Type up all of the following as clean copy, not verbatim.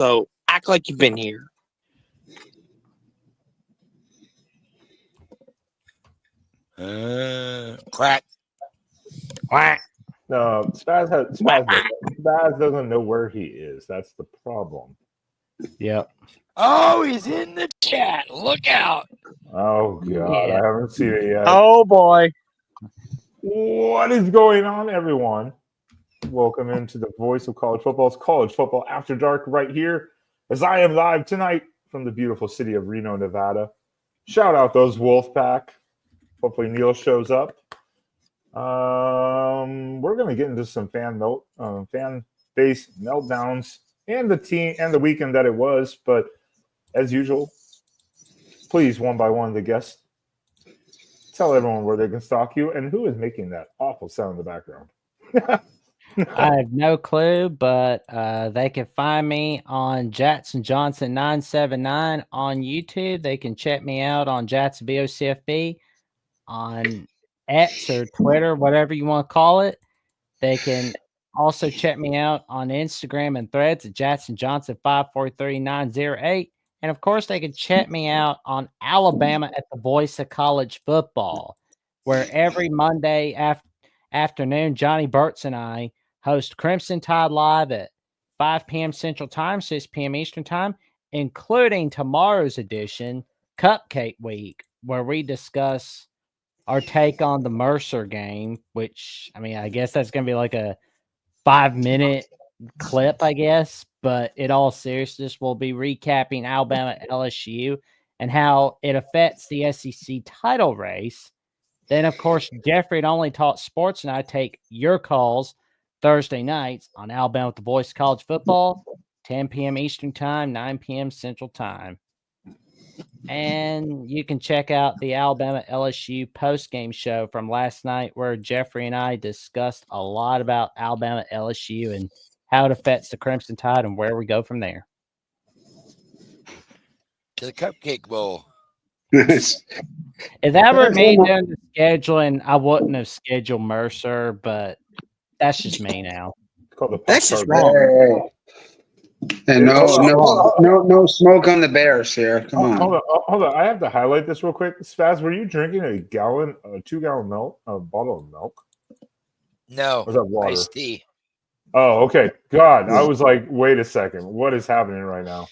So act like you've been here. Quack. Quack. No, Spaz doesn't know where he is. That's the problem. Yep. Oh, he's in the chat. Look out. Oh, God. Yeah. I haven't seen it yet. Oh, boy. What is going on, everyone? Welcome into the voice of college football's College Football After Dark right here, as I am live tonight from the beautiful city of Reno, Nevada. Shout out those Wolfpack. Hopefully Neil shows up. We're going to get into some fan base meltdowns and the team and the weekend that it was. But as usual, please, one by one, the guests, tell everyone where they can stalk you and who is making that awful sound in the background. I have no clue, but they can find me on Jackson Johnson 979 on YouTube. They can check me out on Jackson BOCFB on X or Twitter, whatever you want to call it. They can also check me out on Instagram and Threads at Jackson Johnson 543908. And of course, they can check me out on Alabama at the Voice of College Football, where every Monday afternoon, Johnny Burtz and I host Crimson Tide Live at 5 p.m. Central Time, 6 p.m. Eastern Time, including tomorrow's edition, Cupcake Week, where we discuss our take on the Mercer game, which, I mean, I guess that's going to be like a 5-minute clip, I guess. But in all seriousness, we'll be recapping Alabama LSU and how it affects the SEC title race. Then, of course, Jeffrey at Only Talk Sports and I take your calls Thursday nights on Alabama with the Voice of College Football, 10 p.m. Eastern Time, 9 p.m. Central Time. And you can check out the Alabama LSU post-game show from last night where Jeffrey and I discussed a lot about Alabama LSU and how it affects the Crimson Tide and where we go from there. To the Cupcake Bowl. If that were me doing the scheduling, I wouldn't have scheduled Mercer, but that's just me now. That's just wrong. And no smoke on the Bears here. Come on. Hold on. I have to highlight this real quick. Spaz, were you drinking a 2-gallon milk, a bottle of milk? No. Or was that water? Iced tea. Oh, okay. God, I was like, wait a second. What is happening right now?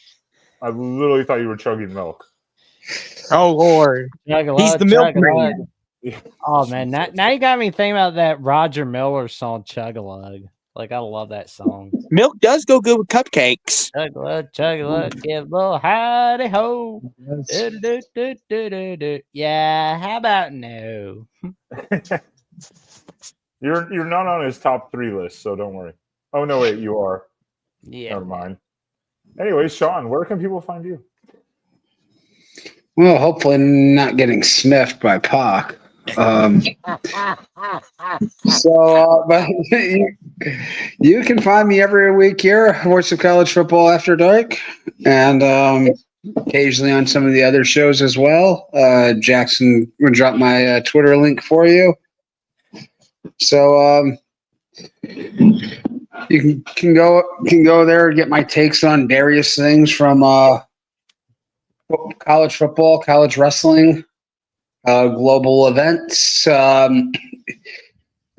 I literally thought you were chugging milk. Oh, Lord. He's the milkman. Oh, man. Now you got me thinking about that Roger Miller song, Chug-a-Lug. Like, I love that song. Milk does go good with cupcakes. Chug-a-lug, chug-a-lug, give a little howdy-ho. Yeah, how about no? You're not on his top 3 list, so don't worry. Oh, no, wait, you are. Yeah. Never mind. Anyway, Sean, where can people find you? Well, hopefully not getting sniffed by Pac. But you can find me every week here, Voice of College Football After Dark, and occasionally on some of the other shows as well. Jackson will drop my Twitter link for you. So you can go there and get my takes on various things from college football, college wrestling, global events,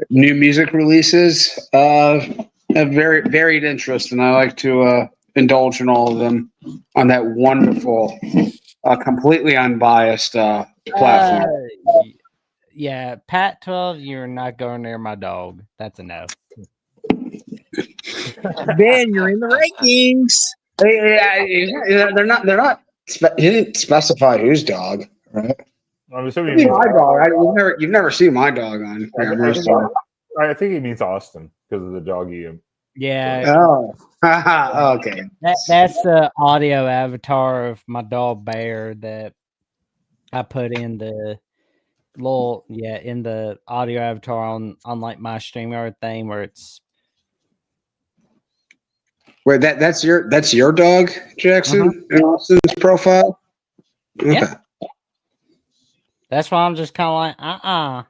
new music releases, a very varied interest, and I like to indulge in all of them on that wonderful, completely unbiased platform. Yeah, Pat 12, you're not going near my dog. That's a no. Ben, you're in the rankings. They're not. He didn't specify whose dog, right? I'm assuming My dog. You've never seen my dog on camera. I think he means Austin because of the doggy. Yeah. Oh, okay. That's the audio avatar of my dog Bear that I put in the in the audio avatar on like my StreamYard thing where it's. Wait, that's your dog, Jackson, in Austin's profile? Okay. Yeah. That's why I'm just kind of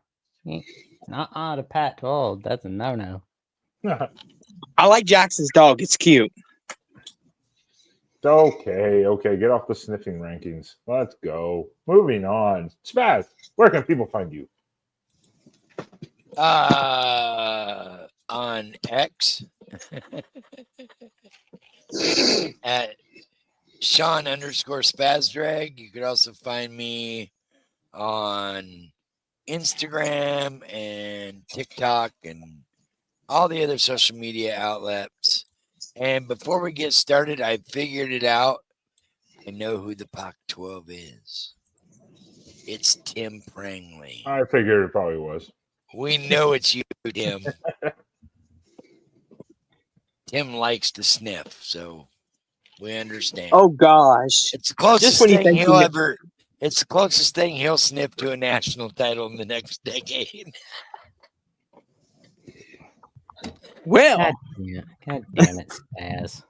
like, to Pat 12. That's a no. I like Jackson's dog. It's cute. Okay. Get off the sniffing rankings. Let's go. Moving on. Spaz, where can people find you? On X at Sean_Spazdrag. You could also find me on Instagram and TikTok and all the other social media outlets. And before we get started, I figured it out. I know who the Pac-12 is. It's Tim Prangley. I figured it probably was. We know it's you, Tim. Tim likes to sniff, so we understand. Oh gosh. It's the closest Just when you thing think he'll you- ever. It's the closest thing he'll sniff to a national title in the next decade. Well, God damn it, Spaz.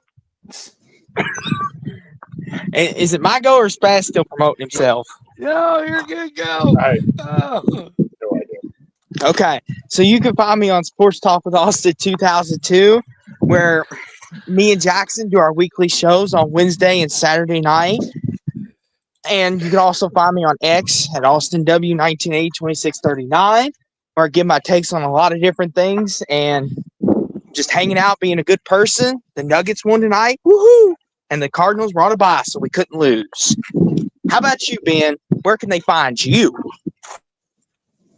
is it my go or Spaz still promoting himself? No, you're good. Go. All right. Oh. No idea. Okay, so you can find me on Sports Talk with Austin 2002, where me and Jackson do our weekly shows on Wednesday and Saturday night. And you can also find me on X at Austin W19802639, where I give my takes on a lot of different things and just hanging out, being a good person. The Nuggets won tonight, woohoo! And the Cardinals were on a bye, so we couldn't lose. How about you, Ben? Where can they find you?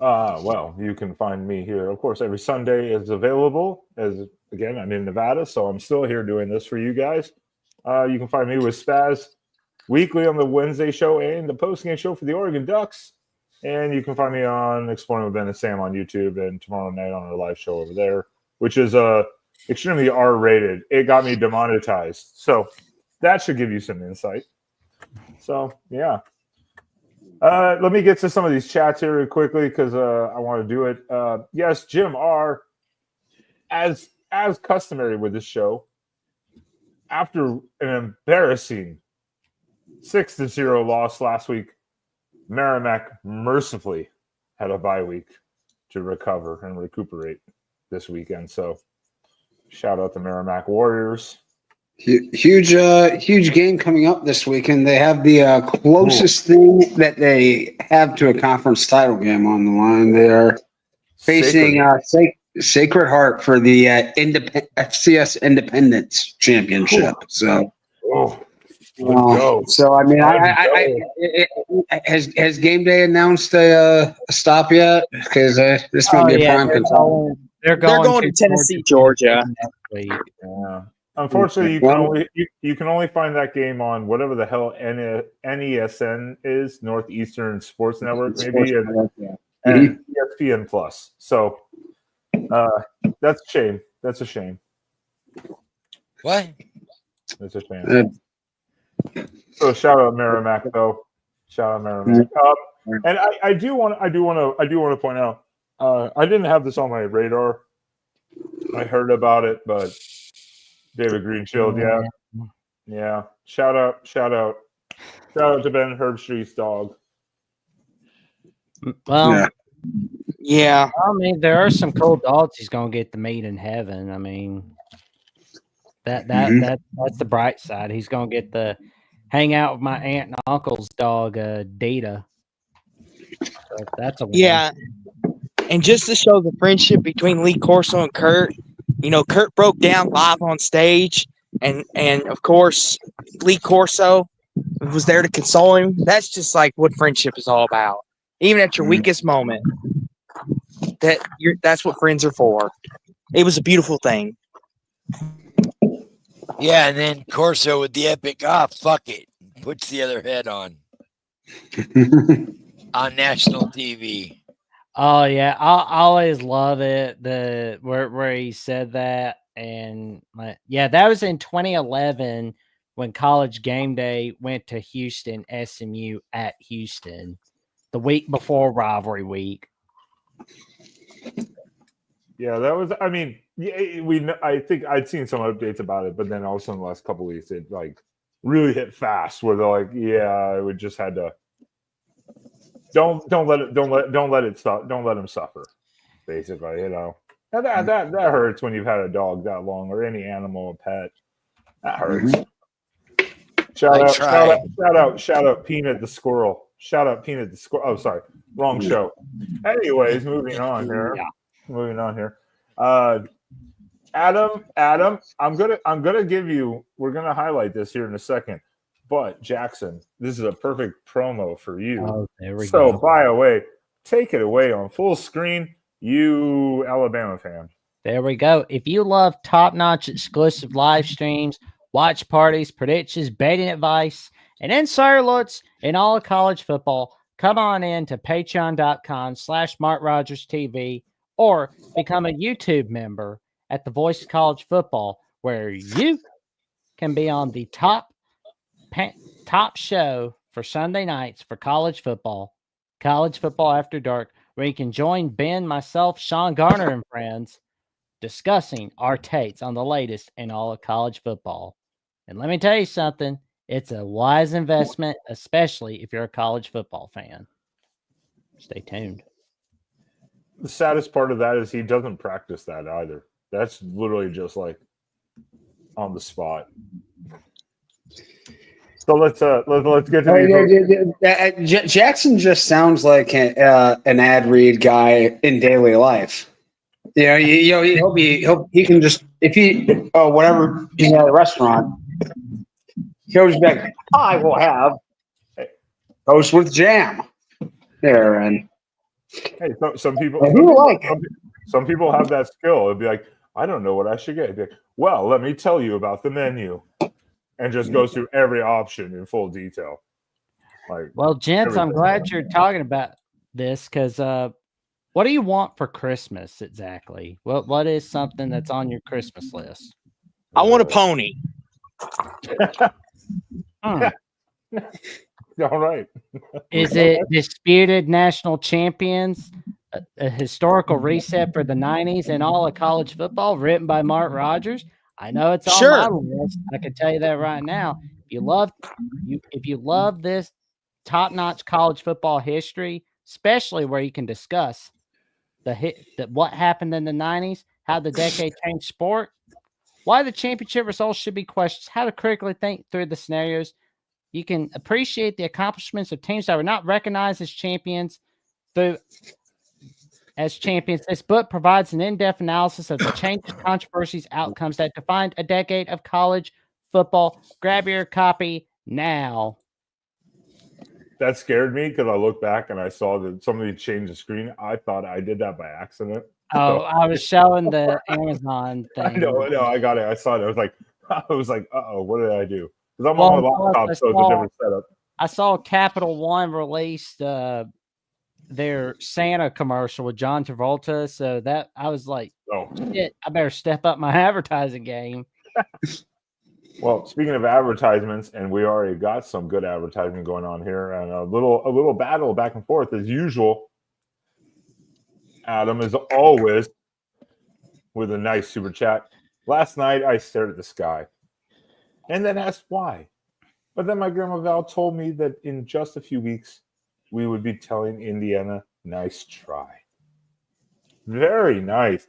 Well, you can find me here. Of course, every Sunday is available. Again, I'm in Nevada, so I'm still here doing this for you guys. You can find me with Spaz weekly on the Wednesday show and the postgame show for the Oregon Ducks. And you can find me on Exploring with Ben and Sam on YouTube and tomorrow night on our live show over there, which is extremely R-rated. It got me demonetized. So that should give you some insight. So, yeah. Let me get to some of these chats here quickly because I want to do it. Yes, Jim R., as customary with this show, after an embarrassing 6-0 loss last week, Merrimack mercifully had a bye week to recover and recuperate this weekend. So shout out to Merrimack Warriors. Huge game coming up this weekend. They have the closest thing that they have to a conference title game on the line. They are facing Sacred Heart for the FCS Independence Championship. So, so I mean, has game day announced a stop yet? Because this might be a prime contender. They're going to Tennessee, Georgia. next week. Yeah. Unfortunately, you can only find that game on whatever the hell NESN is, Northeastern Sports Network, maybe, and ESPN Plus. So that's a shame. That's a shame. What? That's a shame. So shout out Merrimack, though. Shout out Merrimack. And I do want to point out, I didn't have this on my radar. I heard about it, but David Greenshield, yeah. Shout out to Ben Herbstreet's dog. Well, Yeah. I mean, there are some cool dogs he's gonna get to meet in heaven. I mean, that's the bright side. He's gonna get to hang out with my aunt and uncle's dog, Data. So that's a win. Yeah. And just to show the friendship between Lee Corso and Kurt, Kurt broke down live on stage, and of course, Lee Corso was there to console him. That's just like what friendship is all about. Even at your weakest moment, that's what friends are for. It was a beautiful thing. Yeah, and then Corso with the epic, fuck it, puts the other head on national TV. Oh yeah, I always love it. Where he said that, and that was in 2011 when College Game Day went to Houston, SMU at Houston, the week before rivalry week. Yeah, that was. I mean, I think I'd seen some updates about it, but then all of a sudden, the last couple of weeks, it really hit fast. Where they're like, "Yeah, we just had to." Don't let him suffer. Basically, and that hurts when you've had a dog that long or any animal, a pet. That hurts. Shout out Peanut the Squirrel. Shout out Peanut the Squirrel. Oh, sorry, wrong show. Anyways, moving on here. Adam, I'm gonna give you. We're gonna highlight this here in a second. But Jackson, this is a perfect promo for you. Oh, there we so, go. by the way, take it away on full screen, you Alabama fan. There we go. If you love top-notch exclusive live streams, watch parties, predictions, betting advice, and insider looks in all of college football, come on in to patreon.com/MarkRogersTV or become a YouTube member at The Voice of College Football, where you can be on the top show for Sunday nights for college football After Dark, where you can join Ben, myself, Sean Garner, and friends discussing our takes on the latest in all of college football. And let me tell you something, it's a wise investment, especially if you're a college football fan. Stay tuned. The saddest part of that is he doesn't practice that either. That's literally just like on the spot. So let's get to Jackson just sounds like an ad read guy in daily life. He can just whatever he's at a restaurant, he'll just be like, I will have toast with jam there, and hey, some people some people have that skill. It'd be like, I don't know what I should get. It'd be like, well, let me tell you about the menu. And just goes through every option in full detail. Well, gents, I'm glad you're talking about this because what do you want for Christmas exactly? What is something that's on your Christmas list? I want a pony. All right. Is it Disputed National Champions, a historical reset for the 90s and all of college football, written by Mark Rogers? I know it's on my list. I can tell you that right now. If you love this top-notch college football history, especially where you can discuss what happened in the 90s, how the decade changed sport, why the championship results should be questioned, how to critically think through the scenarios, you can appreciate the accomplishments of teams that were not recognized as champions This book provides an in-depth analysis of the changes, controversies, outcomes that defined a decade of college football. Grab your copy now. That scared me because I looked back and I saw that somebody changed the screen. I thought I did that by accident. Oh, I was showing the Amazon thing. I know, I got it. I saw it. I was like, uh-oh, what did I do? Because I'm on my laptop, so it's a different setup. I saw Capital One released their Santa commercial with John Travolta, so that I was like, shit, I better step up my advertising game. Well, speaking of advertisements, and we already got some good advertising going on here, and a little battle back and forth as usual. Adam is always with a nice super chat. Last night I stared at the sky and then asked why. But then my grandma Val told me that in just a few weeks we would be telling Indiana, nice try. Very nice.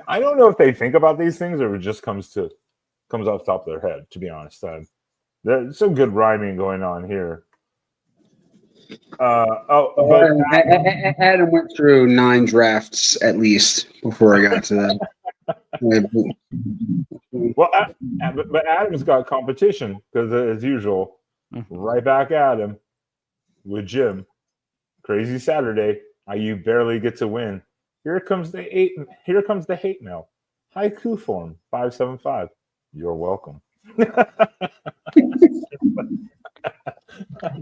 I don't know if they think about these things or it just comes off the top of their head, to be honest. There's some good rhyming going on here. Adam went through 9 drafts at least before I got to that. Well, but Adam's got competition because, as usual, right back at him with Jim. Crazy Saturday. You barely get to win. Here comes the hate mail. Haiku form 575. You're welcome.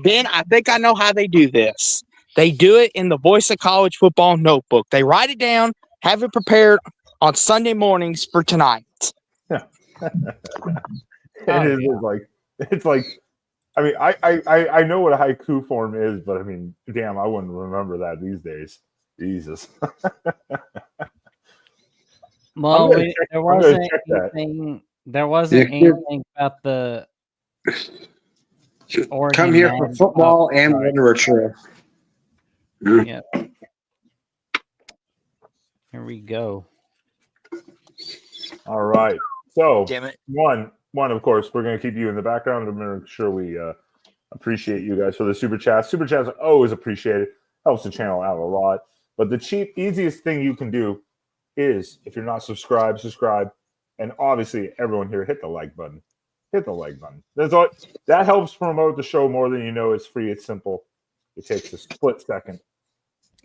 Ben, I think I know how they do this. They do it in the Voice of College Football notebook. They write it down, have it prepared on Sunday mornings for tonight. It's like I mean, I know what a haiku form is, but I mean, damn, I wouldn't remember that these days. Jesus. Well, there wasn't anything about the Oregon. Come here for football and literature. Yeah. Here we go. All right. So, Damn it. one, one, of course, we're going to keep you in the background to make sure we appreciate you guys for the super chats. Super chats are always appreciated. Helps the channel out a lot. But the easiest thing you can do is, if you're not subscribed, subscribe. And obviously, everyone here, hit the like button. Hit the like button. That helps promote the show more than you know. It's free. It's simple. It takes a split second.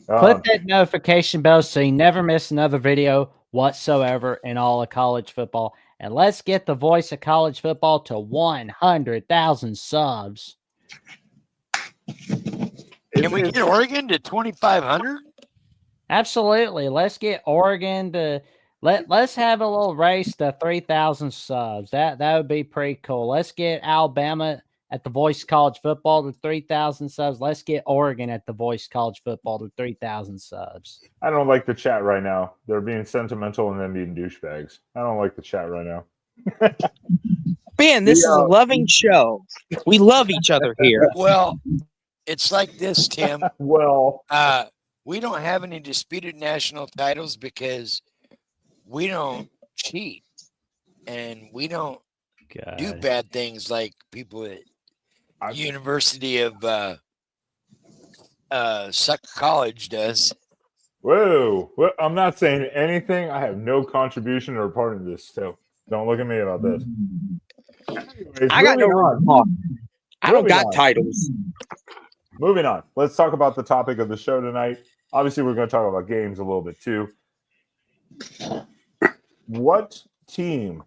Click that notification bell so you never miss another video whatsoever in all of college football. And let's get the voice of college football to 100,000 subs. Can we get Oregon to 2,500? Absolutely. Let's get Oregon to let's have a little race to 3,000 subs. That would be pretty cool. Let's get Alabama at the Voice College Football to 3,000 subs. Let's get Oregon at the Voice College Football to 3,000 subs. I don't like the chat right now. They're being sentimental and then being douchebags. I don't like the chat right now. Ben, this is a loving show. We love each other here. Well, it's like this, Tim. Well, we don't have any disputed national titles because we don't cheat and we don't do bad things like people at University of Suck College does. Whoa. Well, I'm not saying anything. I have no contribution or part in this, so don't look at me about this. Anyways, I got no I don't got titles. Moving on. Let's talk about the topic of the show tonight. Obviously, we're going to talk about games a little bit too. What team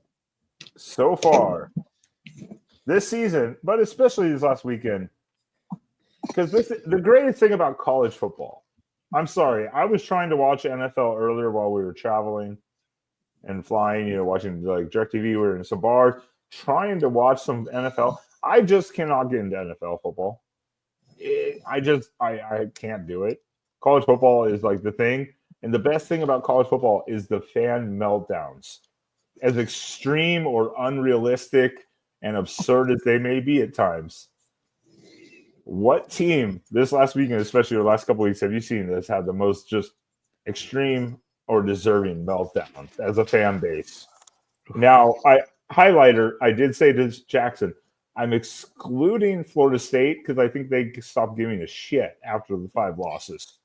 so far this season, but especially this last weekend, because the greatest thing about college football, I'm sorry, I was trying to watch NFL earlier while we were traveling and flying, watching like DirecTV. We were in some bars trying to watch some NFL. I just cannot get into NFL football. I can't do it. College football is like the thing. And the best thing about college football is the fan meltdowns. As extreme or unrealistic and absurd as they may be at times. What team this last weekend, especially the last couple of weeks, have you seen that's had the most just extreme or deserving meltdown as a fan base? Now, I did say to Jackson, I'm excluding Florida State because I think they stopped giving a shit after the 5 losses.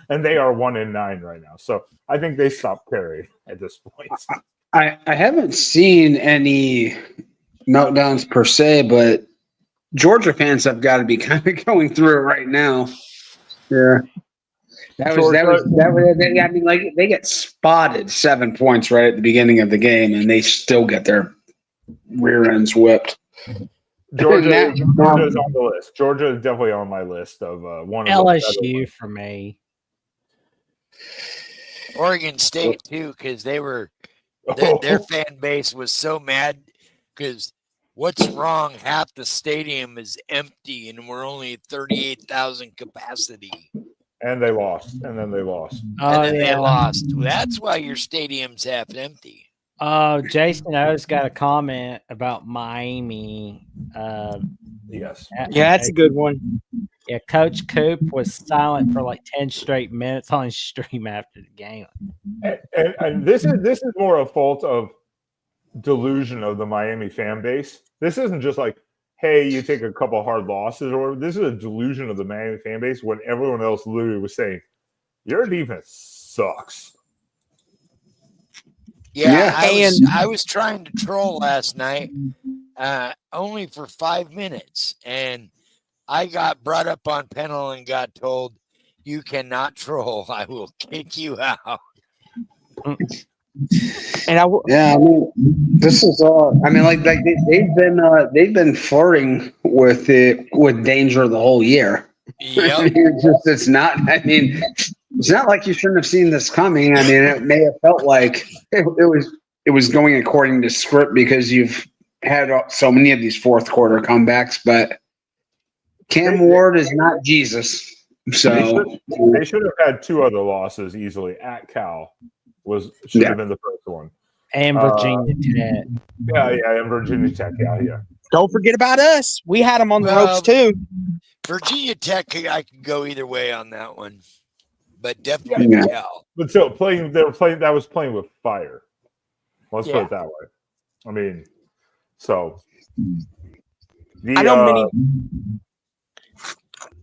And they are 1-9 right now. So I think they stopped caring at this point. I haven't seen any meltdowns per se, but Georgia fans have got to be kind of going through it right now. Yeah. That was I mean, like, they get spotted 7 points right at the beginning of the game, and they still get their rear ends whipped. Georgia is on the list. Georgia is definitely on my list of one of LSU for me. Oregon State too, because they were their fan base was so mad because what's wrong? Half the stadium is empty, and we're only 38,000 capacity. And they lost, and then they lost, and then they lost. That's why your stadium's half empty. Oh, Jason O's got a comment about Miami. Yes. Yeah, that's a good one. Yeah, Coach Coop was silent for like 10 straight minutes on his stream after the game. And this is more a fault of delusion of the Miami fan base. This isn't just like, hey, you take a couple hard losses, or this is a delusion of the Miami fan base when everyone else literally was saying, your defense sucks. Yeah, I was trying to troll last night, only for 5 minutes, and I got brought up on panel and got told, "You cannot troll. I will kick you out." And I mean, this is I mean, like they've been flirting with danger the whole year. Yep. I mean, it's not. I mean, it's not like you shouldn't have seen this coming. I mean, it may have felt like it was going according to script because you've had so many of these fourth quarter comebacks. But Cam Ward is not Jesus, so they should have had 2 other losses easily. At Cal should have been the first one, and Virginia Tech. Yeah, and Virginia Tech. Yeah. Don't forget about us. We had them on the ropes too. Virginia Tech, I could go either way on that one, but definitely Cal. But still, that was playing with fire. Let's put it that way. I mean, so I know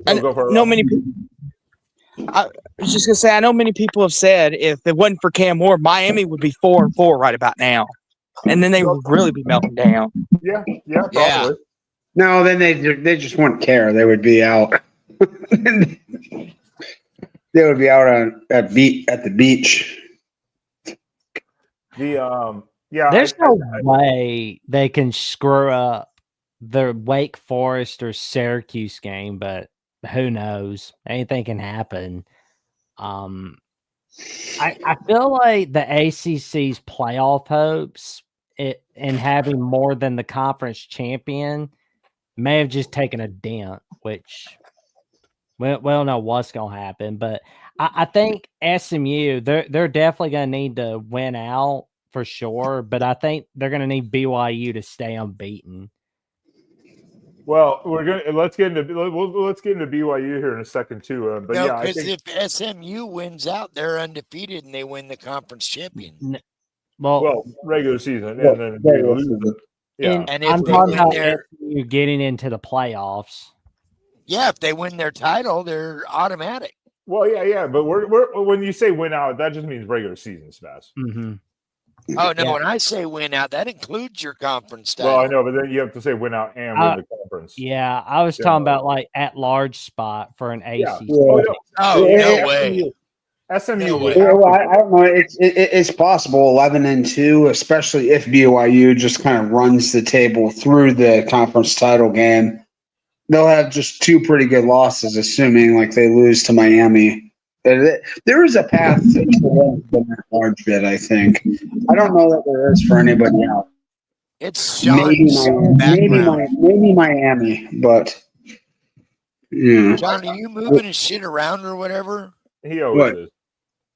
many. go for it, know Rob. many people. I was just gonna say, I know many people have said if it wasn't for Cam Ward, Miami would be 4-4 right about now, and then they would really be melting down. Yeah, Yeah. probably. No, then they just wouldn't care. They would be out. They would be out at the beach. There's no way they can screw up the Wake Forest or Syracuse game, but who knows? Anything can happen. I feel like the ACC's playoff hopes and having more than the conference champion may have just taken a dent, which we don't know what's going to happen. But I think SMU, they're definitely going to need to win out for sure. But I think they're going to need BYU to stay unbeaten. Well, let's get into BYU here in a second too. But No, I because think if SMU wins out, they're undefeated and they win the conference champion. Well, regular season, and then they lose it. Yeah, And if I'm they talking win about their SMU getting into the playoffs. yeah, if they win their title, they're automatic. Well, yeah, but we're when you say win out, that just means regular season, Spaz. Mm-hmm. Oh no, Yeah. when I say win out, that includes your conference title. Well, I know, but then you have to say win out and win the conference. Yeah, I was talking about like at large spot for an ACC. Oh, no way. SMU. No way. Well, I don't know. It's possible 11-2, especially if BYU just kind of runs the table through the conference title game. They'll have just two pretty good losses, assuming like they lose to Miami. There is a path to win that large bit, I think. I don't know that there is for anybody else. It's Sean's background. Maybe Miami, but yeah. John, are you moving his shit around or whatever? He always is.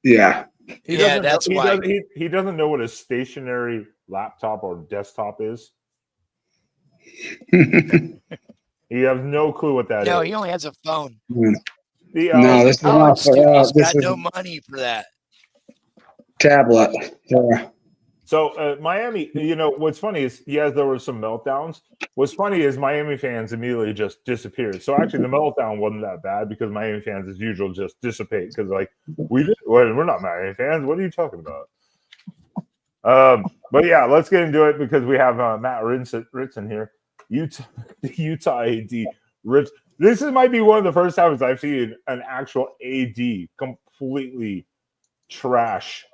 Yeah. That's why. He doesn't know what a stationary laptop or desktop is. He has no clue what that is. No, he only has a phone. No, this is not for He's this got is no money for that. tablet. Yeah. So Miami, what's funny is there were some meltdowns. What's funny is Miami fans immediately just disappeared. So actually, the meltdown wasn't that bad because Miami fans, as usual, just dissipate because we're not Miami fans. What are you talking about? But yeah, let's get into it because we have Matt Ritson here. Utah AD. This might be one of the first times I've seen an actual AD completely trash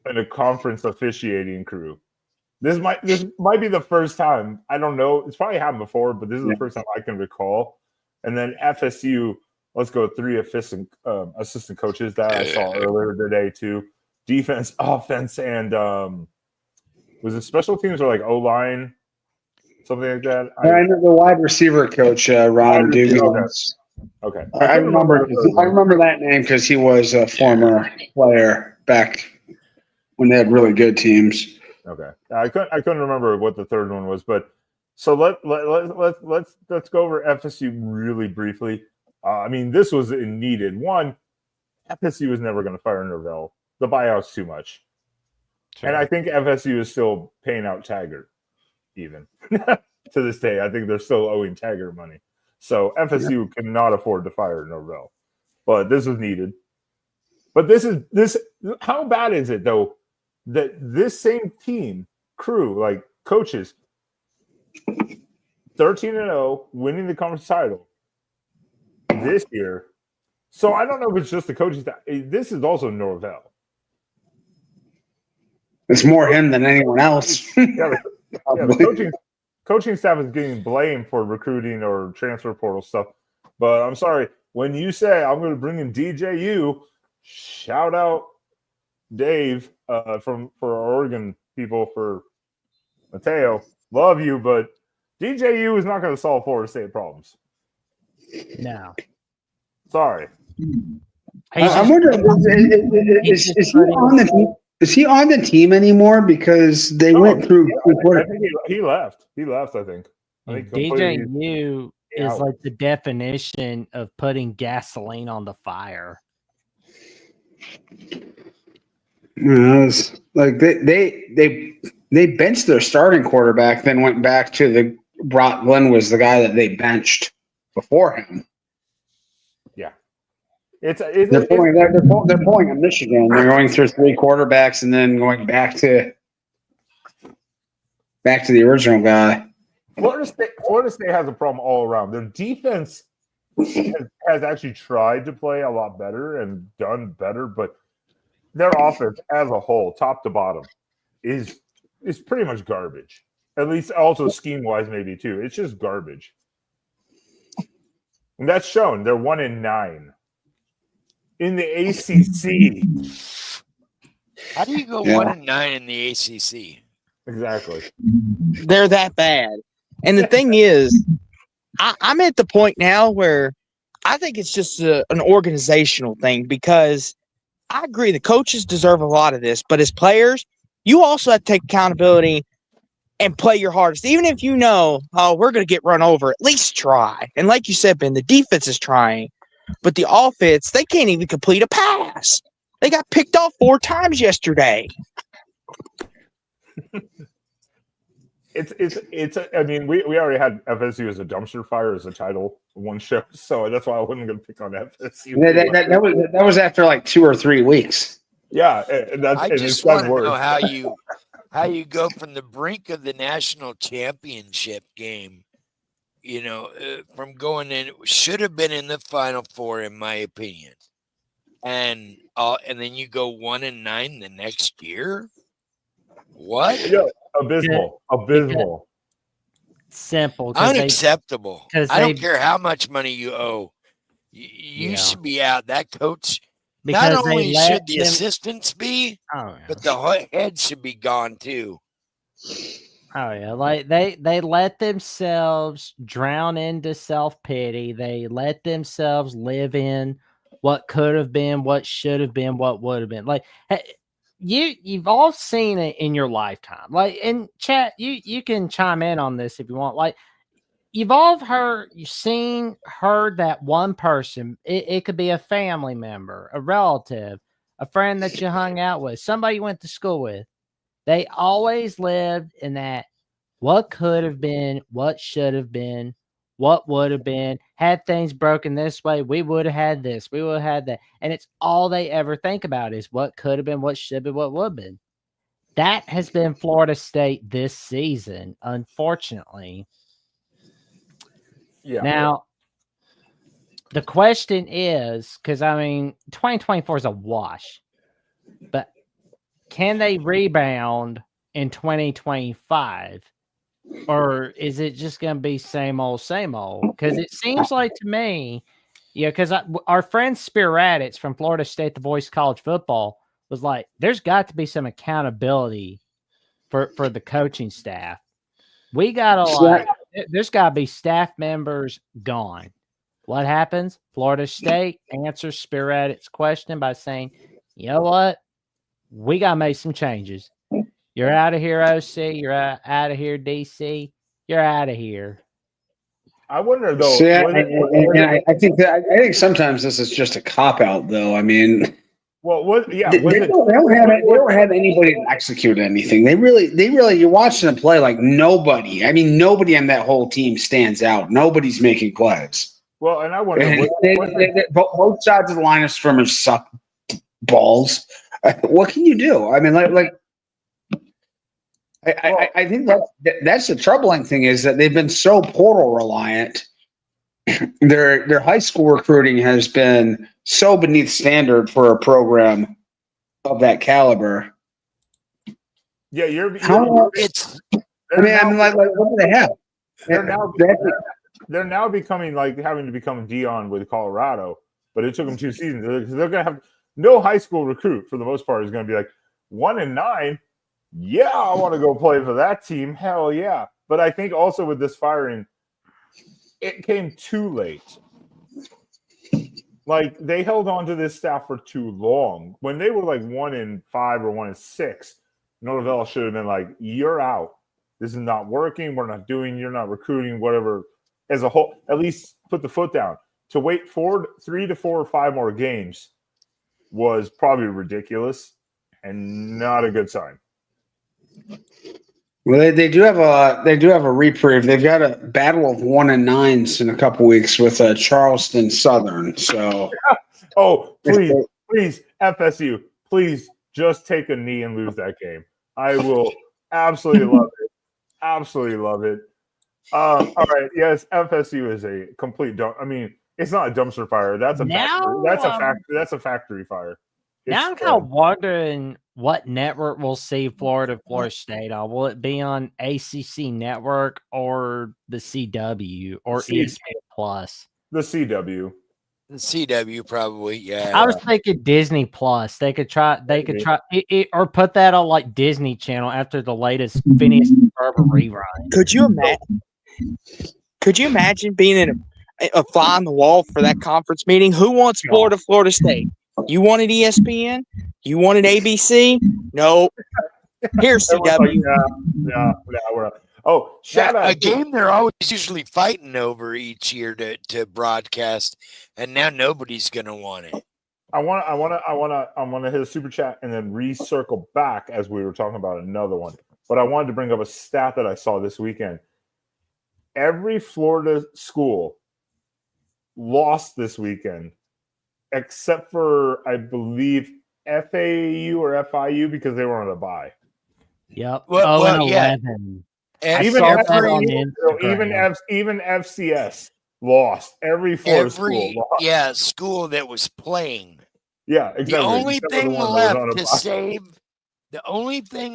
in a conference officiating crew. This might be the first time. I don't know. It's probably happened before, but this is the first time I can recall. And then FSU, let's go 3 assistant coaches that I saw earlier today too. Defense, offense, and was it special teams or like O-line? Something like that. I know the wide receiver coach, Ron Dugan. Okay. I remember that name because he was a former player back when they had really good teams. Okay. I couldn't remember what the third one was, but so let's go over FSU really briefly. I mean, this was needed. One, FSU was never going to fire Norvell. The buyout's too much. Sure. And I think FSU is still paying out Taggart, even to this day. I think they're still owing Taggart money. So FSU cannot afford to fire Norvell. But this was needed. But this how bad is it though that this same team, crew, like coaches, 13-0, winning the conference title this year. So I don't know if it's just the coaches this is also Norvell. It's more him than anyone else. The coaching staff is getting blamed for recruiting or transfer portal stuff. But I'm sorry, when you say I'm going to bring in DJU, shout out Dave for our Oregon people, for Mateo. Love you, but DJU is not going to solve Florida State problems. No. Sorry. I'm wondering, is he on the team? Is he on the team anymore? Because they went through. I think he left. He left, I think. DJU is like the definition of putting gasoline on the fire. Like they they benched their starting quarterback, then went back to the Brock Glenn was the guy that they benched before him. Yeah. They're pulling a Michigan. They're going through 3 quarterbacks and then going back to the original guy. Florida State has a problem all around. Their defense has actually tried to play a lot better and done better, but their offense as a whole, top to bottom, is pretty much garbage. At least also scheme-wise maybe too. It's just garbage. And that's shown. They're 1-9 in the ACC. How do you go 1-9 in the ACC? Exactly. They're that bad. And the thing is, I'm at the point now where I think it's just an organizational thing, because I agree the coaches deserve a lot of this, but as players, you also have to take accountability and play your hardest. Even if you know, we're going to get run over, at least try. And like you said, Ben, the defense is trying, but the offense, they can't even complete a pass. They got picked off 4 times yesterday. I mean, we already had FSU as a dumpster fire as a title one show, so that's why I wasn't going to pick on FSU. That was after like 2 or 3 weeks. Yeah, and I just want to know how you go from the brink of the national championship game, from going in, should have been in the Final Four in my opinion, and then you go 1-9 the next year. What? Yeah, abysmal. Simple. Unacceptable. I don't care how much money you owe. You should be out. That coach, not only should the assistants be, but the head should be gone too. Oh yeah, like they let themselves drown into self-pity. They let themselves live in what could have been, what should have been, what would have been. Like, you've all seen it in your lifetime. Like, in chat, you can chime in on this if you want. Like, you've all heard that one person. It could be a family member, a relative, a friend that you hung out with, somebody you went to school with. They always lived in that what could have been, what should have been, what would have been. Had things broken this way, we would have had this, we would have had that. And it's all they ever think about is what could have been, what should have been, what would have been. That has been Florida State this season, unfortunately. Yeah. Now, the question is, because, 2024 is a wash, but can they rebound in 2025? Or is it just going to be same old, same old? Because it seems like to me, because our friend Spiratits from Florida State, the voice of college football, was like, there's got to be some accountability for the coaching staff. We got to there's got to be staff members gone. What happens? Florida State answers Spiratits' question by saying, you know what? We got to make some changes. You're out of here, OC. You're out of here, DC. You're out of here. I wonder though. See, I think sometimes this is just a cop out, though. I mean, they don't have anybody to execute anything. They really. You're watching them play like nobody. I mean, nobody on that whole team stands out. Nobody's making plays. Well, and I wonder. Both sides of the line of scrimmage suck balls. What can you do? I mean, I think that's the troubling thing is that they've been so portal reliant. Their high school recruiting has been so beneath standard for a program of that caliber. Yeah, what do they have? They're now becoming like having to become Dion with Colorado, but it took them 2 seasons. They're going to have no high school recruit for the most part is going to be like 1-9. Yeah, I want to go play for that team. Hell yeah. But I think also with this firing, it came too late. Like, they held on to this staff for too long. When they were like 1-5 or 1-6, Norvell should have been like, you're out. This is not working. We're not doing, you're not recruiting, whatever. As a whole, at least put the foot down. To wait 3 to 4 or 5 more games was probably ridiculous and not a good sign. Well, they do have a reprieve. They've got a battle of 1 and 9s in a couple weeks with Charleston Southern. So, oh, please, FSU, please just take a knee and lose that game. I will absolutely love it. Absolutely love it. All right, yes, FSU is a complete dump. I mean, it's not a dumpster fire. That's a factory. That's a factory fire. Now I'm kind of wondering what network we'll see Florida State on. Will it be on ACC Network or the CW or ESPN Plus? The CW. The CW probably, yeah. I was thinking Disney Plus. They could try it, or put that on like Disney Channel after the latest Phineas and Ferb rerun. Could you imagine being in a fly on the wall for that conference meeting? Who wants Florida State? You wanted ESPN? You wanted ABC? No. Here's CW. We're up. Oh, shout out a game they're always usually fighting over each year to broadcast, and now nobody's gonna want it. I want to hit a super chat and then recircle back as we were talking about another one. But I wanted to bring up a stat that I saw this weekend. Every Florida school lost this weekend, except for, I believe, FAU or FIU because they were on a bye. Yep. Well, yeah. Even FCS lost. Every Florida school lost. Yeah, school that was playing. Yeah, exactly. The only thing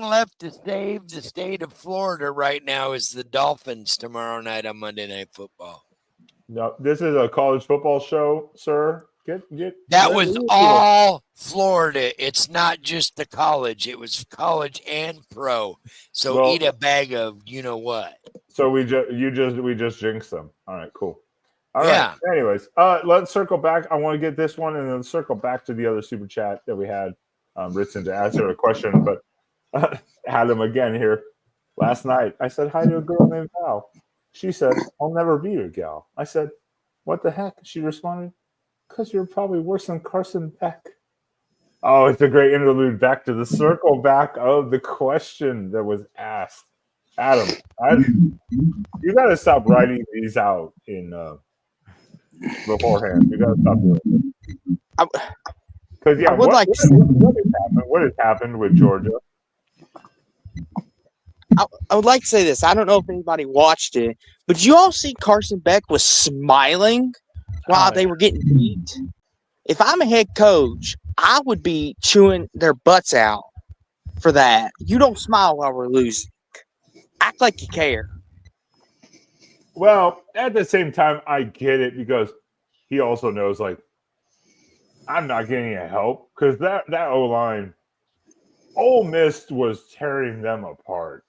left to save the state of Florida right now is the Dolphins tomorrow night on Monday Night Football. No, this is a college football show, sir. That was all Florida. It's not just the college. It was college and pro. So eat a bag of you know what. So we just jinxed them. All right, cool. All right. Anyways, let's circle back. I want to get this one and then circle back to the other super chat that we had written to answer a question. But had him again here last night. I said hi to a girl named Val. She said, "I'll never be your gal." I said, "What the heck?" She responded, "Because you're probably worse than Carson Beck." Oh, it's a great interlude back to the circle back of the question that was asked. Adam, you got to stop writing these out in beforehand. You got to stop doing it. Because what has happened with Georgia? I would like to say this. I don't know if anybody watched it, but did you all see Carson Beck was smiling while they were getting beat? If I'm a head coach, I would be chewing their butts out for that. You don't smile while we're losing. Act like you care. Well, at the same time, I get it because he also knows, like, I'm not getting any help because that O-line, Ole Miss was tearing them apart.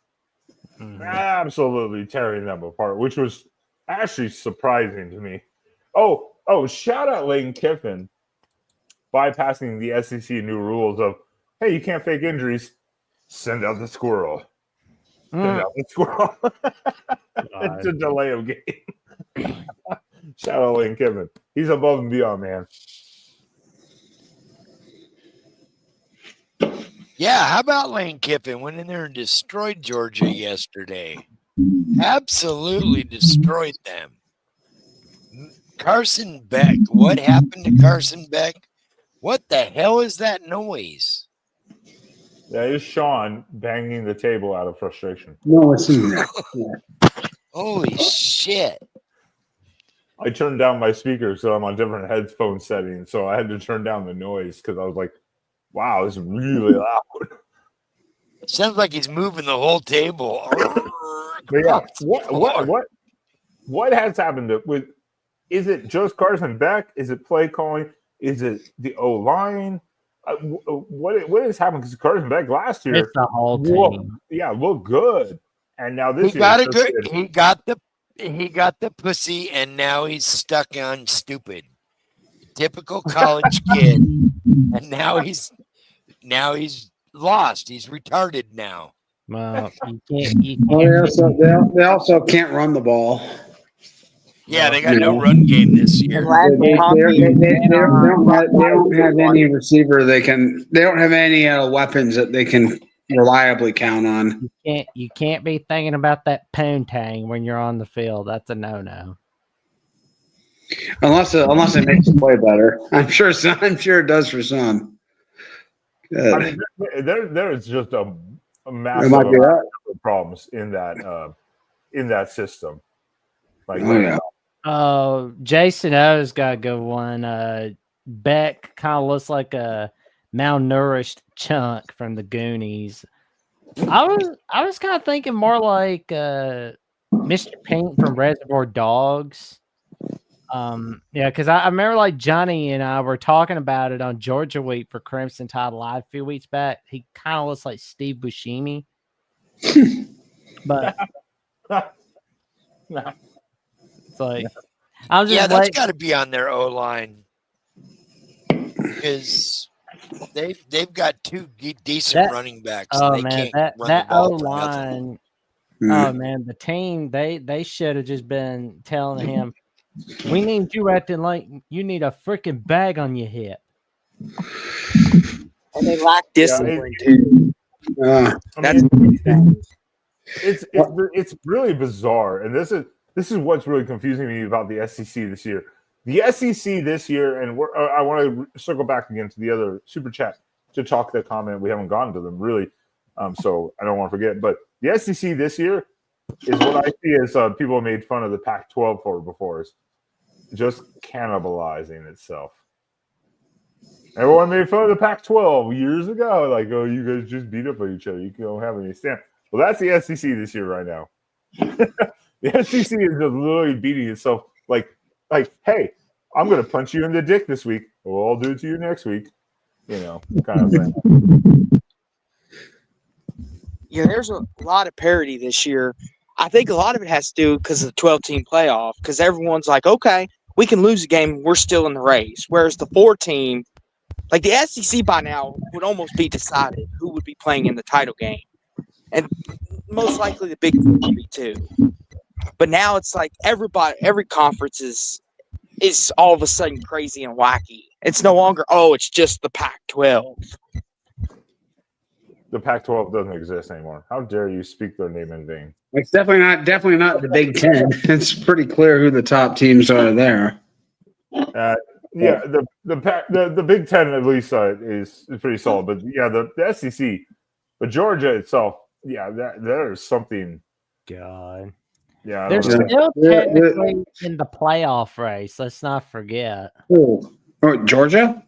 Mm-hmm. Absolutely tearing them apart, which was actually surprising to me. Oh, shout out Lane Kiffin bypassing the SEC new rules of, hey, you can't fake injuries. Send out the squirrel. Send out the squirrel. It's a delay of game. Shout out Lane Kiffin. He's above and beyond, man. Yeah, how about Lane Kiffin went in there and destroyed Georgia yesterday? Absolutely destroyed them. Carson Beck. What happened to Carson Beck? What the hell is that noise? That is Sean banging the table out of frustration. No, it's not. Holy shit. I turned down my speaker, so I'm on different headphone settings, so I had to turn down the noise because I was like, wow, it's really loud. Sounds like he's moving the whole table. But yeah, what has happened with? Is it just Carson Beck? Is it play calling? Is it the O-line? What has happened? Because Carson Beck last year, it's the whole team. Looked good, and now this year he got the pussy, and now he's stuck on stupid. Typical college kid, and now he's lost. He's retarded now. Well, you can't. They also can't run the ball. Yeah, they got no run game this year. They don't have any receiver. They don't have any weapons that they can reliably count on. You can't be thinking about that poontang when you're on the field. That's a no-no. Unless it makes the play better. I'm sure it does for some. I mean, there is just a massive might be amount of problems in that system. Like, Jason O's got a good one. Beck kind of looks like a malnourished chunk from the Goonies. I was kind of thinking more like Mr. Pink from Reservoir Dogs. Because I remember like Johnny and I were talking about it on Georgia Week for Crimson Tide Live a few weeks back. He kind of looks like Steve Buscemi. But it's like I'm just that's got to be on their O line because they've got two decent running backs. Oh they man, can't run that the ball O for nothing. line. Oh man, the team they should have just been telling him, "We need you acting like you need a freaking bag on your hip." And they lack discipline too. It's really bizarre, and this is what's really confusing me about the SEC this year. The SEC this year, and I want to circle back again to the other super chat to talk the comment. We haven't gotten to them really, so I don't want to forget. But the SEC this year is what I see as people have made fun of the Pac-12 for before, is just cannibalizing itself. Everyone made fun of the Pac-12 years ago, like, oh, you guys just beat up on each other. You don't have any stand. Well, that's the SEC this year right now. The SEC is just literally beating itself. Like, hey, I'm going to punch you in the dick this week. Well, I'll do it to you next week. Kind of thing. Yeah, there's a lot of parity this year. I think a lot of it has to do because of the 12-team playoff, because everyone's like, okay, we can lose a game, we're still in the race. Whereas the 4-team, like the SEC by now would almost be decided who would be playing in the title game. And most likely the Big 4 would be too. But now it's like every conference is all of a sudden crazy and wacky. It's no longer, it's just the Pac-12. The Pac-12 doesn't exist anymore. How dare you speak their name in vain? It's definitely not the Big Ten. It's pretty clear who the top teams are there. The Big Ten at least is pretty solid, but the SEC, but Georgia itself, there's something. God, they're still technically in the playoff race. Let's not forget. Oh, Georgia.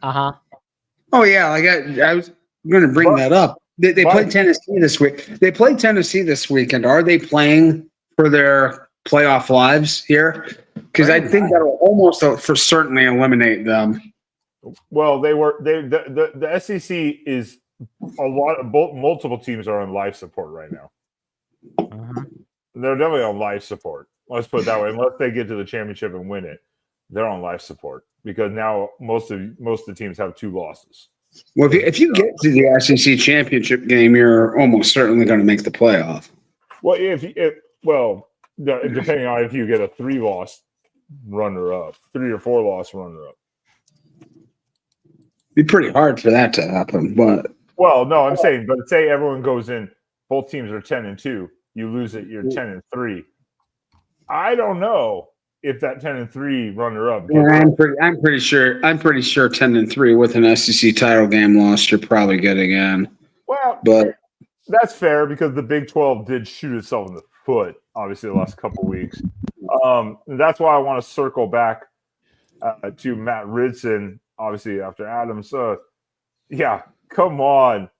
Oh yeah, I was going to bring that up. They played Tennessee this week. They played Tennessee this weekend. Are they playing for their playoff lives here? Because I think that will almost for certainly eliminate them. Well, the SEC is multiple teams are on life support right now. They're definitely on life support. Let's put it that way. Unless they get to the championship and win it, they're on life support because now most of the teams have 2 losses. Well, if you get to the SEC championship game, you're almost certainly going to make the playoff. Well, depending on if you get a 3-loss runner-up, 3 or 4-loss runner-up, be pretty hard for that to happen. But no, I'm saying, but say everyone goes in, both teams are 10-2, you lose it, you're 10-3. I don't know if that 10-3 runner-up. I'm pretty sure 10-3 with an SEC title game loss, you're probably getting in. Well, but that's fair because the Big 12 did shoot itself in the foot, obviously, the last couple of weeks. That's why I want to circle back to Matt Ridson, obviously, after Adams. Come on.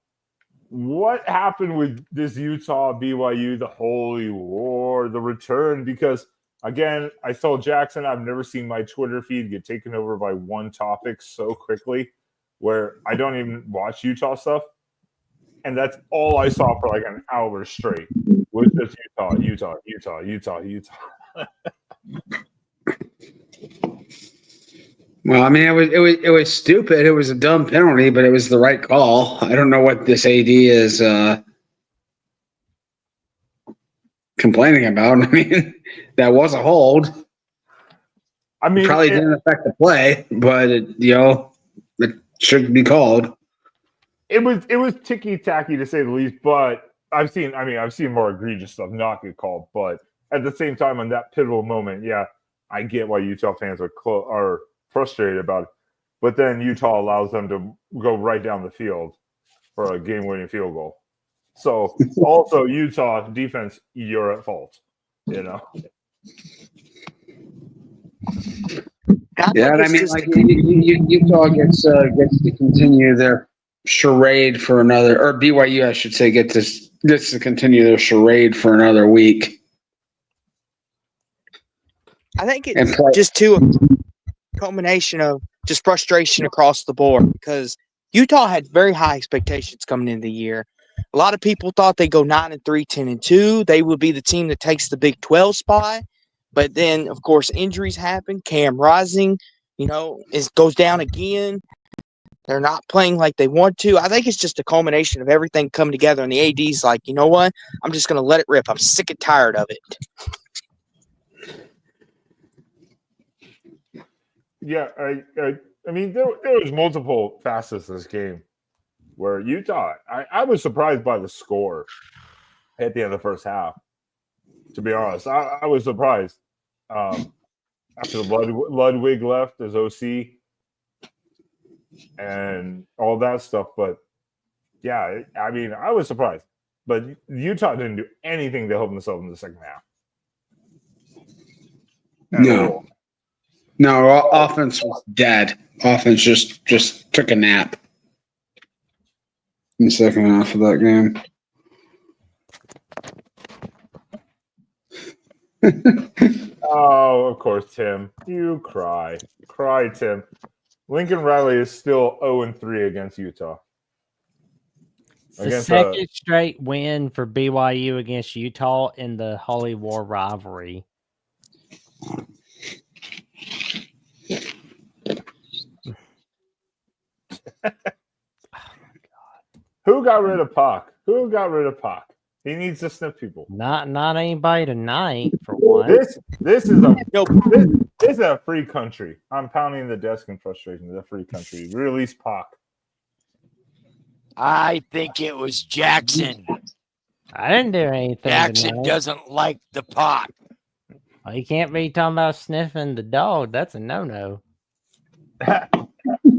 What happened with this Utah BYU, the Holy War, the return? Because, again, I told Jackson I've never seen my Twitter feed get taken over by one topic so quickly where I don't even watch Utah stuff. And that's all I saw for like an hour straight was just Utah. Well, I mean, it was stupid. It was a dumb penalty, but it was the right call. I don't know what this AD is complaining about. I mean, that was a hold. I mean, probably didn't affect the play, but it should be called. it was ticky tacky to say the least. But I've seen more egregious stuff not get called. But at the same time, on that pivotal moment, yeah, I get why Utah fans are frustrated about it. But then Utah allows them to go right down the field for a game-winning field goal. So also Utah defense, you're at fault. You know. Yeah, and I mean, like Utah gets to continue their charade for another, or BYU, I should say, gets to continue their charade for another week. I think it's just a culmination of just frustration across the board because Utah had very high expectations coming into the year. A lot of people thought they'd go 9-3, 10-2. They would be the team that takes the Big 12 spot. But then, of course, injuries happen. Cam Rising, goes down again. They're not playing like they want to. I think it's just a culmination of everything coming together. And the AD's like, you know what? I'm just going to let it rip. I'm sick and tired of it. Yeah, I mean, there was multiple facets to this game where Utah, I was surprised by the score at the end of the first half. To be honest, I was surprised. After Ludwig left as OC and all that stuff. But, yeah, I mean, I was surprised. But Utah didn't do anything to help themselves in the second half. No, offense was dead. Offense just took a nap in the second half of that game. Oh, of course, Tim. You cry. Cry, Tim. Lincoln Riley is still 0-3 against Utah. It's the second straight win for BYU against Utah in the Holy War rivalry. Who got rid of Pac? Who got rid of Pac? He needs to sniff people. Not anybody tonight, for one. This is a free country. I'm pounding the desk in frustration. It's a free country. Release Pac. I think it was Jackson. I didn't do anything. Jackson tonight. doesn't like the pot. Well, you can't be talking about sniffing the dog. That's a no-no.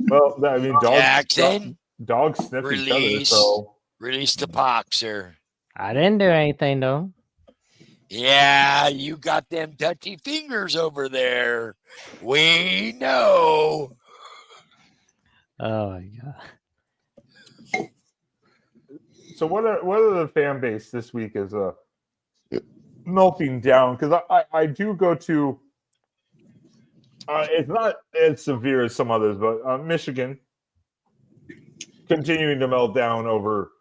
Well, I mean, dogs sniff each other. So release the Pac, sir. I didn't do anything though. Yeah, you got them touchy fingers over there. We know. Oh my god. So what are the fan base this week is melting down? Because I do go to it's not as severe as some others, but Michigan continuing to melt down over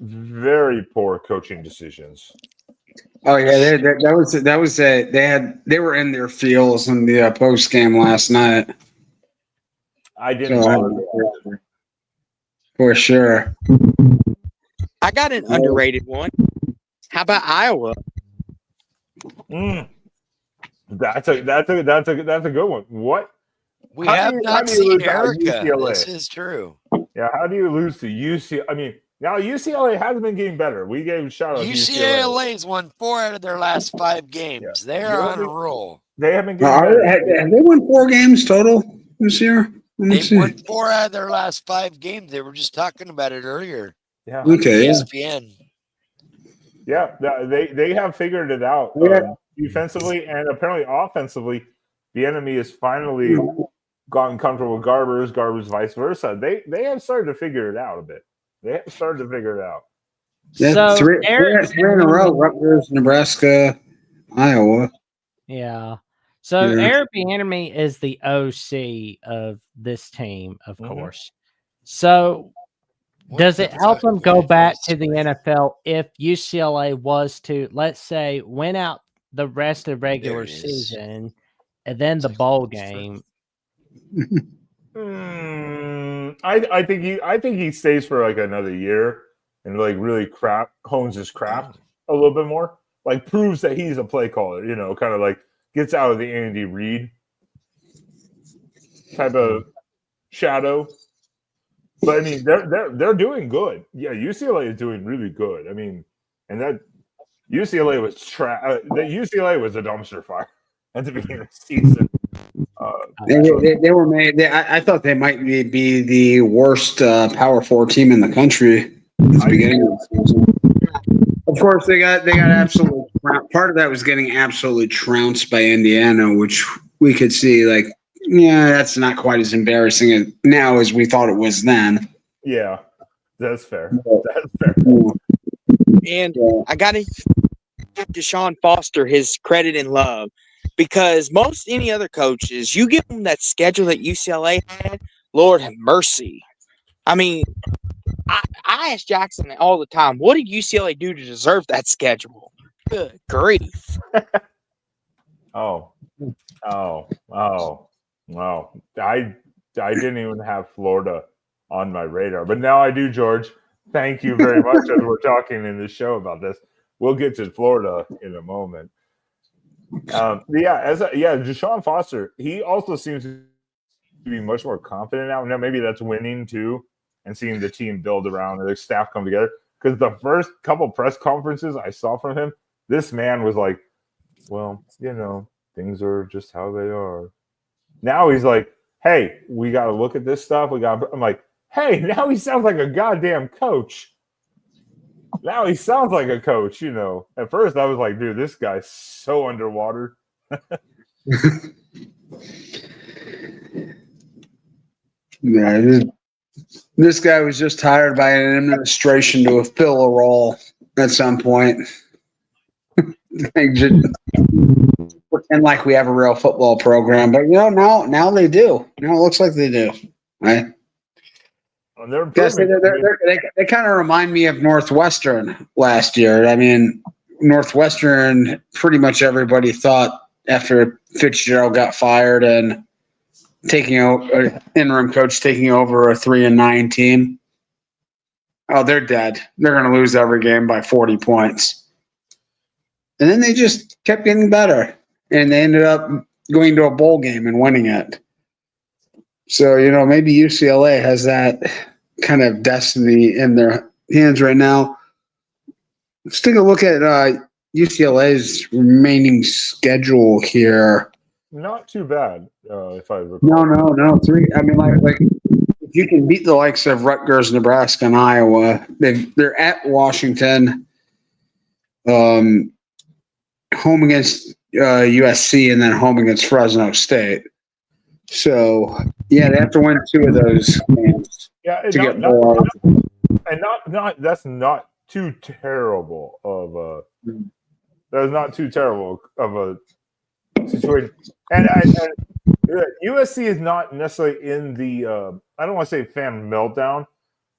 very poor coaching decisions. Oh yeah, they were in their feels in the post game last night. I didn't for sure. I got an underrated one. How about Iowa? That's a good one. What? We have not seen Erica. This is true. Yeah, how do you lose to UCLA? I mean, now UCLA hasn't been getting better. We gave a shout out. UCLA's won 4 out of their last 5 games. Yeah. They're on a roll. They haven't getting better. Have they won 4 games total this year? They've won 4 out of their last 5 games. They were just talking about it earlier. Yeah. Okay. ESPN. Yeah, they have figured it out defensively and apparently offensively. The enemy has finally gotten comfortable with Garbers vice versa. They have started to figure it out a bit. They have started to figure it out. Yeah, so three in a row: Rutgers, Nebraska, Iowa. Yeah. So Eric Bieniemy is the OC of this team, of course. So does it help them go back to the NFL if UCLA was to, let's say, win out the rest of the regular season and then the bowl game? I think he stays for like another year and like really hones his craft a little bit more. Like proves that he's a play caller, kind of like gets out of the Andy Reid type of shadow. But I mean, they're doing good. Yeah, UCLA is doing really good. I mean, and that UCLA was UCLA was a dumpster fire at the beginning of the season. They were made. I thought they might be the worst Power 4 team in the country at the beginning of the season. Of course, they got absolutely. Part of that was getting absolutely trounced by Indiana, which we could see like, yeah, that's not quite as embarrassing now as we thought it was then. Yeah, that's fair. That's fair. And I got to give Deshaun Foster his credit and love, because most any other coaches, you give them that schedule that UCLA had, Lord have mercy. I mean, I ask Jackson all the time, what did UCLA do to deserve that schedule? Good grief. Wow. I didn't even have Florida on my radar, but now I do, George. Thank you very much. As we're talking in this show about this, we'll get to Florida in a moment. Deshaun Foster, he also seems to be much more confident now. Now maybe that's winning too, and seeing the team build around and their staff come together. Because the first couple press conferences I saw from him, this man was like, well, things are just how they are. Now he's like, hey, we got to look at this stuff. I'm like, hey, now he sounds like a goddamn coach. Now he sounds like a coach, At first I was like, dude, this guy's so underwater. Yeah, this guy was just hired by an administration to fill a role at some point. They just pretend like we have a real football program, but now they do. Now it looks like they do, right? They kind of remind me of Northwestern last year. I mean, Northwestern, pretty much everybody thought after Fitzgerald got fired and taking over, interim coach taking over a 3-9 team. Oh, they're dead. They're going to lose every game by 40 points. And then they just kept getting better, and they ended up going to a bowl game and winning it. So, maybe UCLA has that kind of destiny in their hands right now. Let's take a look at UCLA's remaining schedule here. Not too bad, if I recall. No. 3. I mean, like if you can beat the likes of Rutgers, Nebraska, and Iowa, they're at Washington, home against USC, and then home against Fresno State. So, yeah, they have to win 2 of those games to get more. And that's not too terrible of a. That's not too terrible of a situation. And USC is not necessarily in the. I don't want to say fan meltdown.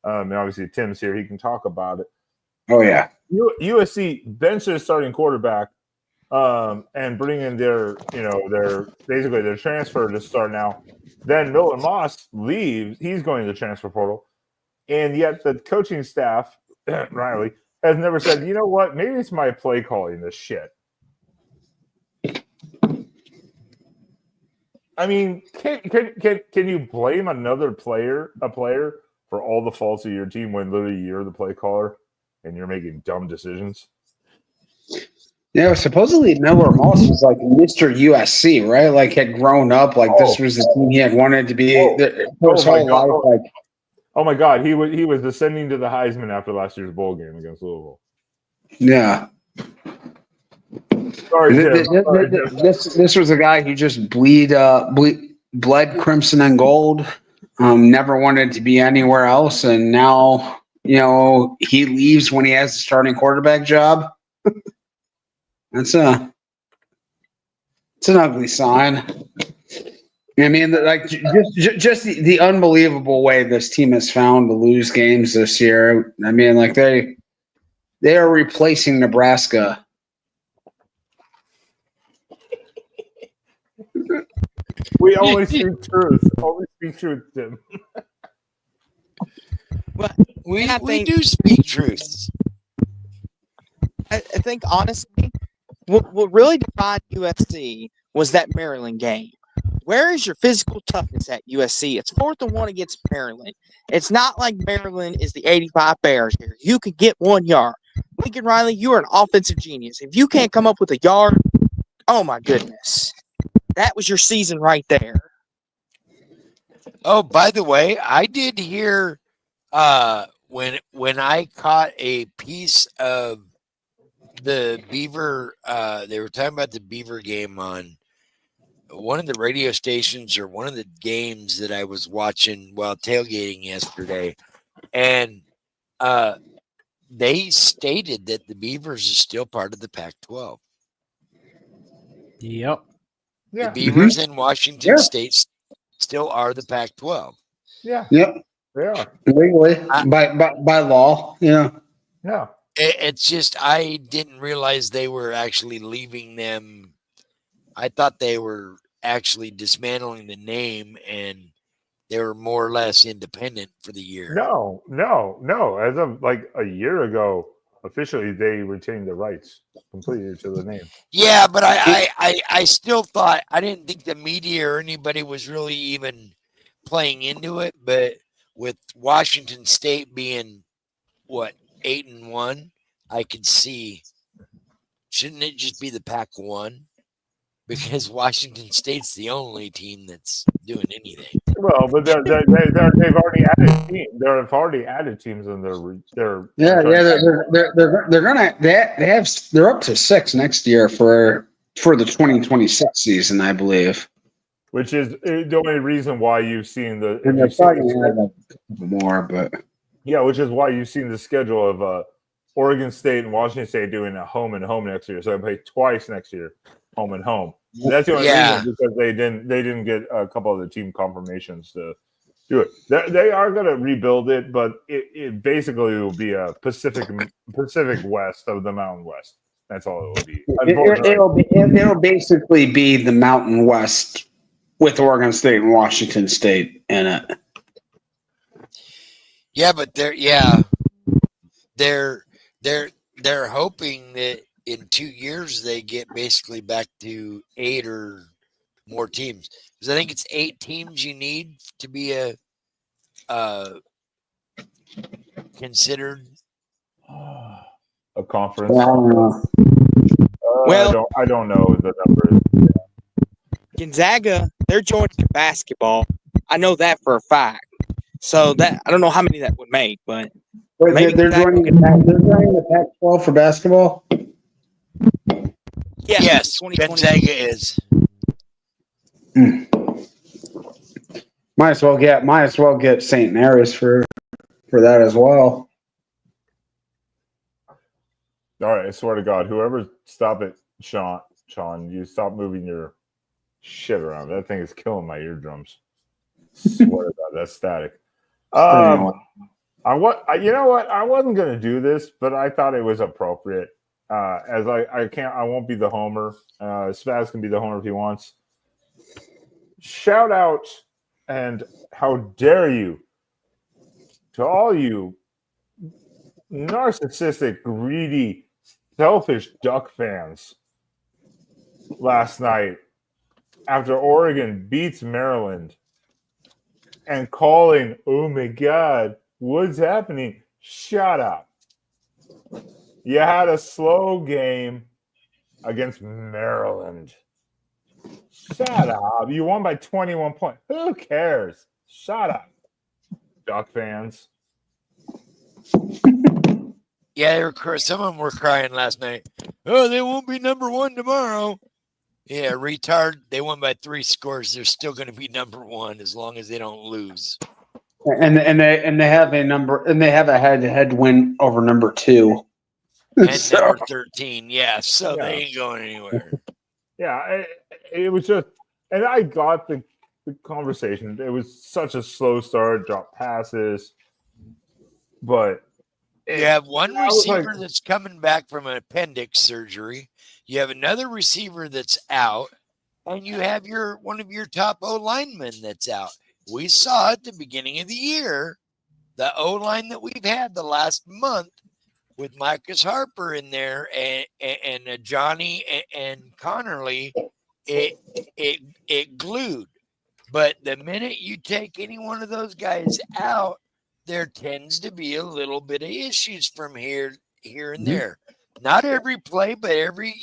And obviously, Tim's here; he can talk about it. Oh yeah, USC bench their starting quarterback. And bring in their transfer to start now. Then Milton Moss leaves; he's going to the transfer portal, and yet the coaching staff, Riley, has never said, you know what? Maybe it's my play calling this shit. I mean, can you blame a player for all the faults of your team when literally you're the play caller and you're making dumb decisions? Yeah, supposedly Miller Moss was like Mr. USC, right? Like had grown up, like this was the team he had wanted to be his whole life. Oh my God, he was ascending to the Heisman after last year's bowl game against Louisville. Yeah. Sorry, this was a guy who just bled crimson and gold. Never wanted to be anywhere else, and now he leaves when he has the starting quarterback job. It's an ugly sign. I mean, like just the unbelievable way this team has found to lose games this year. I mean, like they are replacing Nebraska. We always speak truth. Always speak truth, Tim. Well, we do speak truths. I think honestly, what really defined USC was that Maryland game. where is your physical toughness at USC? It's 4-1 against Maryland. It's not like Maryland is the 85 Bears here. You could get 1 yard. Lincoln Riley, you are an offensive genius. If you can't come up with a yard, oh my goodness. That was your season right there. Oh, by the way, I did hear when I caught a piece of the Beaver, they were talking about the Beaver game on one of the radio stations or one of the games that I was watching while tailgating yesterday. And they stated that the Beavers is still part of the Pac-12. Yep. Yeah. The Beavers in Washington Yeah. State still are the Pac-12. Yeah. Yep. They are. Legally, by law. Yeah. Yeah. It's just I didn't realize they were actually leaving them. I thought they were actually dismantling the name and they were more or less independent for the year. No. As of like a year ago, officially they retained the rights completely to the name. Yeah, but I still thought I didn't think the media or anybody was really even playing into it. But with Washington State being 8-1, I could see. Shouldn't it just be the Pac-1? Because Washington State's the only team that's doing anything. Well, but they've already added teams. They've already added teams in their They're up to 6 next year for the 2026 season, I believe. which is the only reason why you've seen the And they're probably gonna have a couple more, but yeah, which is why you've seen the schedule of Oregon State and Washington State doing a home and home next year. So they play twice next year, home and home. That's the only reason, because they didn't get a couple of the team confirmations to do it. They are going to rebuild it, but it basically will be a Pacific West of the Mountain West. That's all it will be. it'll basically be the Mountain West with Oregon State and Washington State in it. Yeah, but they're hoping that in 2 years they get basically back to 8 or more teams, because I think it's 8 teams you need to be considered a conference. I don't know the number. Gonzaga, they're joining basketball. I know that for a fact. So that I don't know how many that would make, but Wait, they're joining the Pac-12 for basketball. yes, Gonzaga is. Might as well get St. Mary's for that as well. All right, I swear to God, whoever stop it, Sean, you stop moving your shit around. That thing is killing my eardrums. Swear to God, that's static. You know what? I wasn't gonna do this, but I thought it was appropriate. As I won't be the homer. Spaz can be the homer if he wants. Shout out and how dare you to all you narcissistic, greedy, selfish Duck fans last night after Oregon beats Maryland and calling, oh my God, what's happening? Shut up. You had a slow game against Maryland. Shut up. You won by 21 points. Who cares? Shut up, Duck fans. Yeah, some of them were crying last night. Oh, they won't be number 1 tomorrow. Yeah, retard. They won by 3 scores. They're still going to be number 1 as long as they don't lose. And they have a head-to-head win over number 2. And number 13. Yeah, so they ain't going anywhere. Yeah, it was just, and I got the conversation. It was such a slow start, drop passes, but you have one receiver that's coming back from an appendix surgery. You have another receiver that's out, and you have one of your top O-linemen that's out. We saw at the beginning of the year the O-line that we've had the last month with Marcus Harper in there and Johnny and Connerly, it glued. But the minute you take any one of those guys out, there tends to be a little bit of issues from here and there. Not every play, but every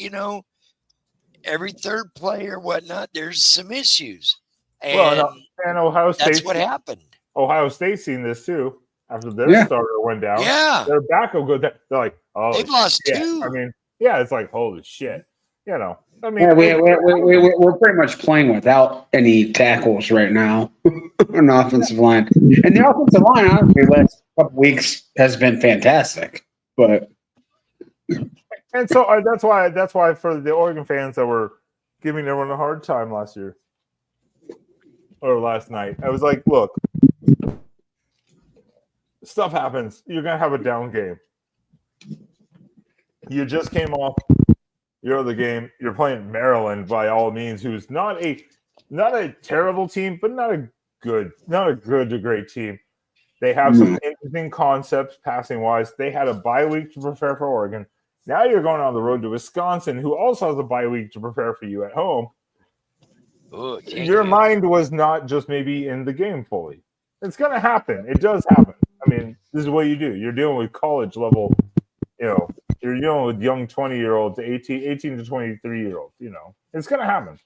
third play or whatnot, there's some issues. And, and Ohio State. That's what happened. Ohio State seen this too. After their starter went down, their backup goes down. They're like, "Oh, they've lost shit." 2. I mean, it's like, holy shit. I mean, we're pretty much playing without any tackles right now on the offensive line, and the offensive line, honestly, last couple weeks has been fantastic. But and so that's why for the Oregon fans that were giving everyone a hard time last year or last night, I was like, look. Stuff happens. You're going to have a down game. You just came off the game. You're playing Maryland by all means, who's not a terrible team, but not a good to great team. They have some interesting concepts passing wise. They had a bye week to prepare for Oregon. Now you're going on the road to Wisconsin, who also has a bye week to prepare for you at home. Ooh, your mind was not just maybe in the game fully. It's going to happen. It does happen. I mean, this is what you do. You're dealing with college level, you're dealing with young 20-year-olds, 18 to 23-year-olds, It's going to happen.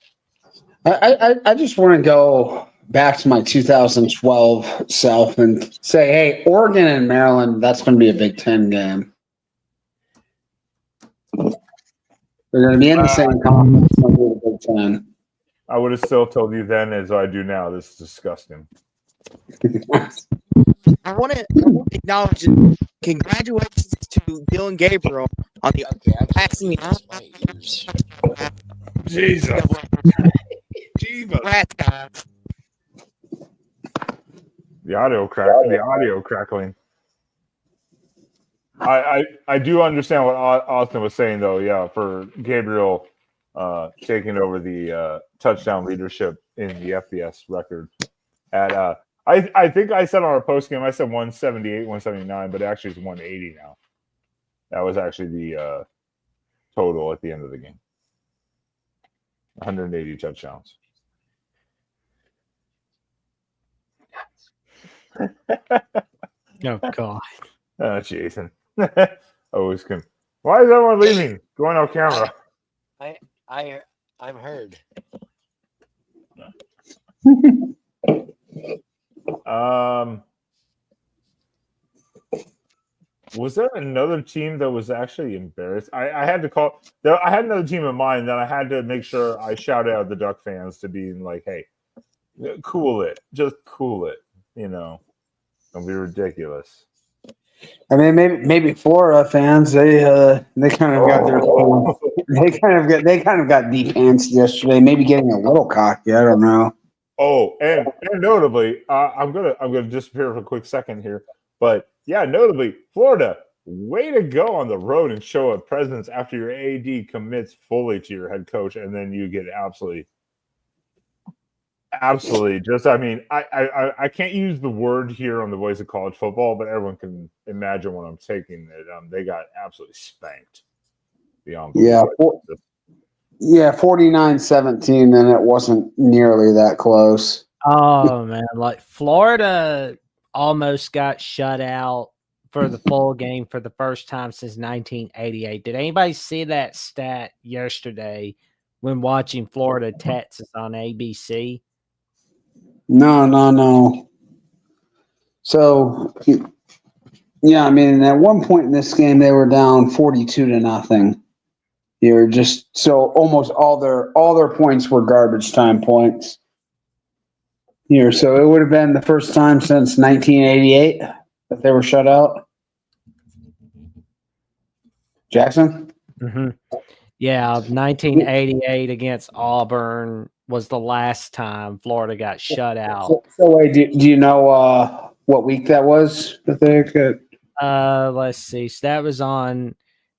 I just want to go back to my 2012 self and say, hey, Oregon and Maryland, that's going to be a Big Ten game. They're going to be in the same conference. It's going to be the Big Ten. I would have still told you then as I do now. This is disgusting. I want to acknowledge congratulations to Dylan Gabriel on the passing the Jesus. The audio crackling. I do understand what Austin was saying though. Yeah, for Gabriel taking over the touchdown leadership in the FBS record at I think I said on our post game, I said 178, 179, but actually it's 180 now. That was actually the total at the end of the game. 180 touchdowns. Oh God. Jason. Always can. Why is everyone leaving? Going off camera. I'm heard. Was there another team that was actually embarrassed? I had to call. I had another team in mind that I had to make sure I shouted out the Duck fans to be like, "Hey, cool it, just cool it." Don't be ridiculous. I mean, maybe Florida fans they kind of got their they kind of got deep pants yesterday. Maybe getting a little cocky. I don't know. Oh, and notably, I'm gonna disappear for a quick second here, but yeah, notably, Florida, way to go on the road and show a presence after your AD commits fully to your head coach, and then you get absolutely. Just, I mean, I can't use the word here on the Voice of College Football, but everyone can imagine what I'm taking. They got absolutely spanked. Beyond yeah. Yeah, 49-17, and it wasn't nearly that close. Oh, man. Like, Florida almost got shut out for the full game for the first time since 1988. Did anybody see that stat yesterday when watching Florida Texas on ABC? No. So, yeah, I mean, at one point in this game, they were down 42-0. You're just so almost all their points were garbage time points. Here, so it would have been the first time since 1988 that they were shut out. Jackson? Mm-hmm. Yeah, 1988 against Auburn was the last time Florida got shut out. So wait, do you know what week that was that they could? Let's see. So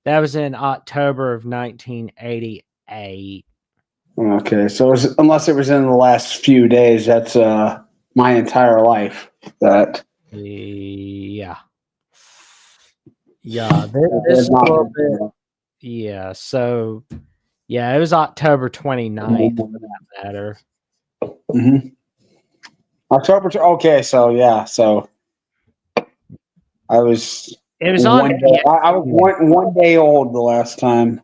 that was in October of 1988. Okay, so unless it was in the last few days, that's my entire life. That yeah. This is a little bit. Yeah, so yeah, it was October 29th for that matter. Mm-hmm. October. Okay, so yeah, so I was. It was on. One day, I was one day old the last time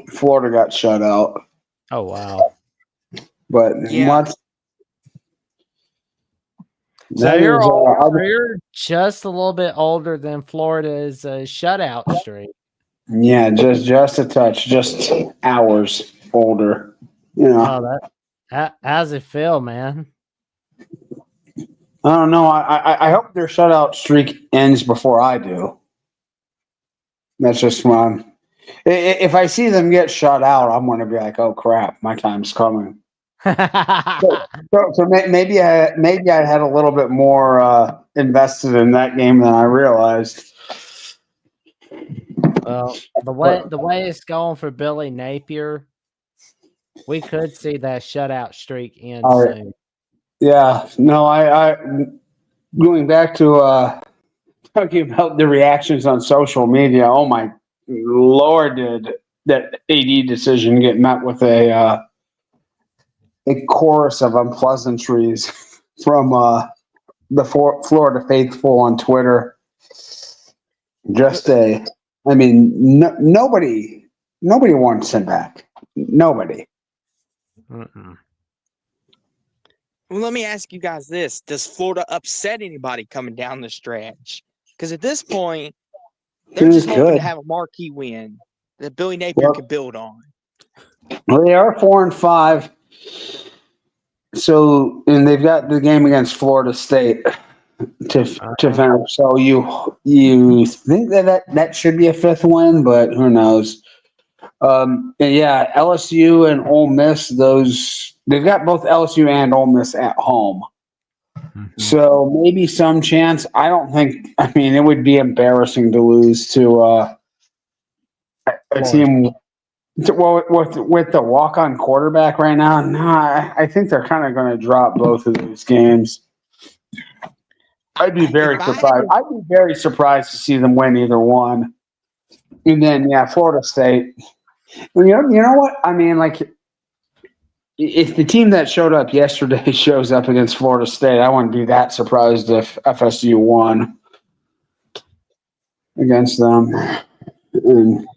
Florida got shut out. Oh wow! But Yeah. what? So That you're is, you're just a little bit older than Florida's shutout streak. yeah, just a touch, just hours older. You know, How's it feel, man? I don't know. I hope their shutout streak ends before I do. That's just one. If I see them get shut out, I'm going to be like, "Oh crap, my time's coming." So maybe I had a little bit more invested in that game than I realized. Well, the way it's going for Billy Napier, we could see that shutout streak end soon. Yeah, no, I going back to talking about the reactions on social media. Oh my Lord, did that AD decision get met with a chorus of unpleasantries from the Florida faithful on Twitter. Nobody wants him back. Nobody. Mm-mm. Well, let me ask you guys this. Does Florida upset anybody coming down the stretch? Because at this point, they're just hoping to have a marquee win that Billy Napier could build on. Well, they are 4-5. So, and they've got the game against Florida State to finish. So you think that should be a fifth win, but who knows? And yeah, LSU and Ole Miss. They've got both LSU and Ole Miss at home. Mm-hmm. So maybe some chance. I don't think. I mean, it would be embarrassing to lose to a team. Well, with the walk-on quarterback right now, no, I think they're kind of going to drop both of these games. I'd be very surprised. I'd be very surprised to see them win either one. And then, yeah, Florida State. You know what? I mean, like, if the team that showed up yesterday shows up against Florida State, I wouldn't be that surprised if FSU won against them. And,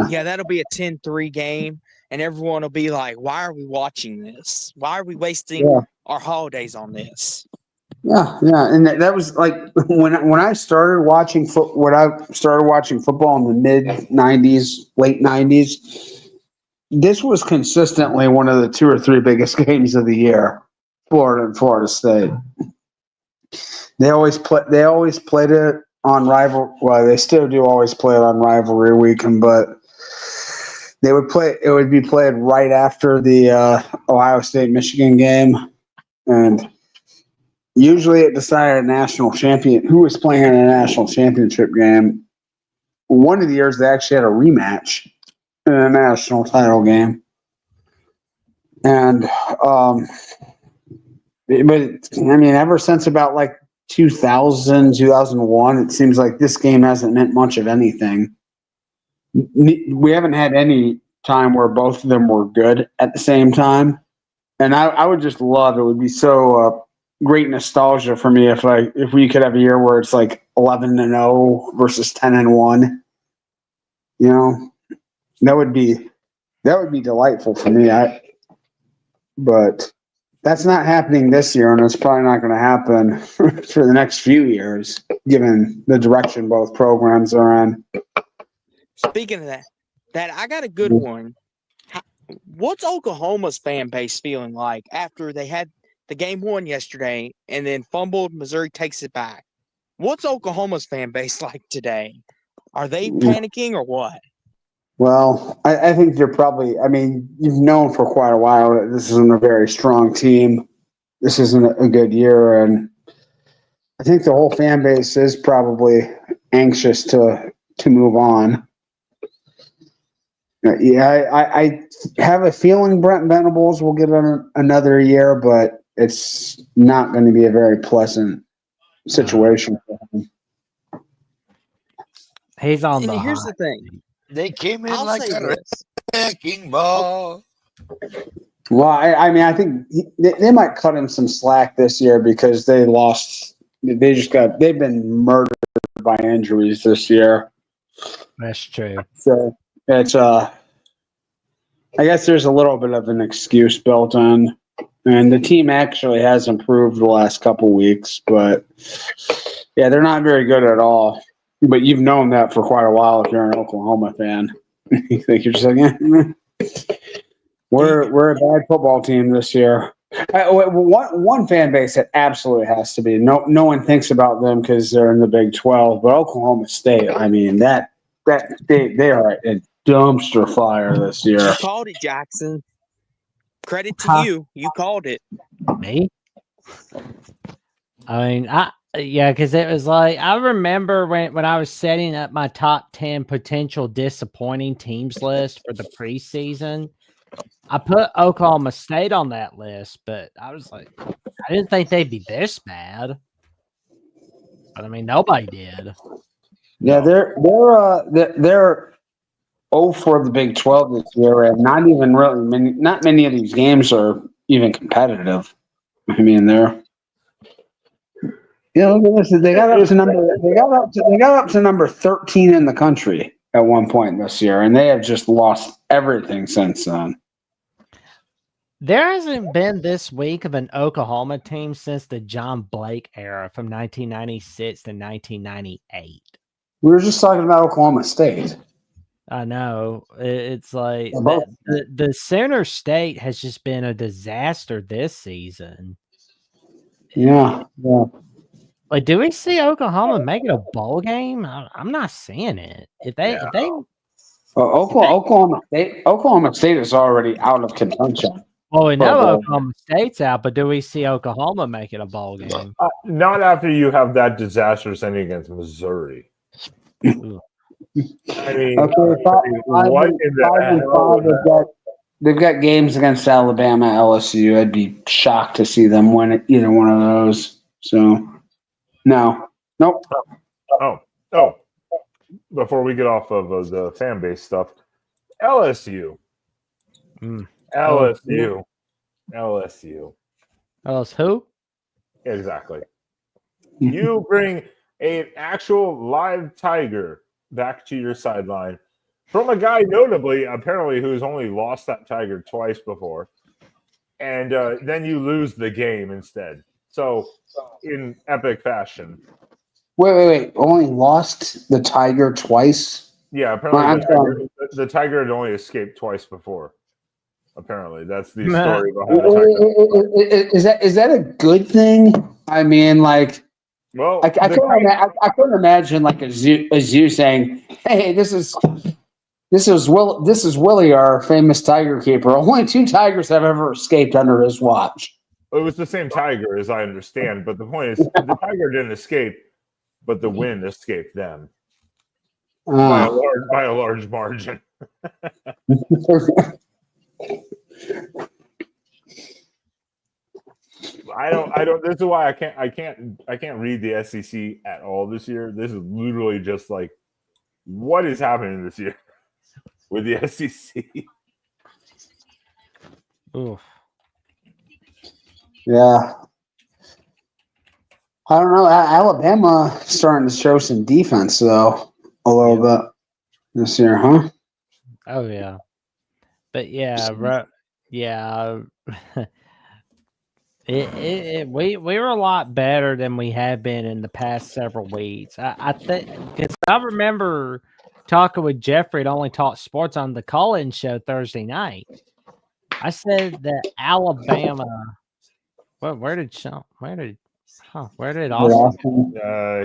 yeah, that'll be a 10-3 game, and everyone will be like, why are we watching this? Why are we wasting our holidays on this? Yeah, and that was like when I started watching football in the mid '90s, late '90s. This was consistently one of the 2 or 3 biggest games of the year. Florida and Florida State. They always played it on rival. Well, they still do always play it on rivalry weekend, but they would play. It would be played right after the Ohio State-Michigan game, and usually it decided a national champion who was playing in a national championship game. One of the years they actually had a rematch in a national title game. And but I mean, ever since about like 2000, 2001, it seems like this game hasn't meant much of anything. We haven't had any time where both of them were good at the same time. And I would just love it. Would be so great nostalgia for me if we could have a year where it's like 11-0 versus 10-1. You know, that would be delightful for me. But that's not happening this year, and it's probably not going to happen for the next few years, given the direction both programs are in. Speaking of that I got a good one. What's Oklahoma's fan base feeling like after they had the game 1 yesterday and then fumbled? Missouri takes it back. What's Oklahoma's fan base like today? Are they panicking or what? Well, I think you're probably. I mean, you've known for quite a while that this isn't a very strong team. This isn't a good year, and I think the whole fan base is probably anxious to move on. Yeah, I have a feeling Brent Venables will get another year, but it's not going to be a very pleasant situation for him. He's on the here's the thing. They came in I'll like say a this. wrecking ball. Well, I mean, I think they might cut him some slack this year because they lost. They've been murdered by injuries this year. That's true. So it's I guess there's a little bit of an excuse built in, and the team actually has improved the last couple weeks, but yeah, they're not very good at all. But you've known that for quite a while if you're an Oklahoma fan. You think you're just like, we're a bad football team this year. One fan base that absolutely has to be. No one thinks about them because they're in the Big 12, but Oklahoma State. I mean they are a dumpster fire this year. You called it, Jackson. Credit to you. You called it. Me? I mean, because it was like I remember when I was setting up my top 10 potential disappointing teams list for the preseason. I put Oklahoma State on that list, but I was like, I didn't think they'd be this bad. But I mean, nobody did. Yeah, they're 0 for the Big 12 this year, and not many of these games are even competitive. I mean, look at this. They got up to number 13 in the country at one point this year, and they have just lost everything since then. There hasn't been this weak of an Oklahoma team since the John Blake era from 1996 to 1998. We were just talking about Oklahoma State. I know. It's like the Center State has just been a disaster this season. Yeah. Like, do we see Oklahoma making a bowl game? I'm not seeing it. If they Oklahoma State is already out of contention. Well, we know Oklahoma State's out, but do we see Oklahoma making a bowl game? Not after you have that disastrous ending against Missouri. I mean, what in the hell? They've got games against Alabama, LSU. I'd be shocked to see them win either one of those. So, no. Nope. Oh. Before we get off of the fan base stuff, LSU. LSU. Who? Exactly. You bring an actual live tiger back to your sideline from a guy notably, apparently, who's only lost that tiger twice before. And then you lose the game instead. So, in epic fashion. Wait. Only lost the tiger twice? Yeah, apparently the tiger had only escaped twice before. Apparently, that's the story behind the tiger. Is that a good thing? I mean, like, well, I couldn't imagine like as you saying, "Hey, this is Willie, our famous tiger keeper. Only 2 tigers have ever escaped under his watch." It was the same tiger, as I understand, but the point is, the tiger didn't escape, but the wind escaped them by a large margin. I don't. This is why I can't read the SEC at all this year. This is literally just like, what is happening this year with the SEC? Oof. Yeah. I don't know. Alabama starting to show some defense though, a little bit this year, huh? Oh yeah. But yeah, we were a lot better than we have been in the past several weeks. I think because I remember talking with Jeffrey at Only Talk Sports on the call-in show Thursday night. I said that Alabama. Where did Austin?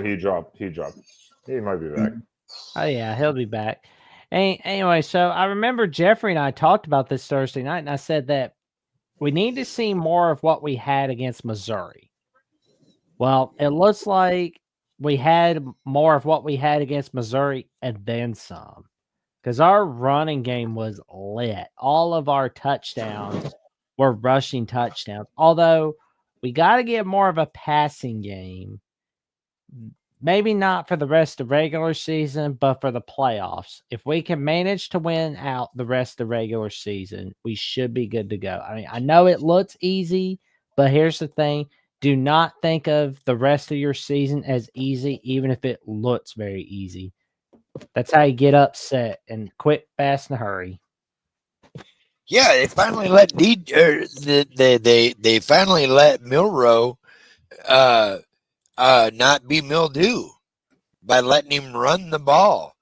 He dropped. He might be back. Oh yeah, he'll be back. Anyway, so I remember Jeffrey and I talked about this Thursday night, and I said that we need to see more of what we had against Missouri. Well, it looks like we had more of what we had against Missouri and then some, because our running game was lit. All of our touchdowns were rushing touchdowns, although we got to get more of a passing game maybe not for the rest of the regular season, but for the playoffs. If we can manage to win out the rest of the regular season, we should be good to go. I mean, I know it looks easy, but here's the thing. Do not think of the rest of your season as easy, even if it looks very easy. That's how you get upset, and quit fast and hurry. Yeah, they finally let they finally let Milrow not be Mildew by letting him run the ball.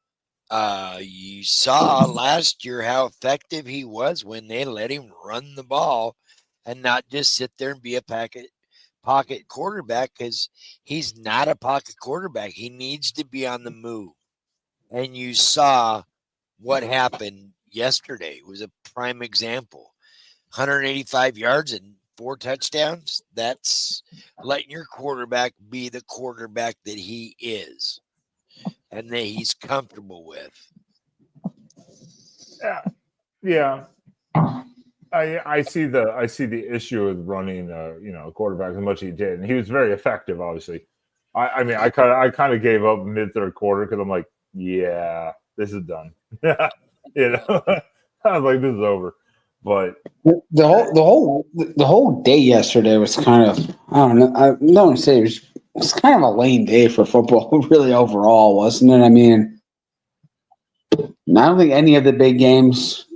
You saw last year how effective he was when they let him run the ball and not just sit there and be a pocket quarterback, because he's not a pocket quarterback. He needs to be on the move. And you saw what happened yesterday. It was a prime example. 185 yards and 4 touchdowns. That's letting your quarterback be the quarterback that he is and that he's comfortable with. Yeah. I see the issue with running a quarterback as much as he did, and he was very effective. Obviously, I mean I kind of gave up mid third quarter because I'm like, yeah, this is done. I was like, this is over. But the whole day yesterday was kind of, I don't know. I don't want to say it was kind of a lame day for football, really overall, wasn't it? I mean, I don't think any of the big games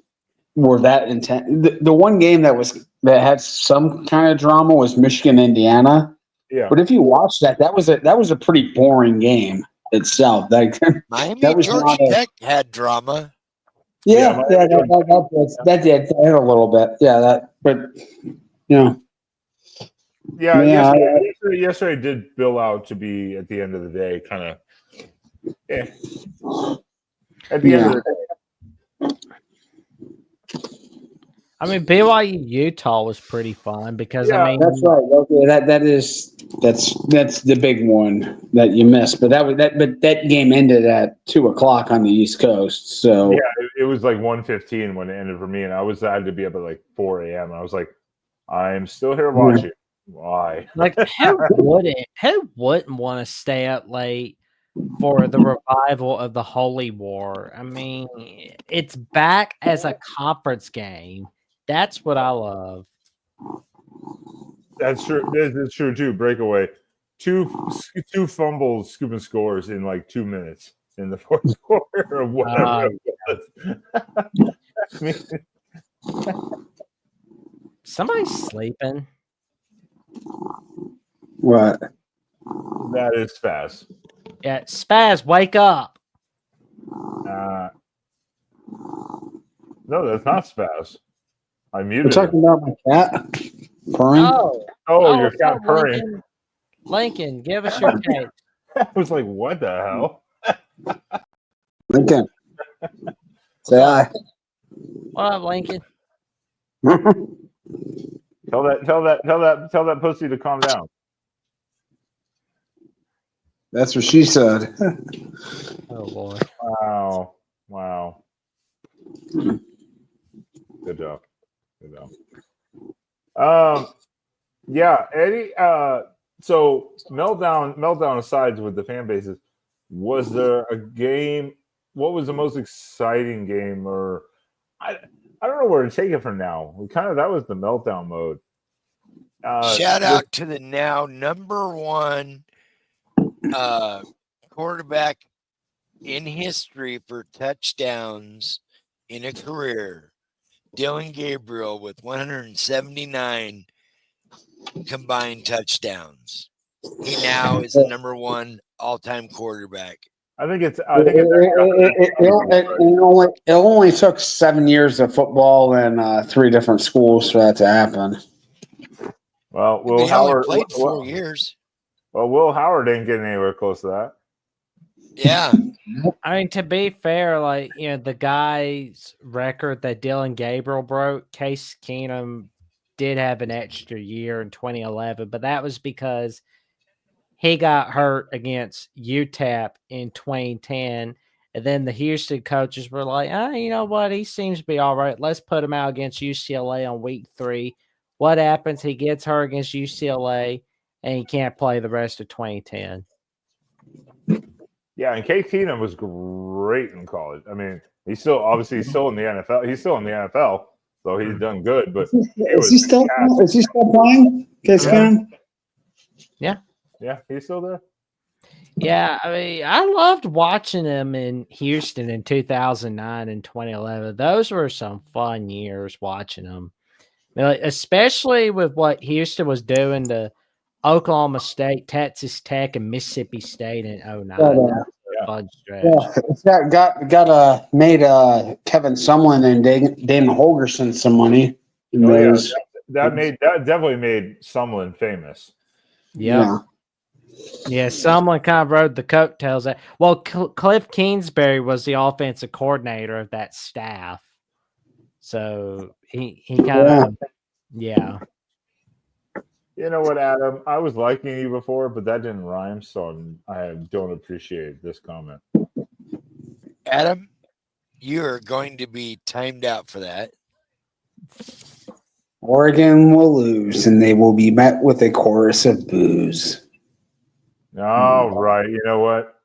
were that intense. The one game that had some kind of drama was Michigan, Indiana. yeah, But if you watch that was a pretty boring game itself. Miami, That was Georgia not a- Tech had drama. That did a little bit. Yeah, yeah. Yeah, Yesterday did bill out to be at the end of the day kind of. At the end of the day. I mean, BYU Utah was pretty fun because I mean that's right. Okay, that's the big one that you missed. But that game ended at 2:00 on the East Coast. So yeah, it was like 1:15 when it ended for me, and I had to be up at like 4 a.m. I was like, I'm still here watching. Why? like who wouldn't want to stay up late for the revival of the Holy War? I mean, it's back as a conference game. That's what I love. That's true. That's true too. Breakaway, two fumbles, scooping scores in like 2 minutes in the fourth quarter or whatever. I mean, Somebody's sleeping. what? That is fast. Yeah, Spaz, wake up. No, that's not Spaz. I We're muted talking him. about my cat purring. Oh, your cat purring. Lincoln, give us your take. I was like, what the hell? Lincoln, say hi. What up, Lincoln? Tell that pussy to calm down. That's what she said. Oh boy. Wow. Good job. Yeah, Eddie. So meltdown aside with the fan bases, was there a game? What was the most exciting game? Or I don't know where to take it from now. That was the meltdown mode. Shout out to the now number 1 quarterback in history for touchdowns in a career, Dylan Gabriel, with 179 combined touchdowns. He now is the number 1 all-time quarterback. It only took 7 years of football and 3 different schools for that to happen. Well, Will Howard played 4 years. Well, Will Howard ain't getting anywhere close to that. Yeah. I mean, to be fair, like, the guy's record that Dylan Gabriel broke, Case Keenum did have an extra year in 2011, but that was because he got hurt against UTEP in 2010. And then the Houston coaches were like, you know what? He seems to be all right. Let's put him out against UCLA on week 3. What happens? He gets hurt against UCLA, and he can't play the rest of 2010. Yeah, and Case Keenum was great in college. I mean, he's still in the NFL. He's still in the NFL, so he's done good. But Is he still playing? Case Keenum? Yeah. Yeah, he's still there. Yeah, I mean, I loved watching him in Houston in 2009 and 2011. Those were some fun years watching him. I mean, like, especially with what Houston was doing to Oklahoma State, Texas Tech, and Mississippi State in 09. That was a fun stretch. Yeah, it's made Kevin Sumlin and Damon Holgerson some money in those. Yeah, that definitely made Sumlin famous. Yeah. Yeah, someone kind of rode the coattails. Well, Cliff Kingsbury was the offensive coordinator of that staff. So he kind of, yeah. You know what, Adam? I was liking you before, but that didn't rhyme, so I don't appreciate this comment. Adam, you are going to be timed out for that. Oregon will lose, and they will be met with a chorus of boos. All right. You know what?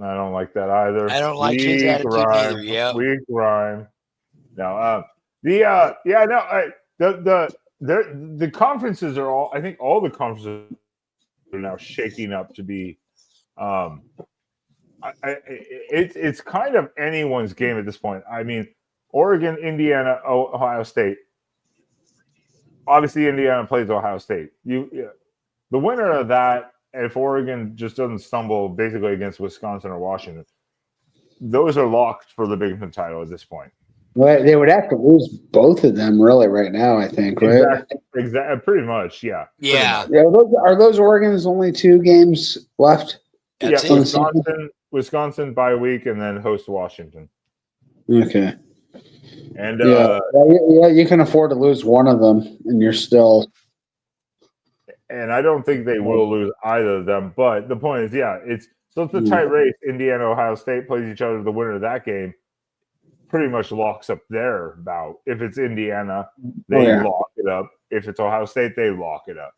I don't like that either. I don't like his attitude either. Yeah. Weak rhyme. No. The conferences are all. I think all the conferences are now shaking up to be. It's kind of anyone's game at this point. I mean, Oregon, Indiana, Ohio State. Obviously, Indiana plays Ohio State. The winner of that, if Oregon just doesn't stumble basically against Wisconsin or Washington, those are locked for the Big Ten title at this point. Well, they would have to lose both of them really right now, I think, right? Exactly. Pretty much, yeah. Yeah. Yeah. Are those Oregon's only 2 games left? That's Wisconsin bye week and then host Washington. Okay. And you can afford to lose one of them, and you're still. And I don't think they will lose either of them. But the point is, it's a tight race. Indiana, Ohio State plays each other. The winner of that game pretty much locks up their bout. If it's Indiana, they lock it up. If it's Ohio State, they lock it up.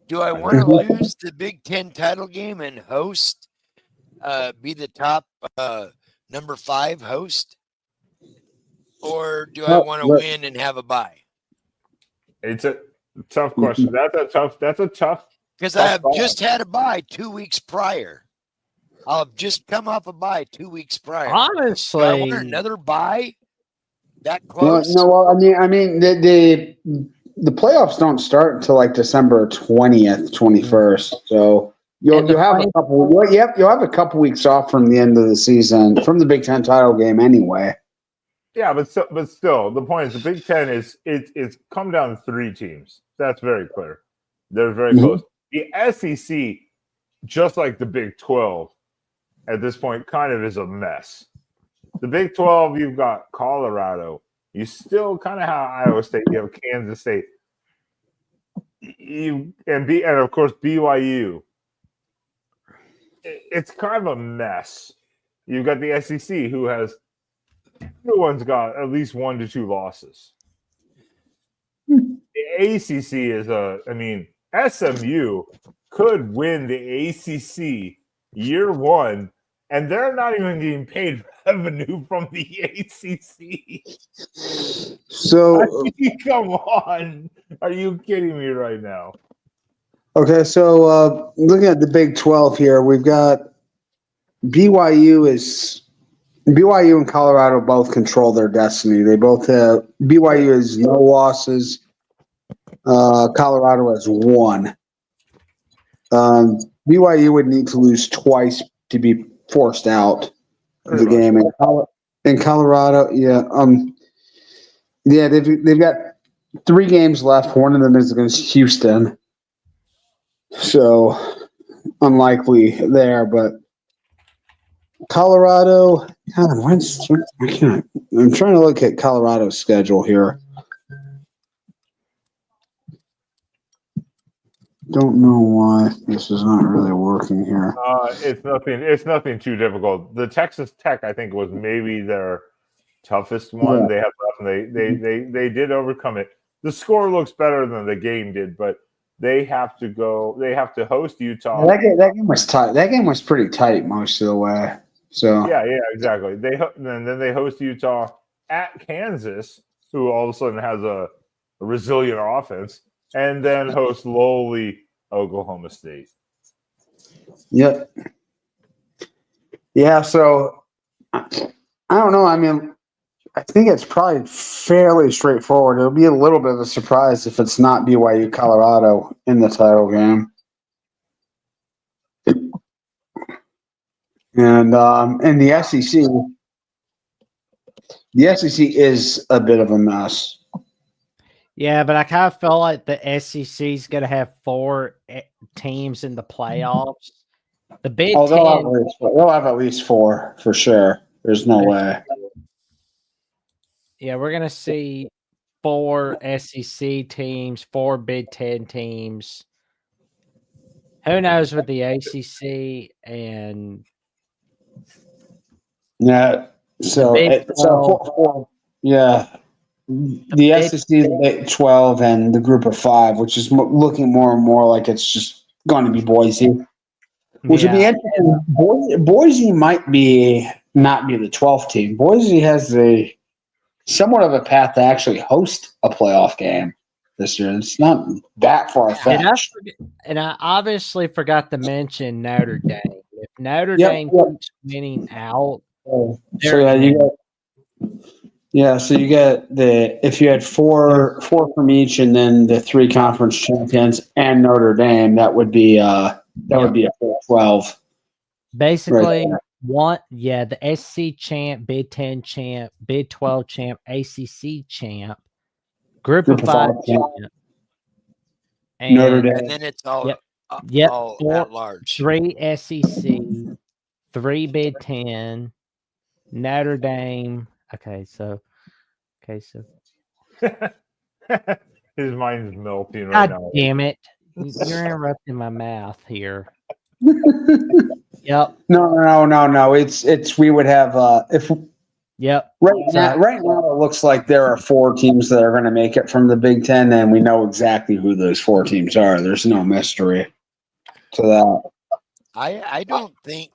Do I want to lose the Big Ten title game and host, be the top number 5 host? Or do I want to win and have a bye? It's a tough question. That's a tough. Because I have just had a bye 2 weeks prior. I'll have just come off a bye 2 weeks prior. Honestly, do I want another bye that close? I mean, the playoffs don't start until like December 20th, 21st. So you'll have a couple. You'll have a couple weeks off from the end of the season from the Big Ten title game anyway. Yeah, but still, the point is the Big Ten is it's come down to 3 teams. That's very clear. They're very close. The SEC, just like the Big 12, at this point, kind of is a mess. The Big 12, you've got Colorado. You still kind of have Iowa State. You have Kansas State. And of course BYU. It's kind of a mess. You've got the SEC, who has. Everyone's got at least 1 to 2 losses. The ACC is SMU could win the ACC year 1, and they're not even getting paid revenue from the ACC. So, come on. Are you kidding me right now? Okay, so looking at the Big 12 here, we've got BYU and Colorado both control their destiny. They both have BYU has no losses. Colorado has 1. BYU would need to lose twice to be forced out of the game. In Colorado, they've got 3 games left. One of them is against Houston, so unlikely there, but. Colorado, I'm trying to look at Colorado's schedule here. Don't know why this is not really working here. It's nothing too difficult. The Texas Tech, I think, was maybe their toughest one they have left, and they did overcome it. The score looks better than the game did, but they have to go. They have to host Utah. That game was tight. That game was pretty tight most of the way. So Yeah, exactly. Then they host Utah at Kansas, who all of a sudden has a resilient offense, and then host lowly Oklahoma State. Yep. Yeah. So I don't know. I mean, I think it's probably fairly straightforward. It'll be a little bit of a surprise if it's not BYU Colorado in the title game. And in the SEC is a bit of a mess. Yeah, but I kind of feel like the SEC is going to have 4 teams in the playoffs. The Big Ten, they'll have at least 4 for sure. There's no way. Yeah, we're going to see 4 SEC teams, 4 Big Ten teams. Who knows with the ACC and yeah. So yeah, the SEC, the Big 12, and the Group of 5, which is looking more and more like it's just going to be Boise, which would be interesting. Boise might not be the 12th team. Boise has somewhat of a path to actually host a playoff game this year. It's not that far fetched. And I obviously forgot to mention Notre Dame. If Notre Dame keeps winning out, so you get if you had four from each, and then the 3 conference champions and Notre Dame, that would be a 4-12. Basically, the SC champ, Big 10 champ, Big 12 champ, ACC champ, Group of 5 champ, and Notre Dame. And then it's all all at large. 3 SEC, 3 Big 10, Notre Dame. Okay, so his mind's melting right now. God damn it! You're interrupting my math here. Yep. No. It's we would have if. Yep. Right now, it looks like there are 4 teams that are going to make it from the Big Ten, and we know exactly who those 4 teams are. There's no mystery to that. I don't think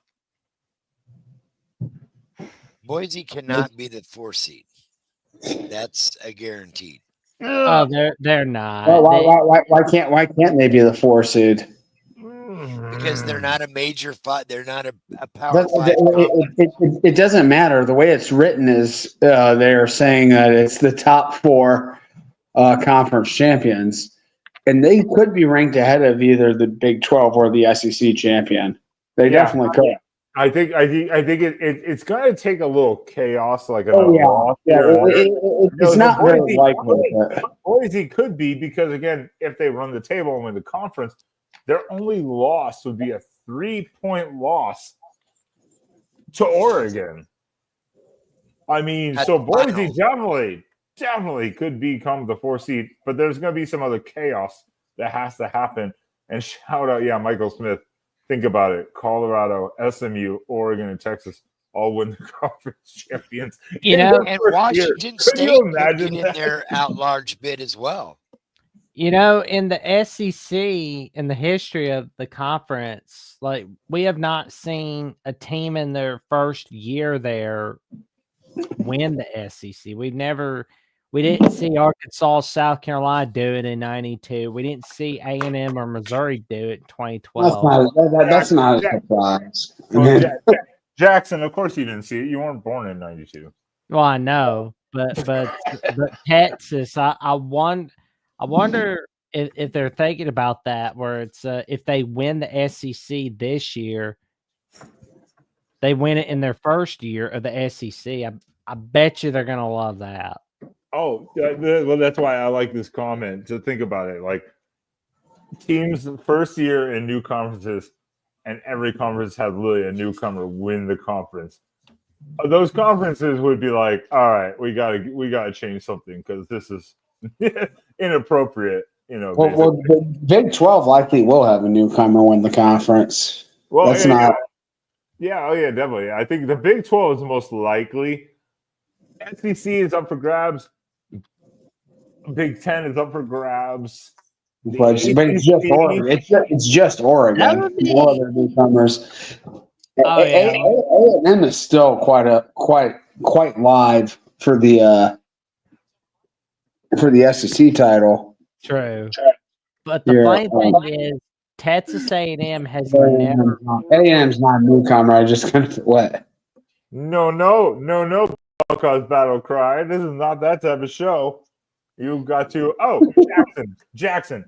Boise cannot be the 4 seed. That's a guaranteed. Oh, they're not. Why can't they be the 4 seed? Because they're not a major fight. They're not a power 5. It doesn't matter. The way it's written is they're saying that it's the top 4 conference champions, and they could be ranked ahead of either the Big 12 or the SEC champion. They definitely could. I think it's going to take a little chaos, like loss. It's not very likely. Boise could be, because again, if they run the table and win the conference, their only loss would be a 3-point loss to Oregon. I mean, so Boise definitely could become the 4 seed, but there's going to be some other chaos that has to happen. And shout out, Michael Smith. Think about it. Colorado, SMU, Oregon, and Texas all win the conference champions. And Washington State could get in their at-large bid as well. In the SEC, in the history of the conference, like, we have not seen a team in their first year there win the SEC. We didn't see Arkansas, South Carolina do it in '92. We didn't see A&M or Missouri do it in 2012. That's not a surprise. Jackson, of course you didn't see it. You weren't born in '92. Well, I know, but Texas, I wonder if they're thinking about that, where it's if they win the SEC this year, they win it in their first year of the SEC. I bet you they're going to love that. Oh, well, that's why I like this comment. To think about it, like, teams first year in new conferences, and every conference has literally a newcomer win the conference. Those conferences would be like, all right, we gotta change something, because this is inappropriate. Well, the Big 12 likely will have a newcomer win the conference. Well, that's not. Definitely. I think the Big 12 is the most likely. SEC is up for grabs. Big 10 is up for grabs. But it's just Oregon. It's just Oregon. That would be- No other newcomers. Oh, yeah. A&M is still quite live for the SEC title. True. But the Yeah, funny thing is, Texas A&M has never. A&M's not a newcomer. I just kind of what? No, Buckeyes battle cry. This is not that type of show. You got to Jackson.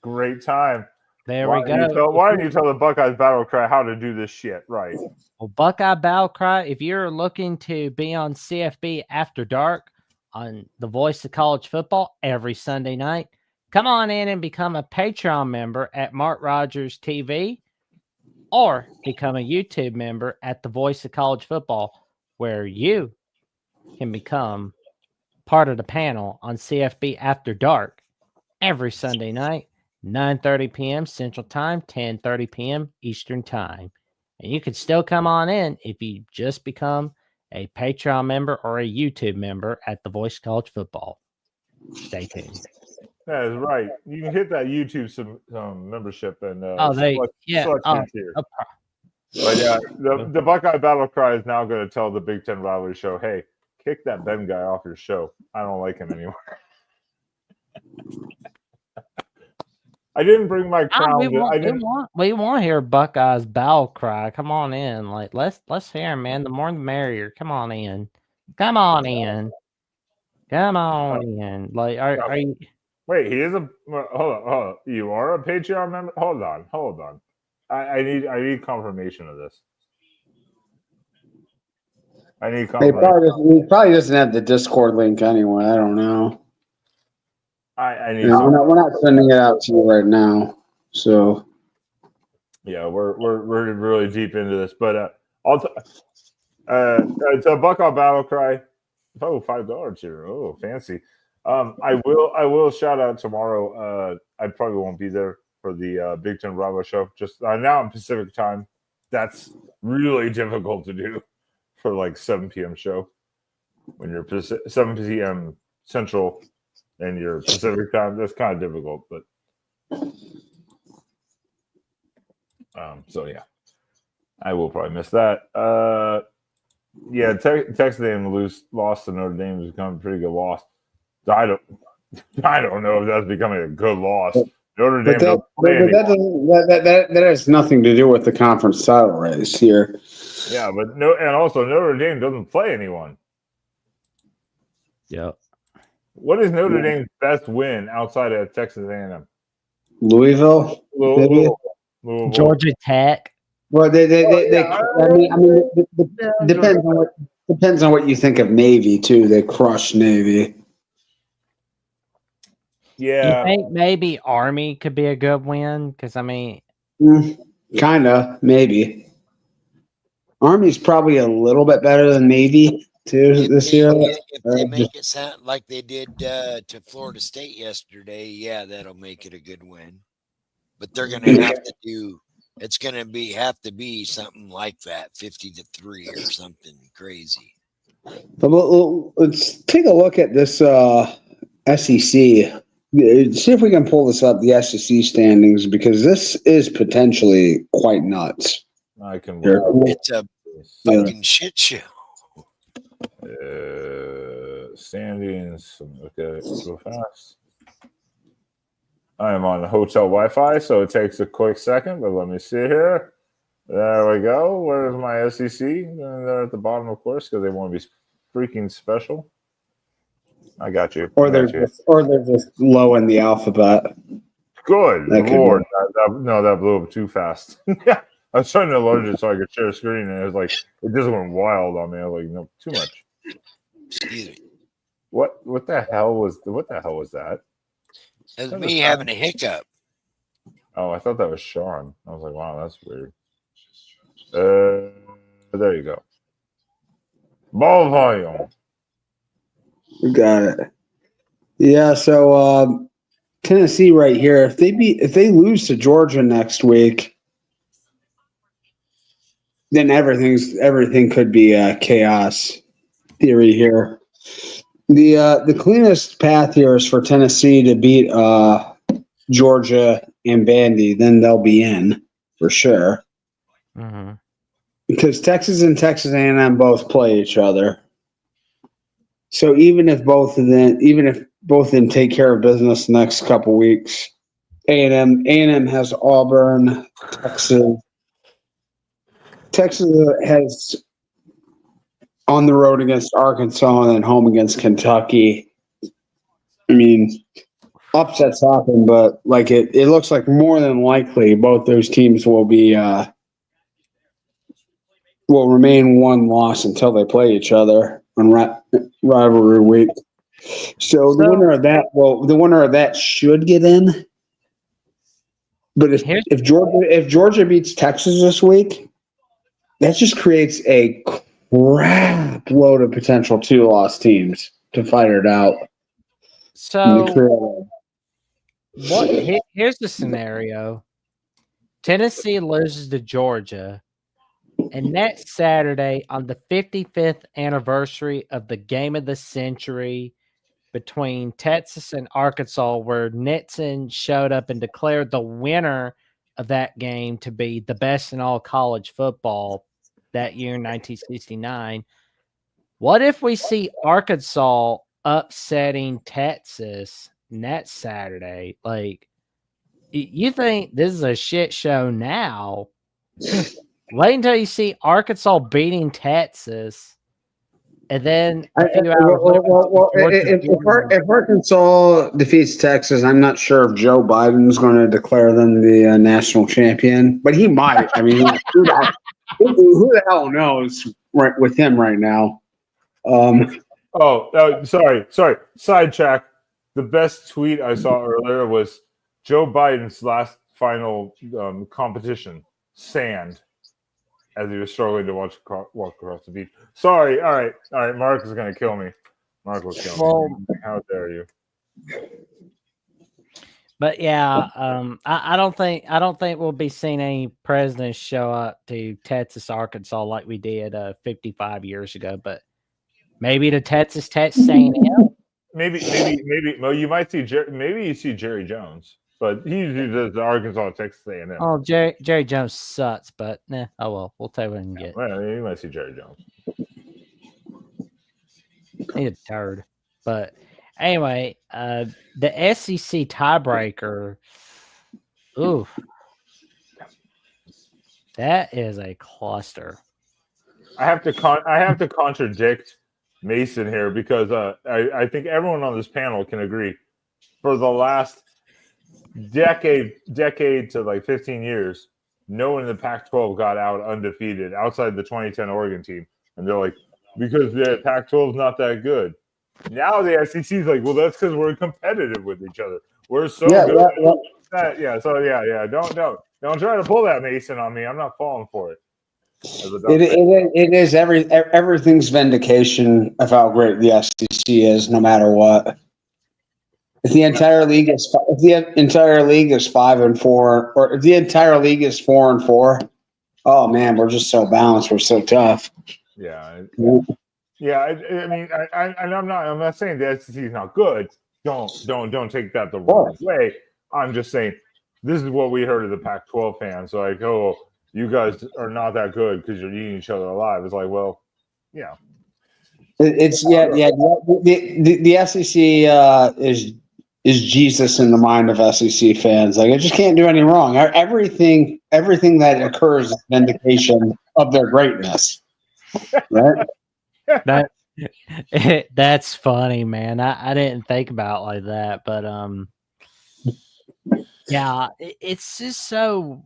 Great time. There we go. Why don't you tell the Buckeyes battle cry how to do this shit right? Well, Buckeye Battle Cry, if you're looking to be on CFB After Dark on the Voice of College Football every Sunday night, come on in and become a Patreon member at MarkRogersTV or become a YouTube member at the Voice of College Football, where you can become part of the panel on CFB After Dark every Sunday night, 9:30 p.m. Central Time, 10:30 p.m. Eastern Time. And you can still come on in if you just become a Patreon member or a YouTube member at the Voice of College Football. Stay tuned. That is right. You can hit that YouTube membership and Select tier. But yeah, the Buckeye Battle Cry is now going to tell the Big Ten Rivalry Show, hey, kick that Ben guy off your show. I don't like him anymore. I didn't bring my crown. We want to hear Buckeyes Battle Cry. Come on in. Like let's hear him, man. The more the merrier. Come on in. Come on in. Like are you? Wait, he is a hold on. You are a Patreon member? Hold on. I need confirmation of this. I need confirmation. He probably doesn't have the Discord link anyway. I don't know. I need. We're not sending it out to you right now. So yeah, we're really deep into this, but it's a Buckeye Battle Cry. Oh, $5 here. Oh, fancy. I will shout out tomorrow. I probably won't be there for the Big Ten Bravo show. Just now in Pacific time. That's really difficult to do for like 7 p.m. show when you're 7 p.m. Central and your Pacific time. That's kind of difficult, but so yeah, I will probably miss that. Yeah, Texas A&M lost to Notre Dame has become a pretty good loss. I don't know if that's becoming a good loss. Notre Dame that has nothing to do with the conference title race here. Yeah, and also Notre Dame doesn't play anyone. Yep. What is Notre Dame's best win outside of Texas A&M? Louisville. Georgia Tech. Well, depends on what you think of Navy too. They crushed Navy. Yeah. You think maybe Army could be a good win? Because maybe Army's probably a little bit better than Navy too this year. If they make it sound like they did to Florida State yesterday, yeah, that'll make it a good win. But they're going to have to do. It's going to have to be something like that, 50-3 or something crazy. But let's take a look at this SEC. See if we can pull this up, the SEC standings, because this is potentially quite nuts. I can. It's a fucking shit show. Standings. Okay, go fast. I am on the hotel Wi-Fi, so it takes a quick second, but let me see here. There we go. Where's my SEC? They're at the bottom, of course, because they want to be freaking special. I got you. Or they're just low in the alphabet. Good Lord. That blew up too fast. Yeah. I was trying to enlarge it so I could share a screen, and it was like, it just went wild on me. I was like, no, too much. Excuse me. What the hell was that? It was me having a hiccup. Oh, I thought that was Sean. I was like, wow, that's weird. There you go. Ball volume. We got it. Yeah, so Tennessee right here. If they lose to Georgia next week, then everything could be chaos theory here. The cleanest path here is for Tennessee to beat Georgia, and Vandy, then they'll be in for sure. Mm-hmm. Because Texas and Texas A&M both play each other. So even if both of them take care of business the next couple weeks, A&M has Auburn, Texas. Texas has on the road against Arkansas and then home against Kentucky. I mean, upsets happen, but like it looks like more than likely both those teams will remain one loss until they play each other on rivalry week. So the winner of that should get in. But if Georgia beats Texas this week, that just creates a crap load of potential 2-loss teams to fight it out. So here's the scenario. Tennessee loses to Georgia, and next Saturday, on the 55th anniversary of the game of the century between Texas and Arkansas, where Nixon showed up and declared the winner of that game to be the best in all college football that year in 1969. What if we see Arkansas upsetting Texas next Saturday? Like, you think this is a shit show now? Wait until you see Arkansas beating Texas, and then a few hours later, if Arkansas defeats Texas, I'm not sure if Joe Biden's going to declare them the national champion, but he might. I mean, who the hell knows right with him right now? Sorry. Sidetrack. The best tweet I saw earlier was Joe Biden's last final competition, sand, as he was struggling to walk across the beach. Sorry. All right. Mark is going to kill me. Mark will kill me. How dare you? But yeah, I don't think we'll be seeing any presidents show up to Texas, Arkansas like we did 55 years ago. But maybe the Texas A&M. Maybe. Well, you might see maybe you see Jerry Jones, but he usually does the Arkansas, Texas A&M. Oh, Jerry Jones sucks, but oh well, we'll take what we can get. Well, you might see Jerry Jones. He's a turd. But anyway, the SEC tiebreaker. Ooh, that is a cluster. I have to contradict Mason here because I think everyone on this panel can agree. For the last decade to like 15 years, no one in the Pac-12 got out undefeated outside the 2010 Oregon team, and they're like, because the Pac-12 is not that good. Now the SEC is like, well, that's because we're competitive with each other. We're so good. Yeah. Don't try to pull that Mason on me. I'm not falling for it. It is everything's vindication of how great the SEC is, no matter what. If the entire league is 5-4, or if the entire league is 4-4, oh man, we're just so balanced. We're so tough. Yeah. I mean, I'm not saying the SEC is not good. Don't take that the wrong way. I'm just saying this is what we heard of the Pac-12 fans. Like, oh, you guys are not that good because you're eating each other alive. It's like, well, yeah. The SEC is Jesus in the mind of SEC fans. Like, it just can't do any wrong. Everything that occurs is vindication of their greatness. Right? That's funny, man. I didn't think about it like that, but yeah, it's just so.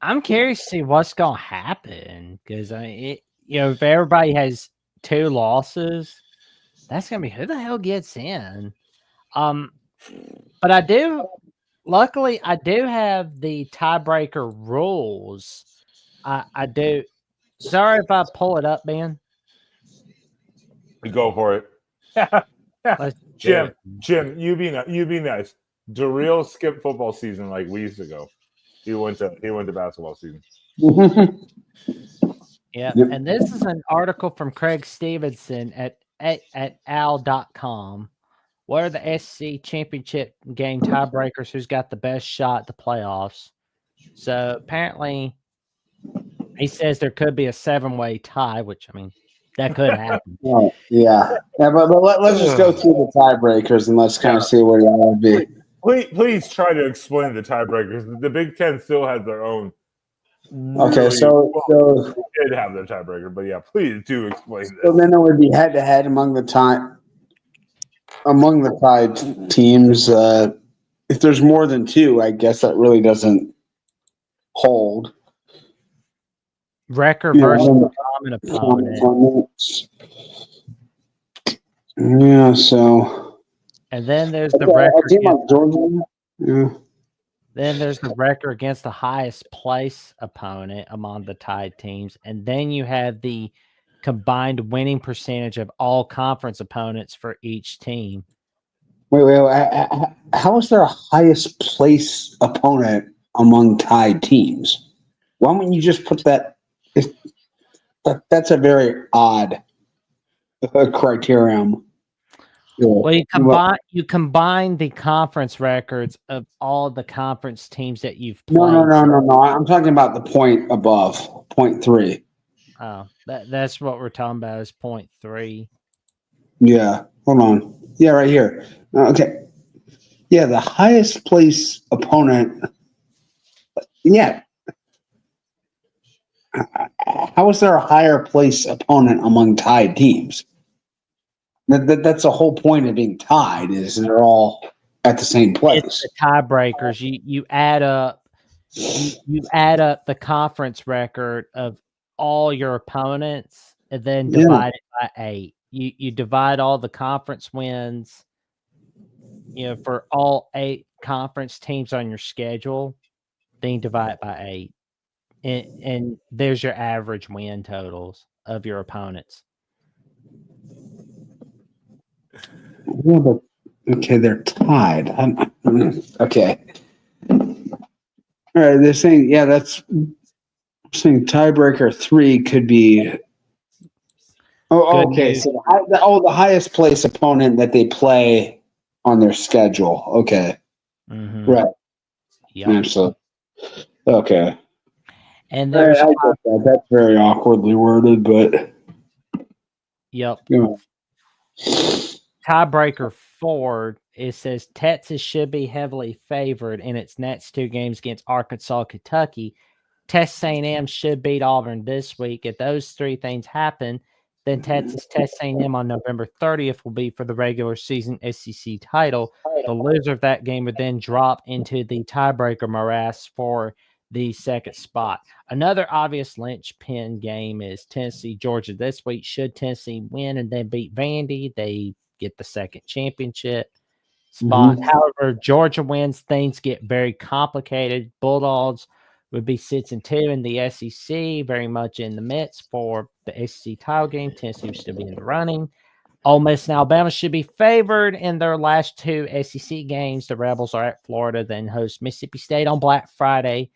I'm curious to see what's gonna happen because if everybody has 2 losses, that's gonna be who the hell gets in. But luckily I do have the tiebreaker rules. I do. Sorry if I pull it up, Ben. Go for it. Jim, you be nice. Darrell skipped football season like weeks ago. He went to basketball season. Yeah, and this is an article from Craig Stevenson at al.com. what are the SEC championship game tiebreakers? Who's got the best shot at the playoffs? So apparently, he says there could be a 7-way tie, which I mean, that could happen. Oh, yeah. But let's just go through the tiebreakers and let's kind of see where you want to be. Please try to explain the tiebreakers. The Big Ten still has their own. Okay, so did have their tiebreaker, but yeah, please do explain this. So then it would be head to head among the tied teams. If there's more than two, I guess that really doesn't hold. Record versus common opponent. Yeah, so. And then there's the record. Yeah. Then there's the record against the highest place opponent among the tied teams. And then you have the combined winning percentage of all conference opponents for each team. Wait. How is there a highest place opponent among tied teams? Why wouldn't you just put that? That's a very odd criterion. Well, you combine the conference records of all the conference teams that you've played. No. I'm talking about the point above, 0.3. Oh, that's what we're talking about is 0.3. Yeah, hold on. Yeah, right here. Okay. Yeah, the highest place opponent. Yeah. How is there a higher place opponent among tied teams? That's the whole point of being tied is they're all at the same place. It's the tiebreakers. You add up the conference record of all your opponents and then divide it by 8. You divide all the conference wins, for all 8 conference teams on your schedule, then you divide it by 8. And there's your average win totals of your opponents. Yeah, but okay, they're tied. Okay. All right, they're saying, that's saying tiebreaker 3 could be. Oh, okay. So the highest place opponent that they play on their schedule. Okay. Mm-hmm. Right. Yeah. Absolutely. Okay. And there's that's very awkwardly worded, but. Yep. Tiebreaker 4, it says Texas should be heavily favored in its next 2 games against Arkansas, Kentucky. Texas A&M should beat Auburn this week. If those 3 things happen, then Texas A&M on November 30th will be for the regular season SEC title. The loser of that game would then drop into the tiebreaker morass for the second spot. Another obvious linchpin game is Tennessee, Georgia this week. Should Tennessee win and then beat Vandy, they get the second championship spot. Mm-hmm. However, Georgia wins, things get very complicated. Bulldogs would be 6-2 in the SEC, very much in the midst for the SEC title game. Tennessee would still be in the running. Ole Miss and Alabama should be favored in their last 2 SEC games. The Rebels are at Florida, then host Mississippi State on Black Friday.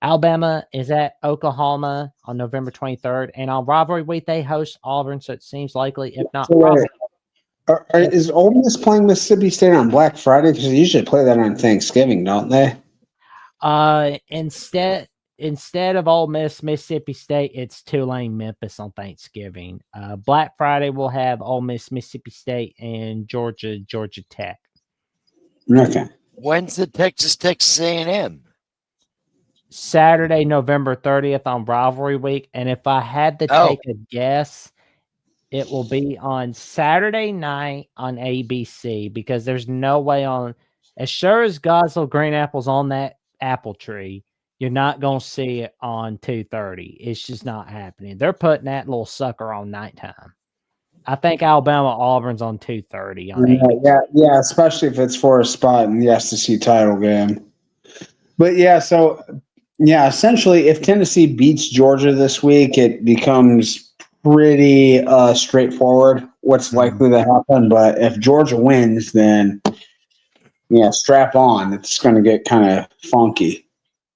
Alabama is at Oklahoma on November 23rd, and on rivalry week they host Auburn, so it seems likely, if not is Ole Miss playing Mississippi State on Black Friday? Because they usually play that on Thanksgiving, don't they? Instead of Ole Miss, Mississippi State, it's Tulane, Memphis on Thanksgiving. Black Friday will have Ole Miss, Mississippi State, and Georgia Tech. Okay. When's the Texas A&M? Saturday, November 30th on rivalry week. And if I had to take a guess, it will be on Saturday night on ABC, because there's no way as sure as Goslow Green Apple's on that apple tree, you're not going to see it on 2:30. It's just not happening. They're putting that little sucker on nighttime. I think Alabama Auburn's on 2:30 on ABC. Yeah, especially if it's for a spot in the SEC title game. But essentially, if Tennessee beats Georgia this week, it becomes pretty straightforward what's likely to happen. But if Georgia wins, then strap on. It's going to get kind of funky.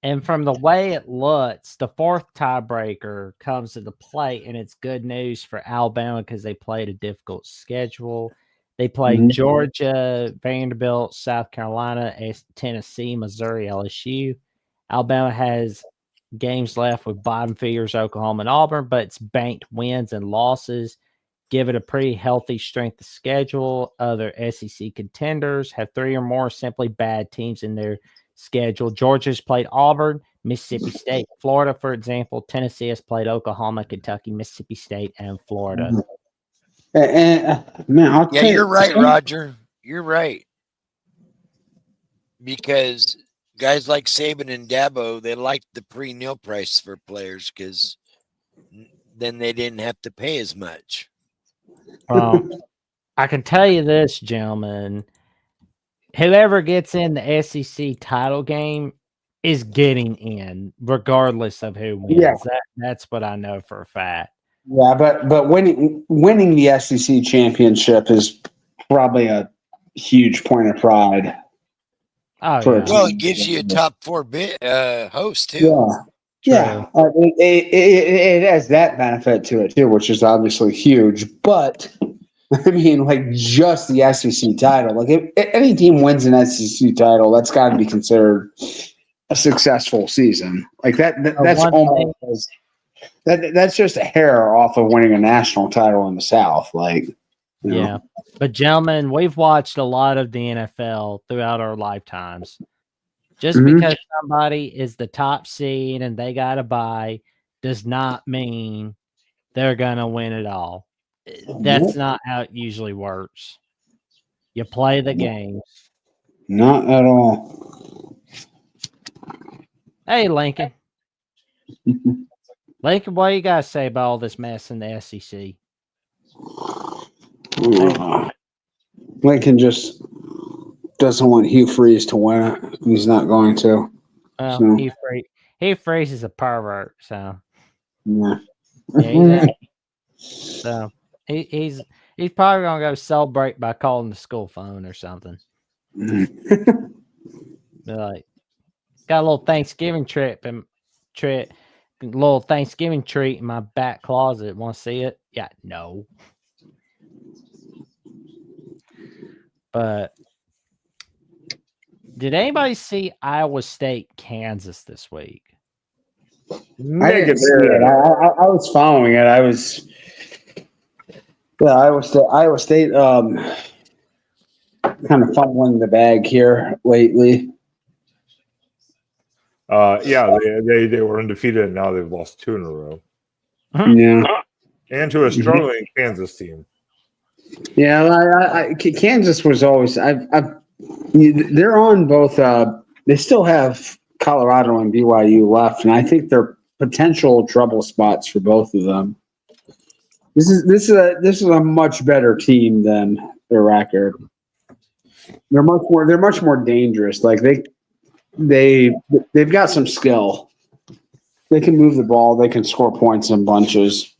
And from the way it looks, the 4th tiebreaker comes into play, and it's good news for Alabama because they played a difficult schedule. They play Mhm. Georgia, Vanderbilt, South Carolina, Tennessee, Missouri, LSU. Alabama has games left with bottom feeders, Oklahoma and Auburn, but it's banked wins and losses. Give it a pretty healthy strength of schedule. Other SEC contenders have 3 or more simply bad teams in their schedule. Georgia's played Auburn, Mississippi State, Florida, for example. Tennessee has played Oklahoma, Kentucky, Mississippi State, and Florida. Man, I'll Yeah, tell you're you, right, Roger. You're right. Because guys like Saban and Dabo, they liked the pre-nil price for players because then they didn't have to pay as much. Well, I can tell you this, gentlemen. Whoever gets in the SEC title game is getting in, regardless of who wins. Yeah. That's what I know for a fact. Yeah, but winning the SEC championship is probably a huge point of pride. Oh, For a yeah. Well, team. it gives you a top 4 host too. Yeah. True. Yeah, it has that benefit to it too, which is obviously huge. But I mean, like just the SEC title. Like if any team wins an SEC title, that's got to be considered a successful season. Like that's one almost that's just a hair off of winning a national title in the South. Like, you know. Yeah. But, gentlemen, we've watched a lot of the NFL throughout our lifetimes. Just Mhm. because somebody is the top seed and they got to bye does not mean they're going to win it all. That's not how it usually works. You play the game. Not at all. Hey, Lincoln. Lincoln, what do you got to say about all this mess in the SEC? Lincoln just doesn't want Hugh Freeze to win it. He's not going to. Well, So, Hugh Freeze is a pervert, so yeah. yeah, so he's probably gonna go celebrate by calling the school phone or something. Be like, got a little Thanksgiving little Thanksgiving treat in my back closet. Want to see it? Yeah, no. But did anybody see Iowa State, Kansas this week? I didn't see it. I was following it. Iowa State kind of fumbling the bag here lately. Yeah, they were undefeated, and now they've lost 2 in a row. Yeah. And to a struggling Kansas team. Yeah, Kansas was always. They're on both. They still have Colorado and BYU left, and I think they're potential trouble spots for both of them. This is a much better team than their record. They're much more dangerous. Like they've got some skill. They can move the ball. They can score points in bunches.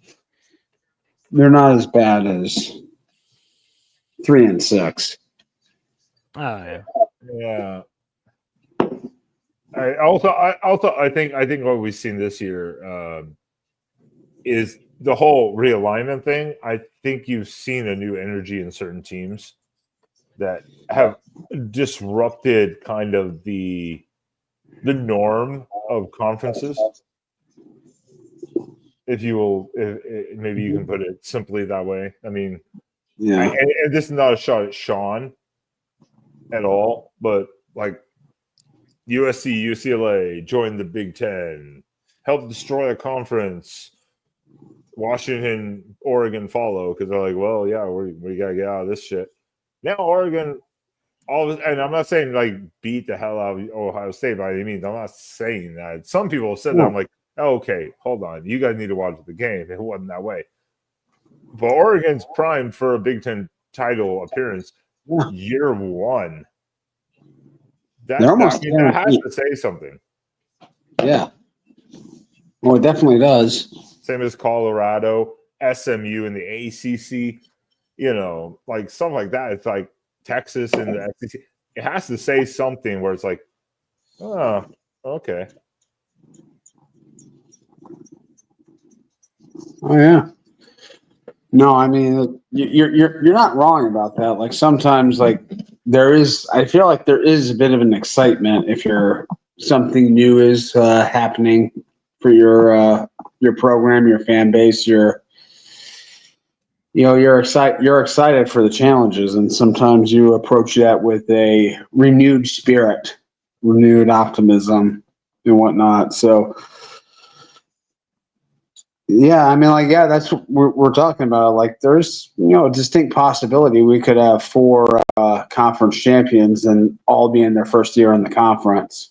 They're not as bad as 3-6. Oh yeah. Yeah. I think what we've seen this year is the whole realignment thing. I think you've seen a new energy in certain teams that have disrupted kind of the norm of conferences. If you will, maybe you can put it simply that way. I mean, Yeah. and this is not a shot at Sean at all, but like USC, UCLA joined the Big Ten, helped destroy a conference. Washington, Oregon follow because they're like, well, yeah, we gotta get out of this shit. Now Oregon, and I'm not saying like beat the hell out of Ohio State by any means. I'm not saying that. Some people have said that. I'm like, oh, okay, hold on, you guys need to watch the game. It wasn't that way. But Oregon's primed for a Big Ten title appearance year 1. That has to say something. Yeah. Well, it definitely does. Same as Colorado, SMU in the ACC, like stuff like that. It's like Texas in the SEC. It has to say something where it's like, oh, okay. Oh yeah. No, I mean you're not wrong about that. Like sometimes, like I feel like there is a bit of an excitement if something new is happening for your program, your fan base, you're excited for the challenges, and sometimes you approach that with a renewed spirit, renewed optimism, and whatnot. So. Yeah, I mean, that's what we're talking about. Like, there's, a distinct possibility we could have 4 conference champions and all be in their first year in the conference.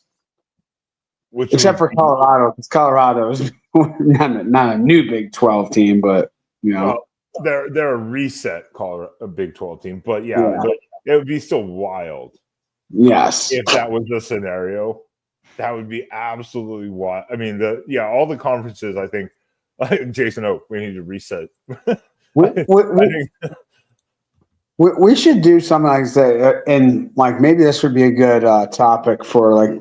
Except for Colorado, because Colorado is not a new Big 12 team, but, Well, they're a reset Colorado, a Big 12 team. But, yeah, it would be still wild. Yes. If that was the scenario, that would be absolutely wild. I mean, all the conferences, I think, Jason Oak, we need to reset. We should do something like that, and like maybe this would be a good topic for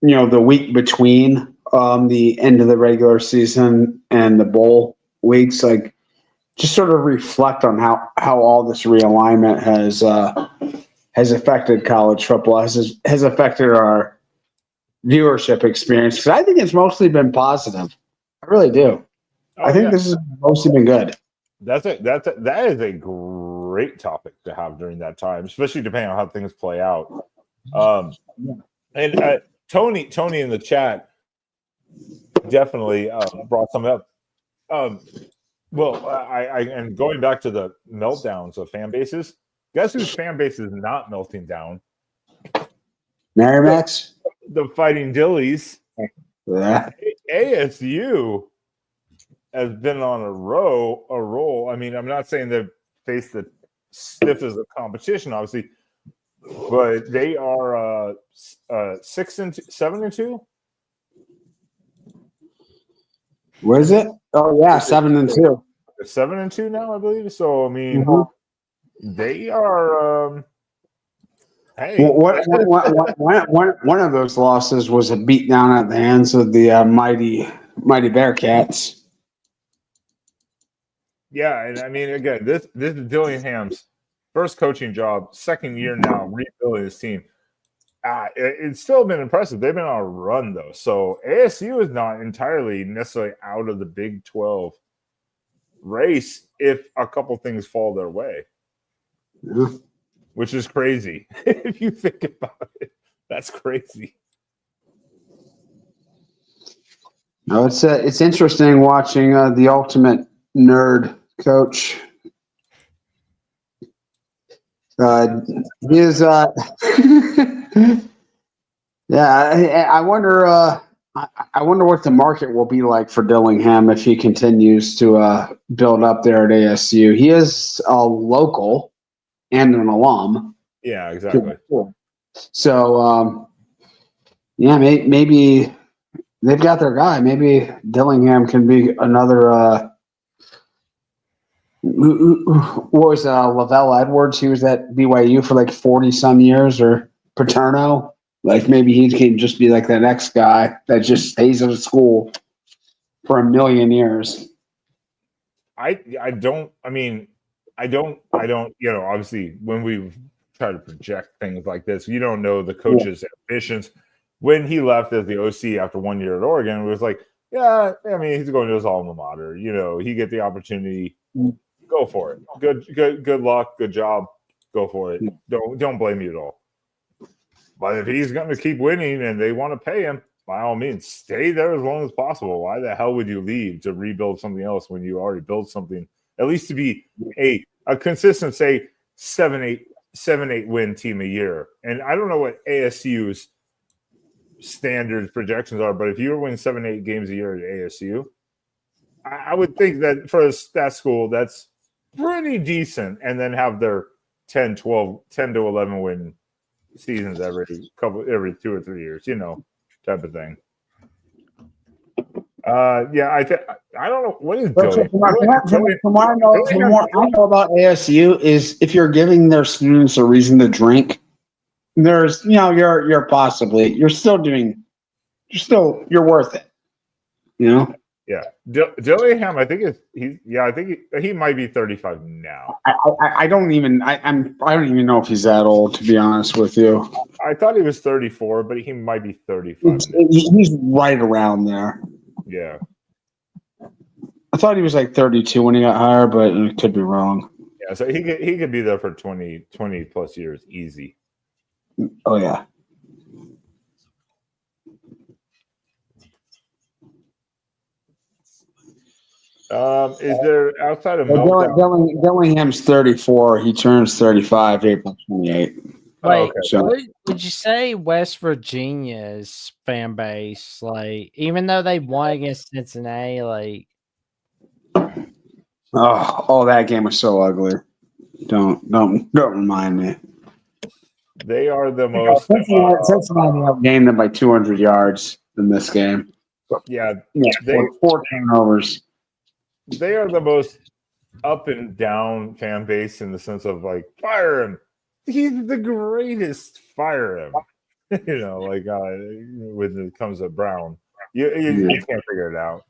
the week between the end of the regular season and the bowl weeks, like just sort of reflect on how all this realignment has affected college football, has affected our viewership experience. Because I think it's mostly been positive. I really do. I think this has mostly been good. That is a great topic to have during that time, especially depending on how things play out. And Tony in the chat definitely brought some up. Well, and going back to the meltdowns of fan bases, guess whose fan base is not melting down? Merrimack's? The Fighting Dillies. Yeah. ASU has been on a roll. I mean, I'm not saying they've faced the stiffest of competition, obviously, but they are 7-2. What is it? Oh yeah, 7-2. They're 7-2 now, I believe. So I mean, they are. Hey, one of those losses was a beatdown at the hands of the mighty Bearcats. Yeah, and I mean, again, this is Dillingham's first coaching job, second year now, rebuilding his team. It's still been impressive. They've been on a run, though. So ASU is not entirely necessarily out of the Big 12 race if a couple things fall their way, which is crazy. If you think about it, that's crazy. No, it's interesting watching the ultimate nerd coach. He is yeah. I wonder. I wonder what the market will be like for Dillingham if he continues to build up there at ASU. He is a local and an alum. Yeah, exactly. So, maybe they've got their guy. Maybe Dillingham can be another. What was Lavelle Edwards? He was at BYU for like 40 some years, or Paterno. Like maybe he can just be like that next guy that just stays at a school for a million years. I don't. Obviously, when we try to project things like this, you don't know the coach's ambitions. When he left as the OC after 1 year at Oregon, it was like, yeah, I mean, he's going to his alma mater. He get the opportunity. Go for it. Good luck. Good job. Go for it. Don't blame you at all. But if he's going to keep winning and they want to pay him, by all means, stay there as long as possible. Why the hell would you leave to rebuild something else when you already built something? At least to be a consistent, say, 7-8 win team a year. And I don't know what ASU's standard projections are, but if you were winning 7-8 games a year at ASU, I would think that for that school, that's pretty decent. And then have their 10 to 11 win seasons every 2 or 3 years, type of thing. I don't know what is Joey. From what I know about ASU is if you're giving their students a reason to drink, there's you're worth it. Yeah, Dillingham. I think I think he might be 35 now. I don't even know if he's that old, to be honest with you. I thought he was 34, but he might be 35 now. He's right around there. Yeah. I thought he was like 32 when he got hired, but it could be wrong. Yeah, so he could be there for 20 plus years, easy. Oh yeah. Is there outside of Meltdown? Dillingham's 34. He turns 35 April 28th. Like, okay. So would you say West Virginia's fan base, like, even though they won against Cincinnati, like, that game was so ugly. Don't remind me. They are the most. Cincinnati outgained them by 200 yards in this game. Yeah, four turnovers. They are the most up and down fan base in the sense of like, fire him. He's the greatest. Fire him. When it comes to Brown, you can't figure it out.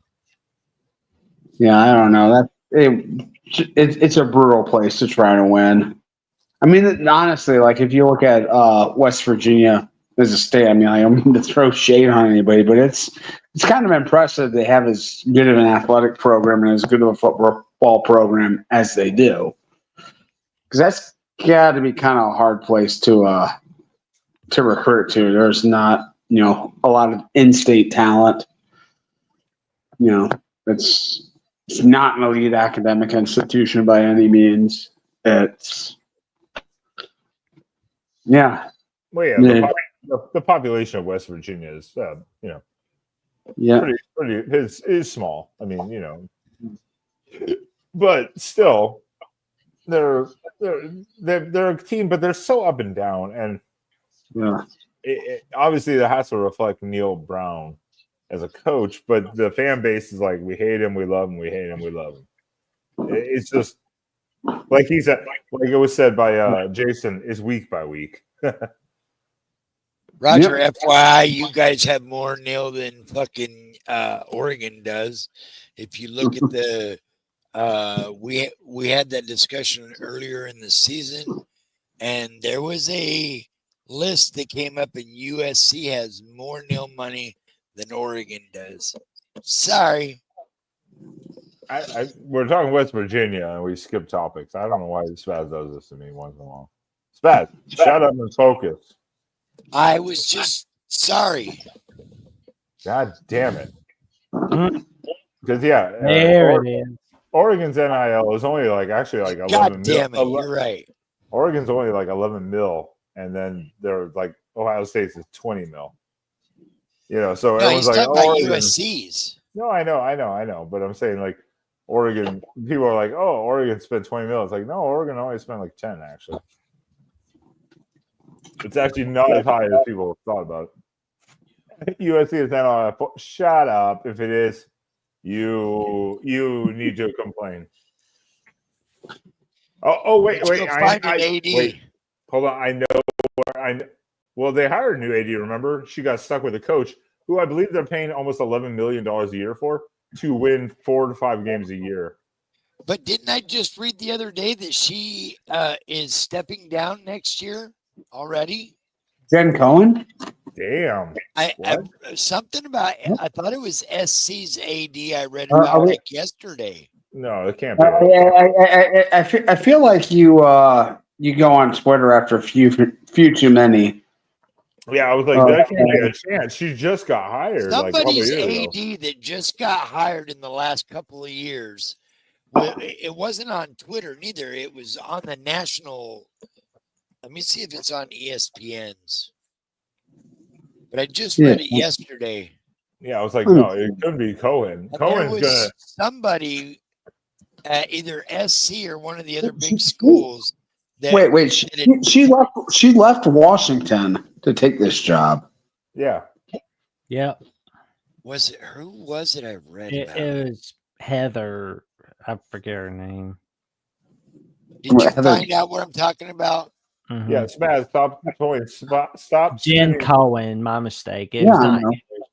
Yeah, I don't know. It's a brutal place to try to win. I mean, honestly, like if you look at West Virginia as a state, I mean, I don't mean to throw shade on anybody, but it's kind of impressive they have as good of an athletic program and as good of a football program as they do. Because that's got to be kind of a hard place to recruit to. There's not, a lot of in-state talent. It's not an elite academic institution by any means. It's Well, yeah, the population of West Virginia is, pretty is small. I mean, but still, they're a team, but they're so up and down, and obviously that has to reflect Neil Brown as a coach. But the fan base is like, we hate him, we love him, we hate him, we love him. It's just like he said, like it was said by Jason, is week by week. Roger, FYI, you guys have more nil than fucking Oregon does. If you look at the we had that discussion earlier in the season, and there was a list that came up, and USC has more nil money than Oregon does. Sorry. We're talking West Virginia, and we skip topics. I don't know why Spaz does this to me once in a while. Spaz, shut up and focus. I was just sorry. God damn it. Because, there it is. Oregon's NIL is only actually 11 God damn mil. it, you're right. Oregon's only 11 mil, and then they're like Ohio State's is 20 mil. So everyone's like, about USC's. No, I know. But I'm saying Oregon, people are like, oh, Oregon spent 20 mil. It's like, no, Oregon only spent 10 actually. It's actually not as high as people thought about it. USC is not on. Shut up. If it is, you need to complain. Wait. Wait. Hold on. I know. Well, they hired a new AD. Remember, she got stuck with a coach who I believe they're paying almost $11 million a year for to win 4 to 5 games a year. But didn't I just read the other day that she is stepping down next year already? Jen Cohen? Damn. I something about, I thought it was SC's AD I read about yesterday. No, it can't be. I feel like you go on Twitter after a few too many. Yeah, I was like, that can't be a chance. She just got hired. Somebody's AD that just got hired in the last couple of years. It wasn't on Twitter neither. It was on the national. Let me see if it's on ESPN's. But I just read it yesterday. Yeah, I was like, no, it could be Cohen. Cohen's gonna somebody at either SC or one of the other big schools. Wait. She left Washington to take this job. Yeah. Yeah. Was it who was it I read about? It was Heather. I forget her name. Did you find out what I'm talking about? Mm-hmm. Yeah, Spaz, stop. Jen Cohen, my mistake. It was not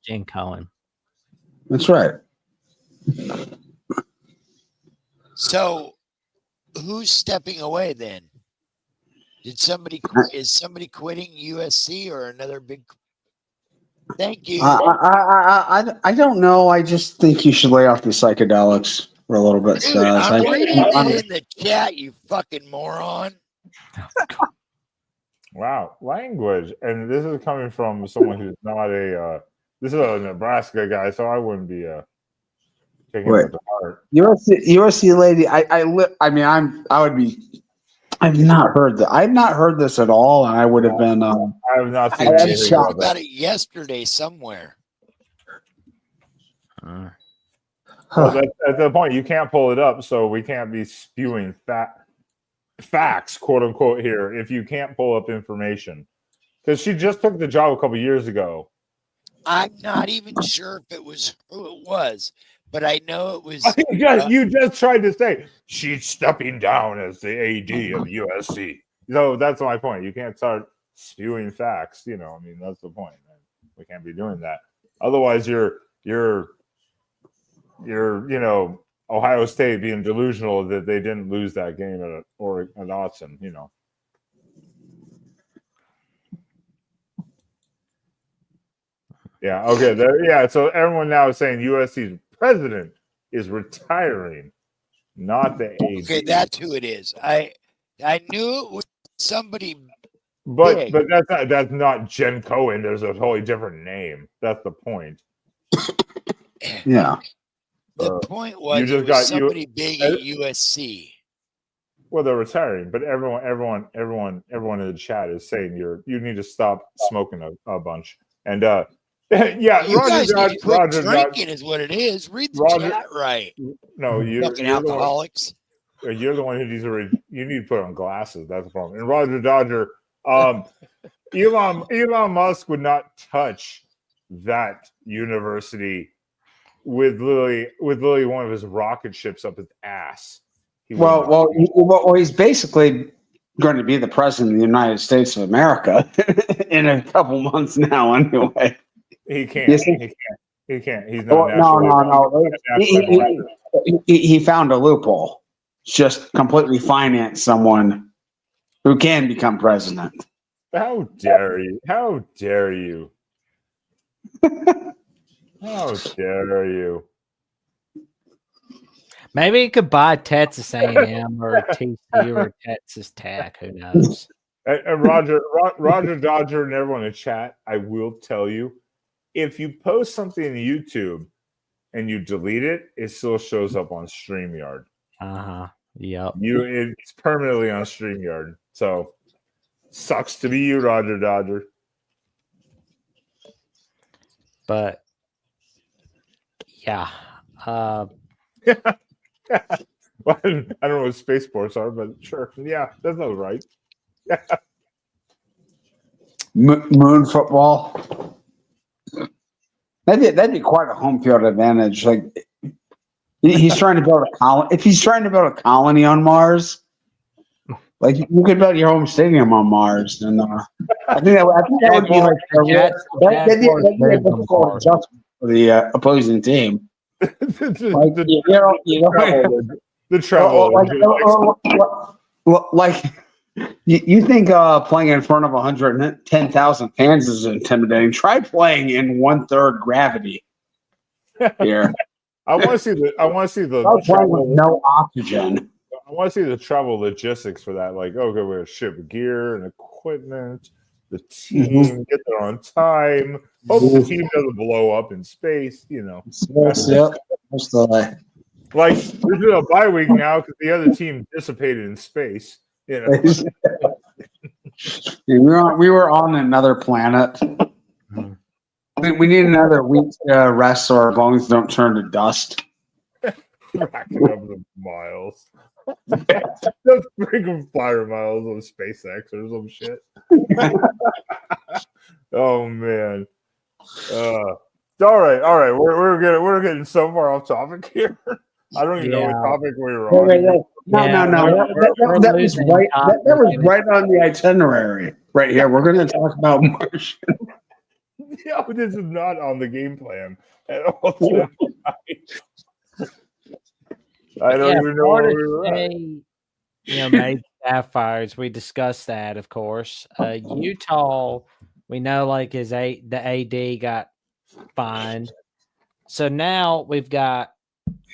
Jen Cohen. That's right. So, who's stepping away then? Is somebody quitting USC or another big? Thank you. I don't know. I just think you should lay off the psychedelics for a little bit. Dude, So I'm reading it in the chat, you fucking moron. Wow, language, and this is coming from someone who's not a. This is a Nebraska guy, so I wouldn't be taking it to heart. USC lady. I would be. I've not heard that. I've not heard this at all, and I would have been. I have not seen I anything just heard about about that. it yesterday somewhere. Well, that's, at the point you can't pull it up, so we can't be spewing facts, quote unquote, here if you can't pull up information. Because she just took the job a couple years ago. I'm not even sure if it was who it was, but I know it was. You just tried to say she's stepping down as the AD of USC. So that's my point. You can't start spewing facts. I mean, that's the point. We can't be doing that. Otherwise, you're Ohio State being delusional that they didn't lose that game at Austin. Yeah. Okay. So everyone now is saying USC's president is retiring, not the AD. Okay, that's who it is. I knew it was somebody. But big. that's not Jen Cohen. There's a totally different name. That's the point. Yeah. The point was it was somebody big at USC. Well, they're retiring, but everyone in the chat is saying you need to stop smoking a bunch. And yeah, You guys need to quit Roger drinking is what it is. Read the chat right. No, Fucking alcoholics. You're the one who needs to you need to put on glasses. That's the problem. And Roger Dodger, Elon Musk would not touch that university with literally one of his rocket ships up his ass. Well, he's basically going to be the president of the United States of America in a couple months now. Anyway, he can't. He can't. He's not. No. He found a loophole. Just completely finance someone who can become president. How dare you? How dare you? How dare you? Maybe you could buy Texas A&M or TCU or Texas Tech. Who knows? And Roger Dodger and everyone in chat, I will tell you, if you post something on YouTube and you delete it, it still shows up on StreamYard. Yep. It's permanently on StreamYard. So sucks to be you, Roger Dodger. But yeah. Well, I don't know what spaceports are, but sure. Yeah, that sounds right. Moon football. That'd be quite a home field advantage. Like he's trying to build a colony. If he's trying to build a colony on Mars, like you could build your home stadium on Mars, and I think that would be like that'd be a difficult adjustment for the opposing team. The travel. You think playing in front of 110,000 fans is intimidating? Try playing in 1/3 gravity. Here, I want to see the playing with no oxygen. I want to see the travel logistics for that. Like, okay, we're ship gear and equipment. The team get there on time. Hope the team doesn't blow up in space. Yep. Like this is a bye week now because the other team dissipated in space. We were on another planet. We need another week to rest so our bones don't turn to dust. Racking up the miles. Just freaking fire miles on SpaceX or some shit. Oh man. All right. We're getting so far off topic here. I don't even know what topic we were on. No. That was right on the itinerary. Right here. We're going to talk about Martian. Yeah, this is not on the game plan at all. I don't even know where we were at. Made staff fires. We discussed that, of course. Utah, we know the AD got fined. So now we've got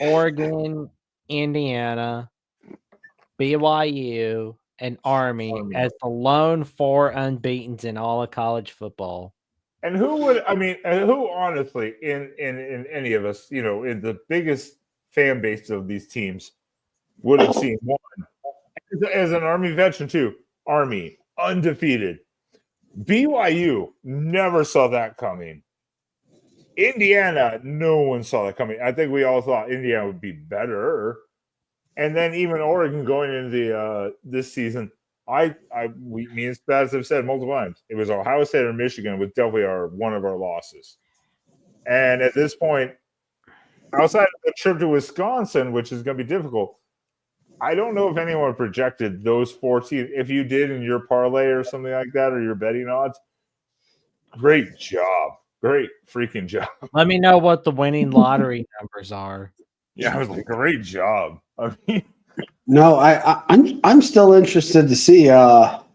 Oregon, Indiana, BYU, and Army as the lone 4 unbeatens in all of college football. And who honestly, in any of us, in the biggest fan base of these teams, would have seen one as an Army veteran too. Army undefeated. BYU never saw that coming. Indiana, no one saw that coming. I think we all thought Indiana would be better. And then even Oregon going into this season, me and Spaz have said multiple times, it was Ohio State or Michigan was definitely one of our losses. And at this point, outside of the trip to Wisconsin, which is going to be difficult, I don't know if anyone projected those 4 teams. If you did in your parlay or something like that, or your betting odds, great job. Great freaking job. Let me know what the winning lottery numbers are. Yeah, I was like, great job. I mean, No, I'm still interested to see. Well,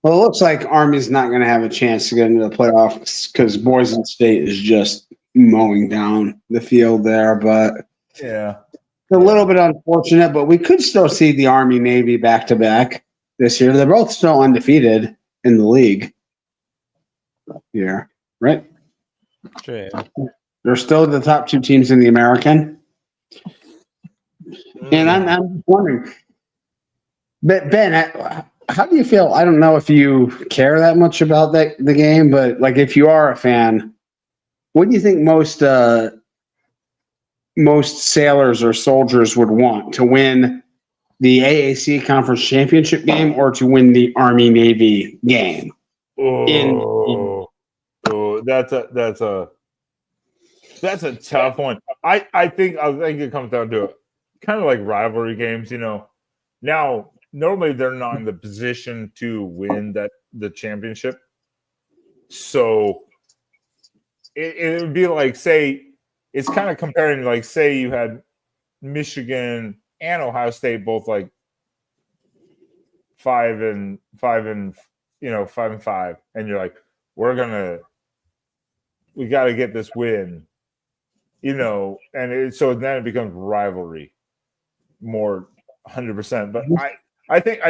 it looks like Army's not going to have a chance to get into the playoffs because Boise State is just mowing down the field there. But yeah, it's a little bit unfortunate. But we could still see the Army Navy back to back this year. They're both still undefeated in the league. Yeah, right. True. They're still the top 2 teams in the American. And I'm wondering, Ben, how do you feel? I don't know if you care that much about the game, but if you are a fan, what do you think most sailors or soldiers would want to win the AAC Conference Championship game or to win the Army Navy game? That's a tough one. I think it comes down to it. Kind of like rivalry games, Now, normally they're not in the position to win the championship. So it would be like, say, it's kind of comparing, like, say you had Michigan and Ohio State both 5-5, and you're like, we got to get this win, and so then it becomes rivalry. More 100%, but I think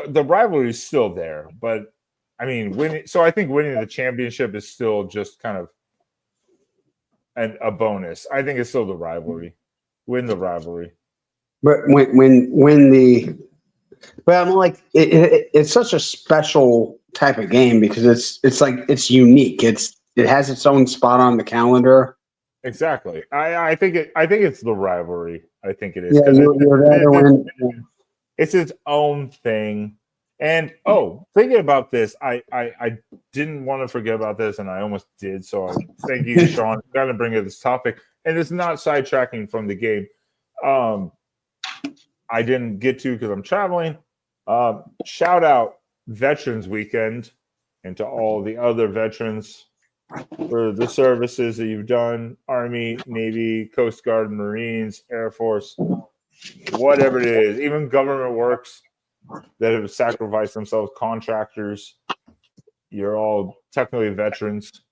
the rivalry is still there, but I mean winning. So I think winning the championship is still just kind of a bonus. I think it's still the rivalry. Win the rivalry. But but I'm like it's such a special type of game because it's unique. It has its own spot on the calendar. Exactly. I think it's the rivalry. I think it is. Yeah, it's its own thing. And thinking about this, I didn't want to forget about this, and I almost did. So thank you, Sean. Got to bring up this topic, and it's not sidetracking from the game. I didn't get to because I'm traveling. Shout out Veterans Weekend and to all the other veterans for the services that you've done, Army, Navy, Coast Guard, Marines, Air Force, whatever it is, even government works that have sacrificed themselves, contractors. You're all technically veterans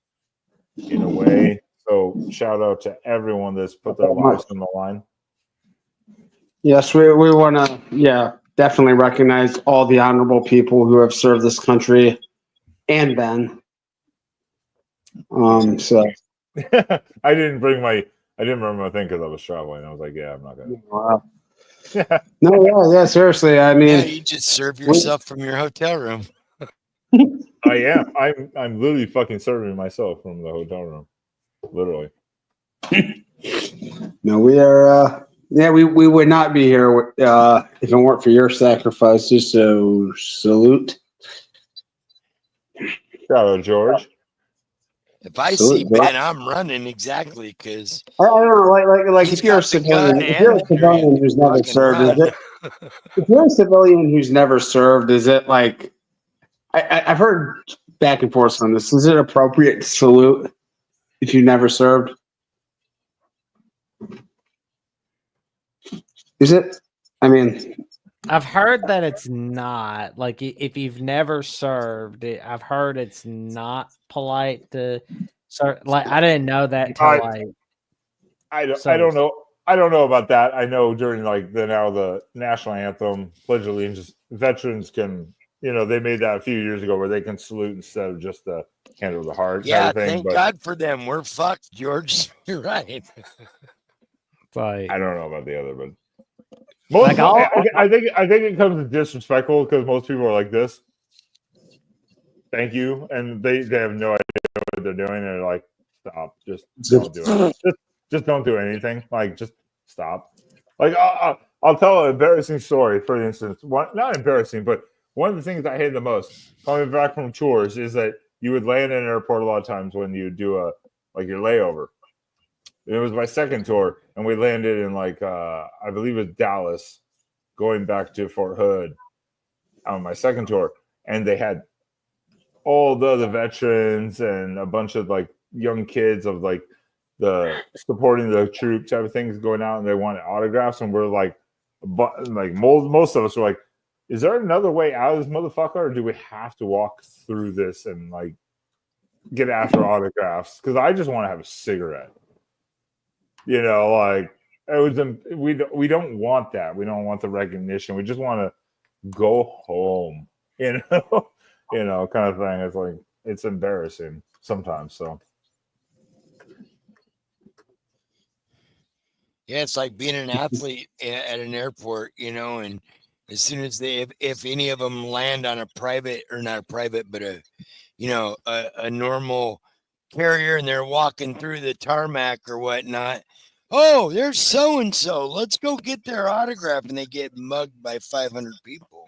in a way. So shout out to everyone that's put their lives on the line. Yes, we want to, definitely recognize all the honorable people who have served this country and Ben. So I didn't bring my thing because I was traveling. I was like, I'm not gonna. Wow. No, seriously. I mean, you just serve yourself from your hotel room. I am. I'm literally fucking serving myself from the hotel room. Literally. No, we are. We would not be here if it weren't for your sacrifices. So salute. Shout out, George. If I see Ben, I'm running exactly because I don't know, like if you're a civilian, who's never served, if you're a civilian who's never served, is it like I've heard back and forth on this? Is it appropriate to salute if you never served? Is it? I mean, I've heard that it's not. Like, if you've never served, I've heard it's not polite to serve. Like, I didn't know that till I don't know. I don't know about that. I know during like the national anthem, Pledge of Allegiance, veterans can, they made that a few years ago where they can salute instead of just the hand over the heart. Yeah, everything, thank God for them. We're fucked, George. You're right. Like, I don't know about the other, but I think it comes to disrespectful because most people are like this. Thank you, and they have no idea what they're doing, and they're like, stop, just don't do it. Just don't do anything. Like, just stop. Like, I'll tell an embarrassing story, for instance. Not embarrassing, but one of the things I hate the most coming back from tours is that you would land in an airport a lot of times when you do your layover. It was my second tour, and we landed in I believe it was Dallas, going back to Fort Hood on my second tour, and they had all the other veterans and a bunch of young kids of the supporting the troops, everything's going out, and they wanted autographs, and we're most of us were like, is there another way out of this motherfucker, or do we have to walk through this and get after autographs? Because I just want to have a cigarette. It was we don't want that. We don't want the recognition. We just want to go home. Kind of thing. It's it's embarrassing sometimes. So. Yeah, it's like being an athlete at an airport, and as soon as if any of them land on a private, or not a private, but a normal carrier, and they're walking through the tarmac or whatnot, oh, there's so-and-so, let's go get their autograph, and they get mugged by 500 people,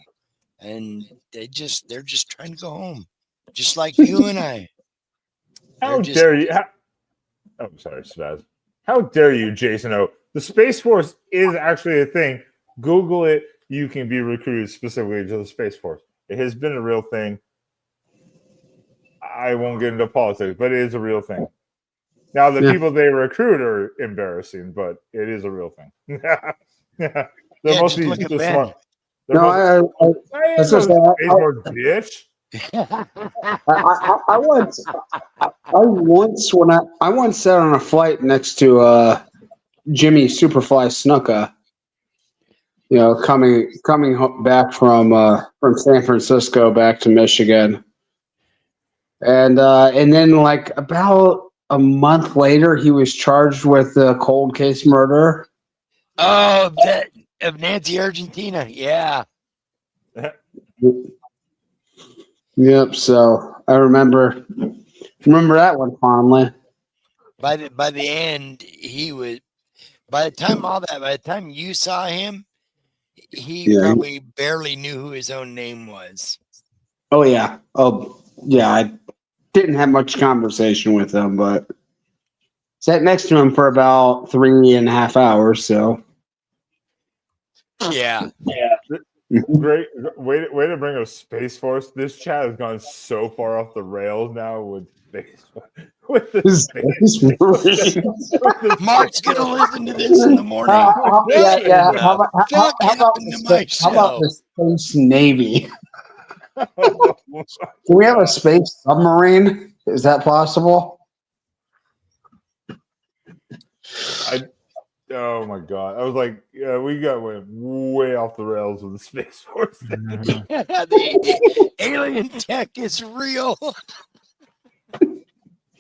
and they're just trying to go home, just like you and I. How dare you? I'm sorry, Spaz. How dare you, Jason O? The Space Force is actually a thing. Google it. You can be recruited specifically to the Space Force. It has been a real thing. I won't get into politics, but it is a real thing. Now, the people they recruit are embarrassing, but it is a real thing. They're mostly just smart. I once sat on a flight next to Jimmy Superfly Snuka, coming back from San Francisco back to Michigan, and then about a month later, he was charged with cold case murder. Oh, that of Nancy Argentina, yeah. Yep. So I remember that one fondly. By the end, he was. By the time you saw him, he probably barely knew who his own name was. Oh yeah. Oh yeah. I didn't have much conversation with him, but sat next to him for about 3.5 hours. So. Yeah. Great way to bring up Space Force. This chat has gone so far off the rails now with Mark's gonna listen to this in the morning. How about the Space Navy? Do we have a space submarine? Is that possible? Oh my god! I was like, yeah, we went way off the rails with the Space Force. Yeah, the alien tech is real.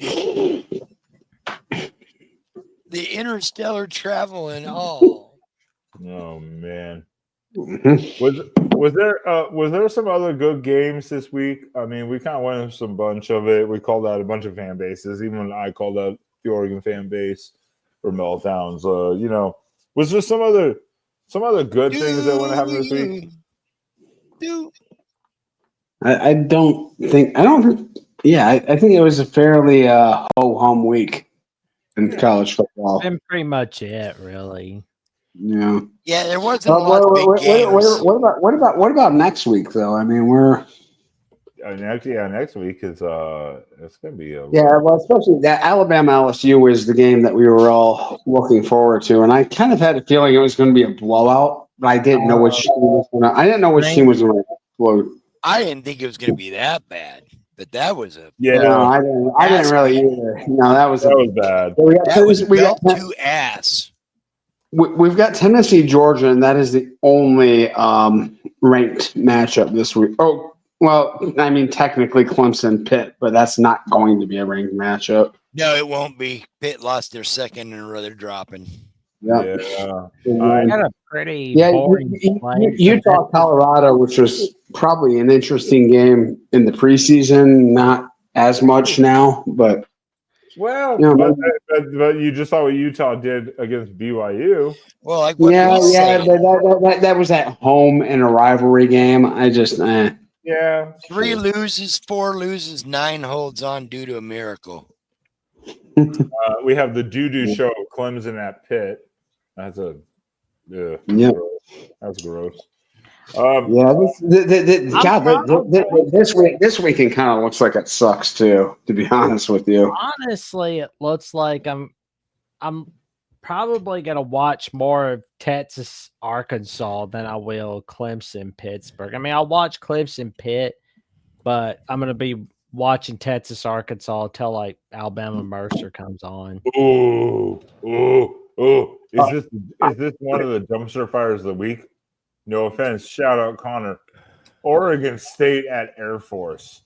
The interstellar travel and all. Oh man, was there some other good games this week? I mean, we kind of went into some bunch of it. We called out a bunch of fan bases. Even I called out the Oregon fan base for meltdowns. Was there some other good things that went to happen this week? I don't think. Yeah, I think it was a fairly ho-hum week in college football. Been pretty much it, really. Yeah. Yeah, there wasn't a lot of big games. What about next week though? I mean, next week is it's gonna be a well, especially that Alabama LSU is the game that we were all looking forward to, and I kind of had a feeling it was going to be a blowout, but I didn't know which team was going to. I didn't know which team was going to explode. I didn't think it was going to be that bad, but that was a No, I didn't. I didn't really either. No, that was bad. that was bet to ass. We've got Tennessee, Georgia, and that is the only ranked matchup this week. Oh, well, I mean, technically Clemson, Pitt, but that's not going to be a ranked matchup. No, it won't be. Pitt lost their second in a row. They're dropping. Yeah. I got a pretty Yeah, boring play. Utah, Colorado, which was probably an interesting game in the preseason. Not as much now, but Well, you know, but you just saw what Utah did against BYU. Well, like what yeah, we say, that was at home in a rivalry game. I just, Yeah. 3 loses, 4 loses, 9 holds on due to a miracle. We have the doo-doo show, Clemson at Pitt. That's that's gross. This weekend kind of looks like it sucks too. To be honest with you, Honestly, it looks like I'm probably gonna watch more of Texas, Arkansas than I will Clemson, Pittsburgh. I mean, I'll watch Clemson, Pitt, but I'm gonna be watching Texas, Arkansas till like Alabama Mercer comes on. Ooh. Is this one of the dumpster fires of the week? No offense. Shout out Connor. Oregon State at Air Force.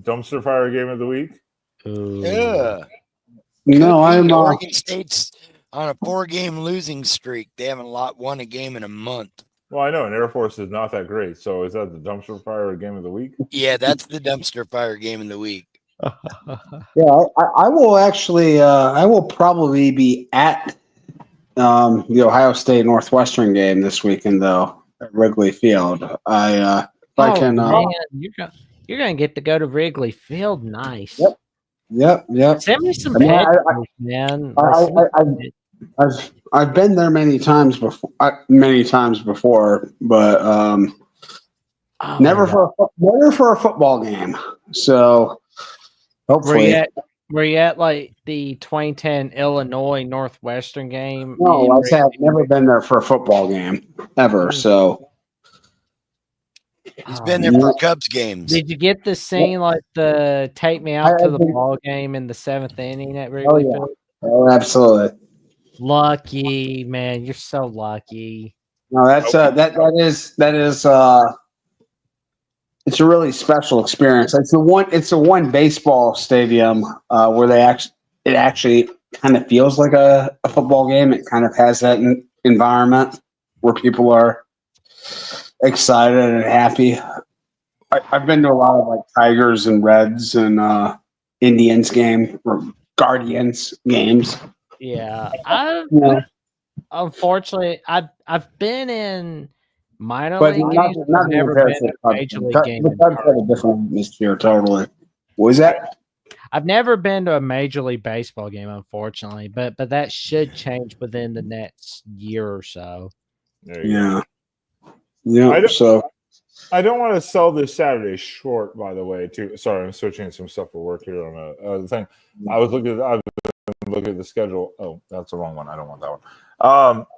Dumpster fire game of the week? Ooh. Yeah. no, I'm Oregon State's on a 4-game losing streak. They haven't won a game in a month. Well, I know, and Air Force is not that great. So is that the dumpster fire game of the week? Yeah, that's the dumpster fire game of the week. Yeah, I will actually. I will probably be at the Ohio State Northwestern game this weekend, though, at Wrigley Field. I can. Man, you're gonna get to go to Wrigley Field. Nice. Yep. Send me some Yeah, pictures, man. I've been there many times before. But never for a football game. So hopefully. Were you at like the 2010 Illinois Northwestern game? No, I said I've never been there for a football game ever. So He's been there for Cubs games. Did you get the scene like the take me out to the ball game in the 7th inning at Wrigley Field? Oh, absolutely. Lucky, man. You're so lucky. No, that's that is it's a really special experience. It's the one baseball stadium where it actually kind of feels like a football game. It kind of has that environment where people are excited and happy. I've been to a lot of like Tigers and Reds and Indians game or Guardians games. Yeah, unfortunately, I've been in minor league games. I've never been in a major league game. That's a different atmosphere, totally. What was that? I've never been to a major league baseball game, unfortunately, but that should change within the next year or so. Yeah. I don't want to sell this Saturday short, by the way. Too. Sorry, I'm switching some stuff for work here on a thing. I was looking at the schedule. Oh, that's the wrong one. I don't want that one.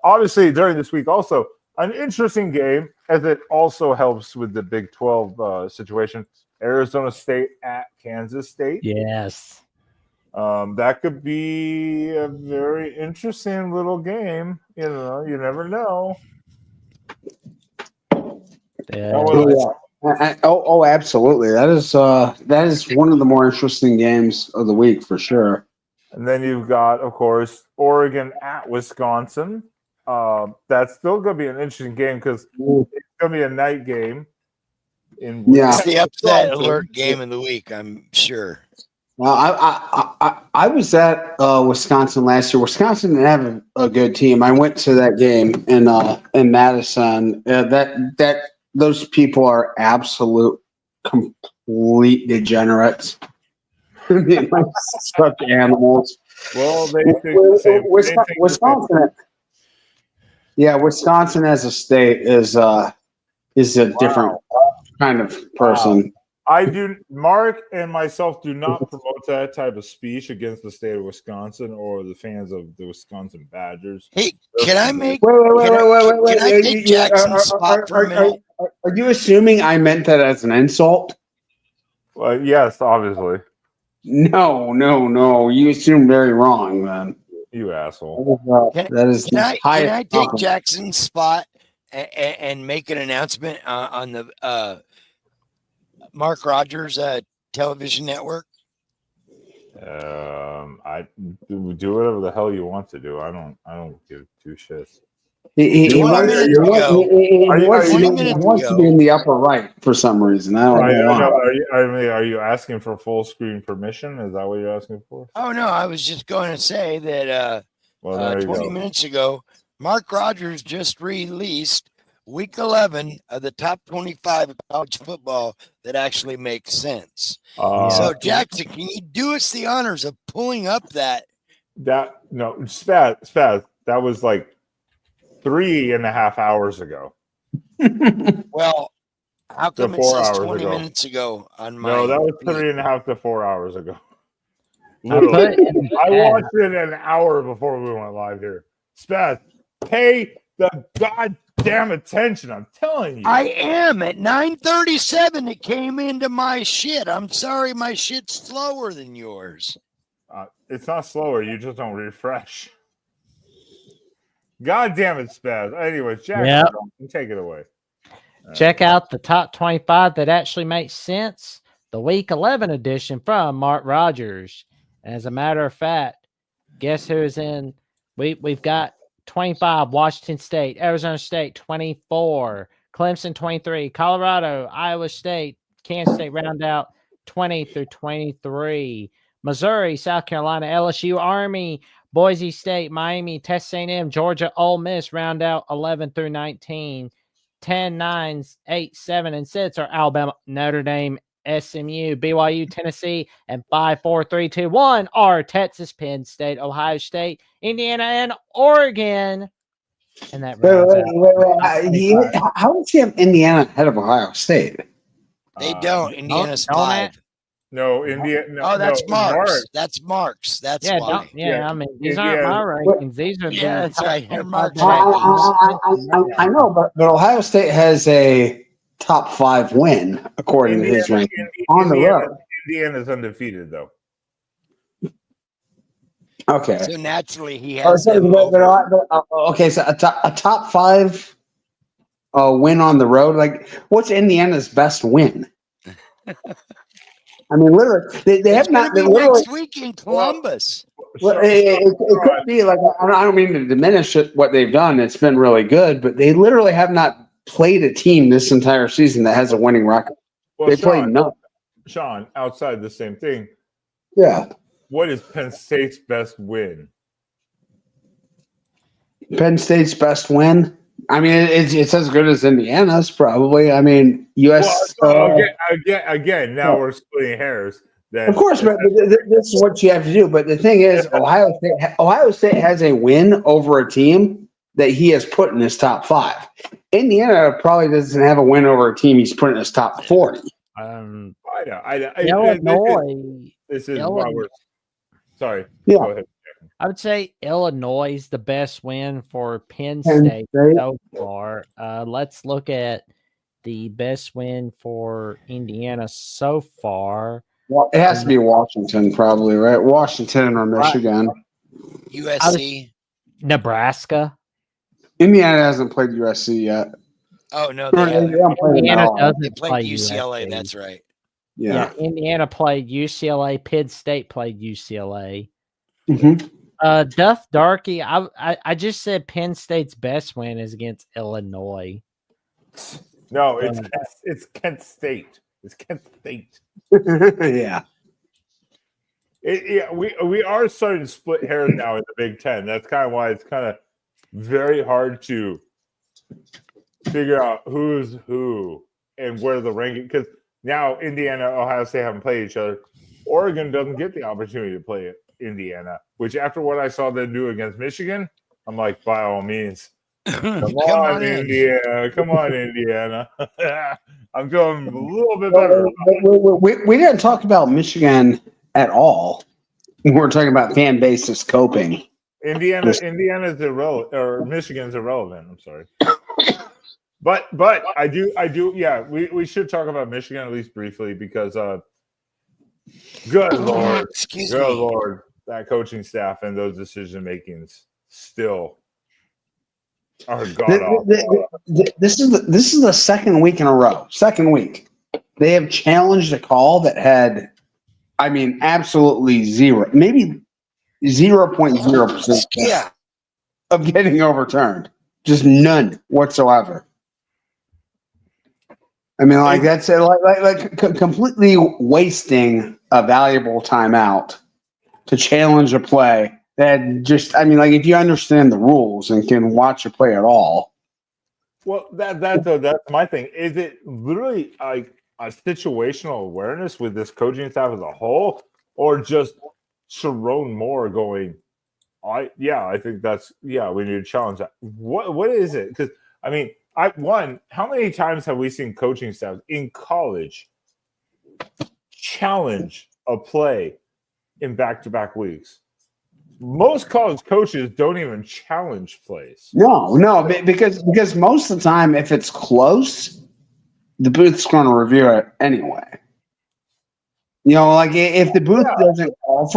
Obviously, during this week, also an interesting game, as it also helps with the Big 12 situation. Arizona State at Kansas State. Yes. That could be a very interesting little game. You know, you never know. Yeah. Absolutely. That is one of the more interesting games of the week for sure. And then you've got, of course, Oregon at Wisconsin. That's still going to be an interesting game because it's going to be a night game. It's the upset alert game of the week, I'm sure. Well, I was at Wisconsin last year. Wisconsin didn't have a good team. I went to that game in Madison. Those people are absolute, complete degenerates. I mean, like such animals. Well, they think the same. Wisconsin. Yeah, Wisconsin as a state is a different kind of person. I do. Mark and myself do not promote that type of speech against the state of Wisconsin or the fans of the Wisconsin Badgers. Hey, can I make? Wait. Can I take Jackson's spot for a minute? Are you assuming I meant that as an insult? Well, yes, obviously. No. You assume very wrong, man. You asshole. That is Can I take compliment. Jackson's spot and make an announcement on the Mark Rogers television network? I do whatever the hell you want to do. I don't give two shits. He 20 minutes ago. wants to be in the upper right for some reason. I don't know why. Are you asking for full screen permission? Is that what you're asking for? Oh no, I was just going to say that 20 minutes ago, Mark Rogers just released Week 11 of the top 25 of college football that actually makes sense. So Jackson, can you do us the honors of pulling up that? Spaz. That was like 3.5 hours ago. Well, how come it says 20 minutes ago on my? No, that was 3.5 to 4 hours ago. Literally. I watched it an hour before we went live here. Spaz, pay the goddamn attention. I'm telling you. I am at 9:37. It came into my shit. I'm sorry, my shit's slower than yours. It's not slower. You just don't refresh. God damn it, Spaz. Anyways, Jack, take it away. Check out the top 25 that actually makes sense. The Week 11 edition from Mark Rogers. As a matter of fact, guess who's in? We've got 25, Washington State, Arizona State, 24, Clemson, 23, Colorado, Iowa State, Kansas State round out 20 through 23, Missouri, South Carolina, LSU, Army, Boise State, Miami, Texas A&M, Georgia, Ole Miss round out 11 through 19, 10, 9, 8, 7, and 6 are Alabama, Notre Dame, SMU, BYU, Tennessee, and 5, 4, 3, 2, 1 are Texas, Penn State, Ohio State, Indiana, and Oregon. And that how does he have Indiana ahead of Ohio State? They don't. Indiana's 5. No, Indiana. No, that's Mark's. Mark. That's Mark's. That's why. I mean, these aren't my rankings. These are that's right. They're Mark's rankings. I know, but Ohio State has a top 5 win according to his ranking on the road. Indiana's undefeated though. Okay. So naturally he has them okay, so a top 5 win on the road. Like, what's Indiana's best win? I mean, literally, they have not. Next week in Columbus. Well, it could be like, I don't mean to diminish what they've done. It's been really good, but they literally have not played a team this entire season that has a winning record. They played none. Sean, outside the same thing. Yeah. What is Penn State's best win? Penn State's best win? I mean, it's as good as Indiana's probably. I mean, US. Again, now we're splitting hairs. Of course, but this is what you have to do. But the thing is, Ohio State has a win over a team that he has put in his top 5. Indiana probably doesn't have a win over a team he's put in his top 40. Illinois. This is why we're sorry. Yeah. Go ahead. I would say Illinois is the best win for Penn State so far. Let's look at the best win for Indiana so far. Well, it has to be Washington, probably, right? Washington or Michigan. USC. Nebraska. Indiana hasn't played USC yet. Oh, no. Indiana doesn't play UCLA. USC. That's right. Yeah. Indiana played UCLA. Penn State played UCLA. Mm-hmm. Duff Darky, I just said Penn State's best win is against Illinois. No, it's Kent State. It's Kent State. Yeah. We are starting to split hairs now in the Big Ten. That's kind of why it's kind of very hard to figure out who's who and where the ranking. Because now Indiana, Ohio State haven't played each other. Oregon doesn't get the opportunity to play Indiana, which after what I saw them do against Michigan, I'm like, by all means, come on, Indiana. Come on, Indiana. I'm feeling a little bit better. We didn't talk about Michigan at all. We're talking about fan bases coping. Indiana's irrelevant, or Michigan's irrelevant. I'm sorry. But I do. Yeah, we should talk about Michigan at least briefly because good Lord, Lord, that coaching staff and those decision makings still are god awful. This is the second week in a row. Second week, they have challenged a call that had, I mean, absolutely zero, maybe 0.0% of getting overturned. Just none whatsoever. I mean, like that's completely wasting a valuable timeout to challenge a play that just, I mean, like if you understand the rules and can watch a play at all. Well, that's my thing. Is it literally like a situational awareness with this coaching staff as a whole, or just Sharon Moore going, I think we need to challenge that. What is it? Because I mean, how many times have we seen coaching staffs in college challenge a play in back-to-back weeks? Most college coaches don't even challenge plays. No, because most of the time, if it's close, the booth's going to review it anyway. You know, like if the booth doesn't call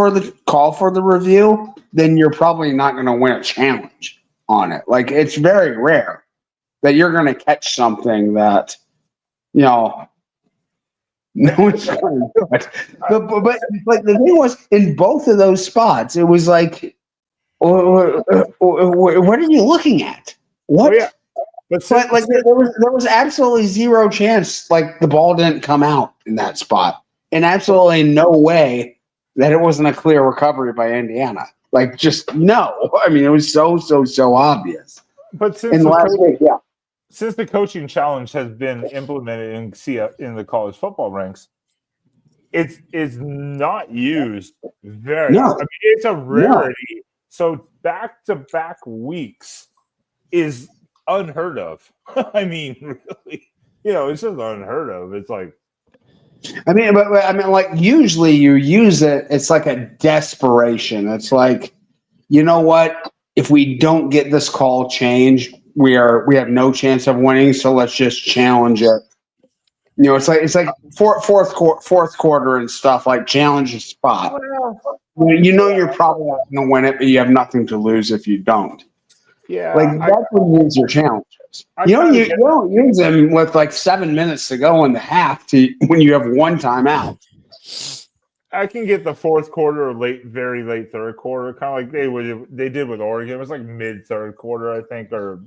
for the review, then you're probably not going to win a challenge on it. Like it's very rare that you're going to catch something that, you know, no one's going to do it. But like the thing was, in both of those spots, it was like, what are you looking at? What? Oh, yeah. But like there was absolutely zero chance like the ball didn't come out in that spot, and absolutely no way that it wasn't a clear recovery by Indiana. Like just no. I mean, it was so obvious. But since the coaching challenge has been implemented in the college football ranks, it's not used very. No. I mean, it's a rarity. No. So back-to-back weeks is unheard of. I mean, really, you know, it's just unheard of. It's like, I mean, but like usually you use it. It's like a desperation. It's like, you know what? If we don't get this call changed, we have no chance of winning. So let's just challenge it. You know, it's like fourth quarter and stuff. Like challenge a spot. You know, you're probably not going to win it, but you have nothing to lose if you don't. Yeah, like that's when you use your challenges. You don't use them with like 7 minutes to go in the half when you have one timeout. I can get the fourth quarter or very late third quarter, kind of like they did with Oregon. It was like mid third quarter, I think, or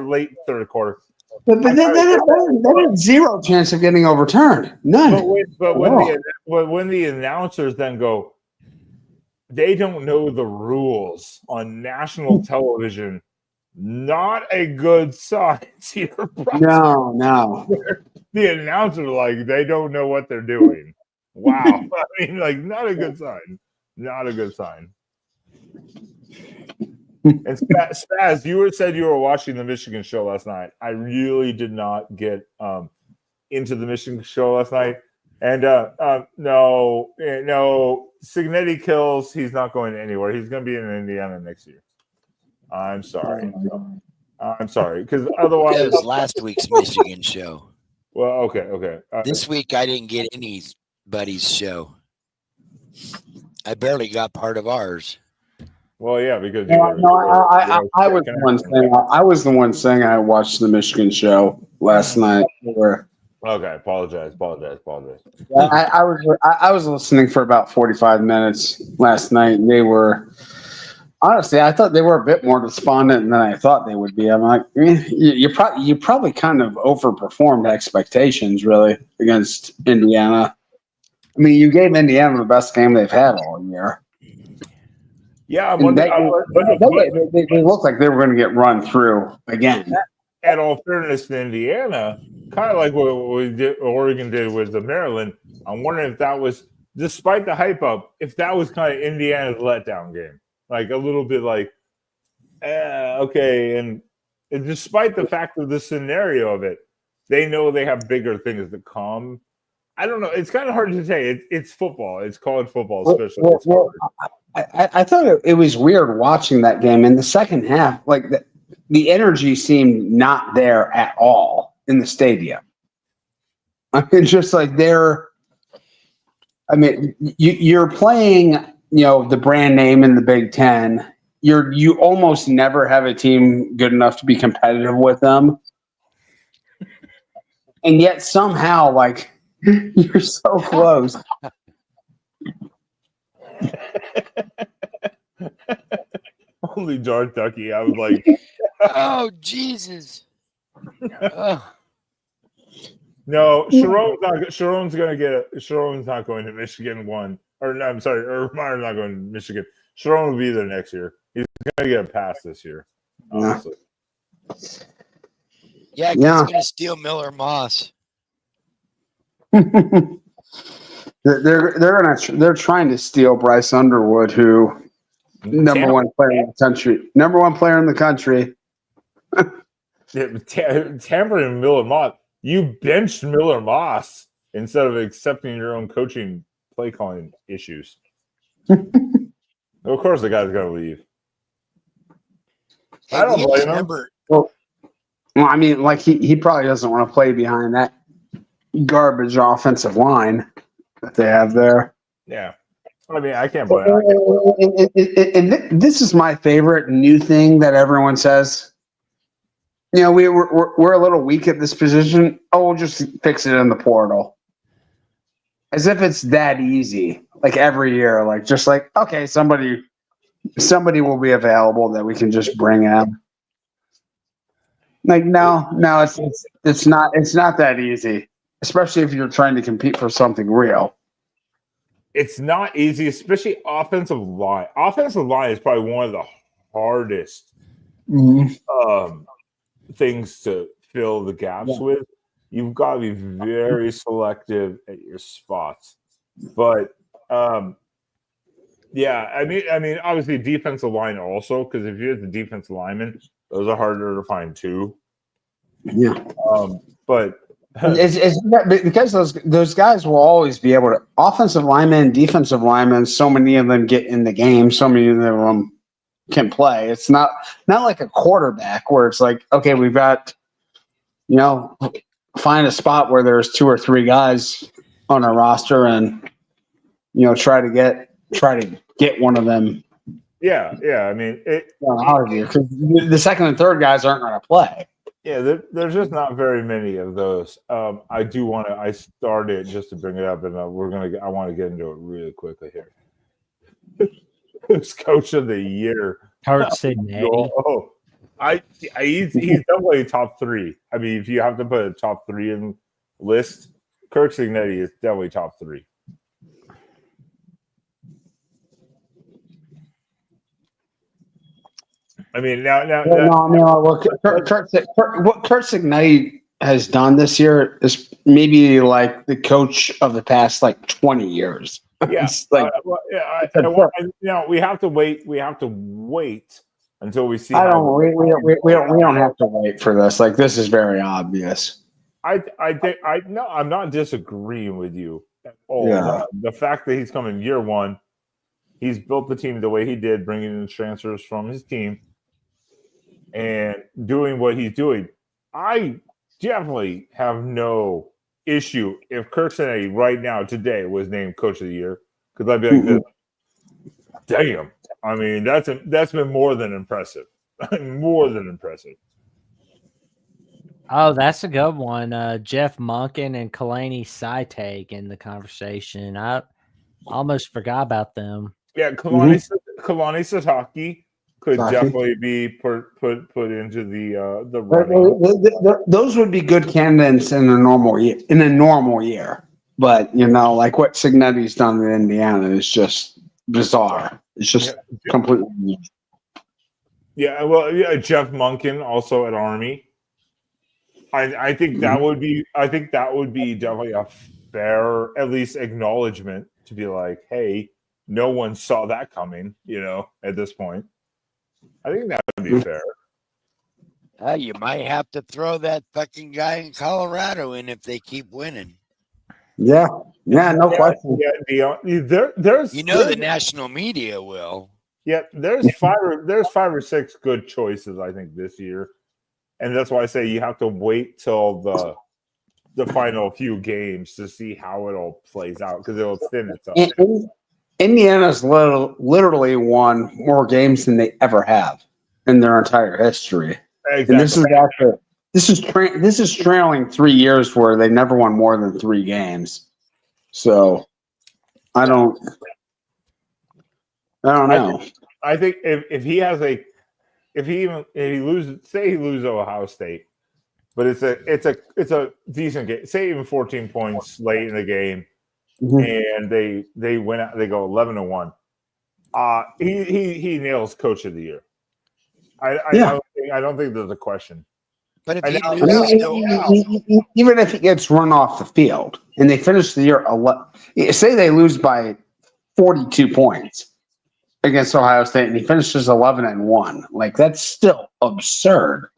late third quarter. But they had zero chance of getting overturned. None. But when the announcers then go, they don't know the rules on national television. Not a good sign. No. The announcers they don't know what they're doing. Wow. I mean, not a good sign. Not a good sign. And Spaz, you said you were watching the Michigan show last night. I really did not get into the Michigan show last night. And no, Cignetti kills. He's not going anywhere. He's going to be in Indiana next year. I'm sorry. Because otherwise, that was last week's Michigan show. Well, okay. This week I didn't get anybody's show. I barely got part of ours. Well, yeah, because I was the one saying I watched the Michigan show last night. Okay, apologize. I was listening for about 45 minutes last night, and they were. Honestly, I thought they were a bit more despondent than I thought they would be. I'm like, you probably kind of overperformed expectations, really, against Indiana. I mean, you gave Indiana the best game they've had all year. Yeah, they looked like they were going to get run through again. And all fairness to Indiana, kind of like what Oregon did with the Maryland, I'm wondering if that was, despite the hype up, if that was kind of Indiana's letdown game. Like a little bit okay. And despite the fact of the scenario of it, they know they have bigger things to come. I don't know. It's kind of hard to say. It's football. It's college football, especially. I thought it was weird watching that game in the second half. Like the energy seemed not there at all in the stadium. I mean, just like you're playing, the brand name in the Big Ten. You almost never have a team good enough to be competitive with them, and yet somehow, like, you're so close. Only George Ducky. I was like, oh Jesus. No, Sharon's not going to Michigan one. Or no, I'm sorry, Urban's not going to Michigan. Sharon will be there next year. He's going to get a pass this year, honestly. Yeah, he's going to steal Miller Moss. They're trying to steal Bryce Underwood, who number one player in the country. Tampering Miller Moss. You benched Miller Moss instead of accepting your own coaching play calling issues. Of course, the guy's got to leave. Hey, I don't blame him. Well, I mean, like he probably doesn't want to play behind that garbage offensive line that they have there. Yeah, I mean, I can't blame him. And this is my favorite new thing that everyone says. We're a little weak at this position. Oh, we'll just fix it in the portal. As if it's that easy. Like every year, like just like, okay, somebody will be available that we can just bring in. Like no, it's not that easy, especially if you're trying to compete for something real. It's not easy, especially offensive line. Offensive line is probably one of the hardest things to fill the gaps with. You've got to be very selective at your spots. But I mean, obviously defensive line also, because if you're the defensive lineman, those are harder to find too. Yeah. But it's because those guys will always be able to offensive linemen, defensive linemen, so many of them get in the game, so many of them can play. It's not like a quarterback where it's like, okay, we've got, find a spot where there's 2 or 3 guys on our roster and, try to get one of them. Yeah. I mean, because the second and third guys aren't going to play. Yeah, there's just not very many of those. I started just to bring it up, and I want to get into it really quickly here. Who's coach of the year? Kurt Signetti. Oh, he's definitely top 3. I mean, if you have to put a top 3 in list, Kirk Signetti is definitely top 3. I mean, what Kurt Signetti has done this year is maybe like the coach of the past 20 years. Yeah, we have to wait. We have to wait until we see. We don't have to wait for this. Like, this is very obvious. I'm not disagreeing with you at all. Yeah. The fact that he's coming year one, he's built the team the way he did, bringing in transfers from his team and doing what he's doing. I definitely have no issue if Kirk Signetti right now today was named coach of the year, because I'd be like, damn. I mean, that's been more than impressive. More than impressive. Oh, that's a good one. Jeff Monken and Kalani Saiteg in the conversation. I almost forgot about them. Yeah, Kalani Sataki could definitely be put into the running. Those would be good candidates in a normal year. But like what Signetti's done in Indiana is just bizarre. It's just completely unique. Yeah, well, Jeff Monken also at Army. I think that would be definitely a fair, at least, acknowledgement to be like, hey, no one saw that coming, at this point. I think that would be fair. You might have to throw that fucking guy in Colorado in if they keep winning. Yeah, no question. Yeah, there's The national media will. Yeah, there's five or six good choices I think this year, and that's why I say you have to wait till the final few games to see how it all plays out because it'll thin itself. Indiana's literally won more games than they ever have in their entire history. Exactly. And this is trailing 3 years where they never won more than 3 games. So I don't know. I think if he loses, say he loses Ohio State, but it's a decent game. Say even 14 points late in the game, and they win out. They go 11-1. He nails Coach of the Year. I don't think there's a question. But if he loses, even if he gets run off the field and they finish the year, say they lose by 42 points against Ohio State and he finishes 11-1, like that's still absurd.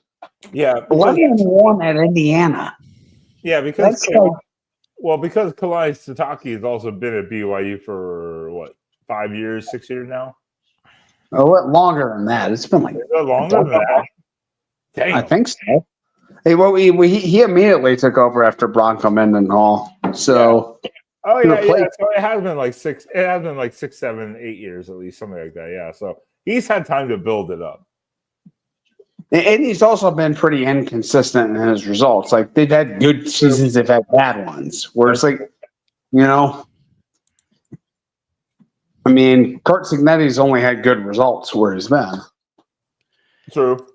Yeah, 11-1 at Indiana. Yeah, because because Kalai Sataki has also been at BYU for what 5 years, 6 years now. A lot longer than that. It's been like longer than that. Dang. I think so. Hey, well, he immediately took over after Bronco Mendenhall. So, So it has been like 6. It has been like 6, 7, 8 years at least, something like that. Yeah. So he's had time to build it up. And he's also been pretty inconsistent in his results. Like they've had good seasons, they've had bad ones. Where it's like, I mean, Kurt Signetti's only had good results where he's been. True.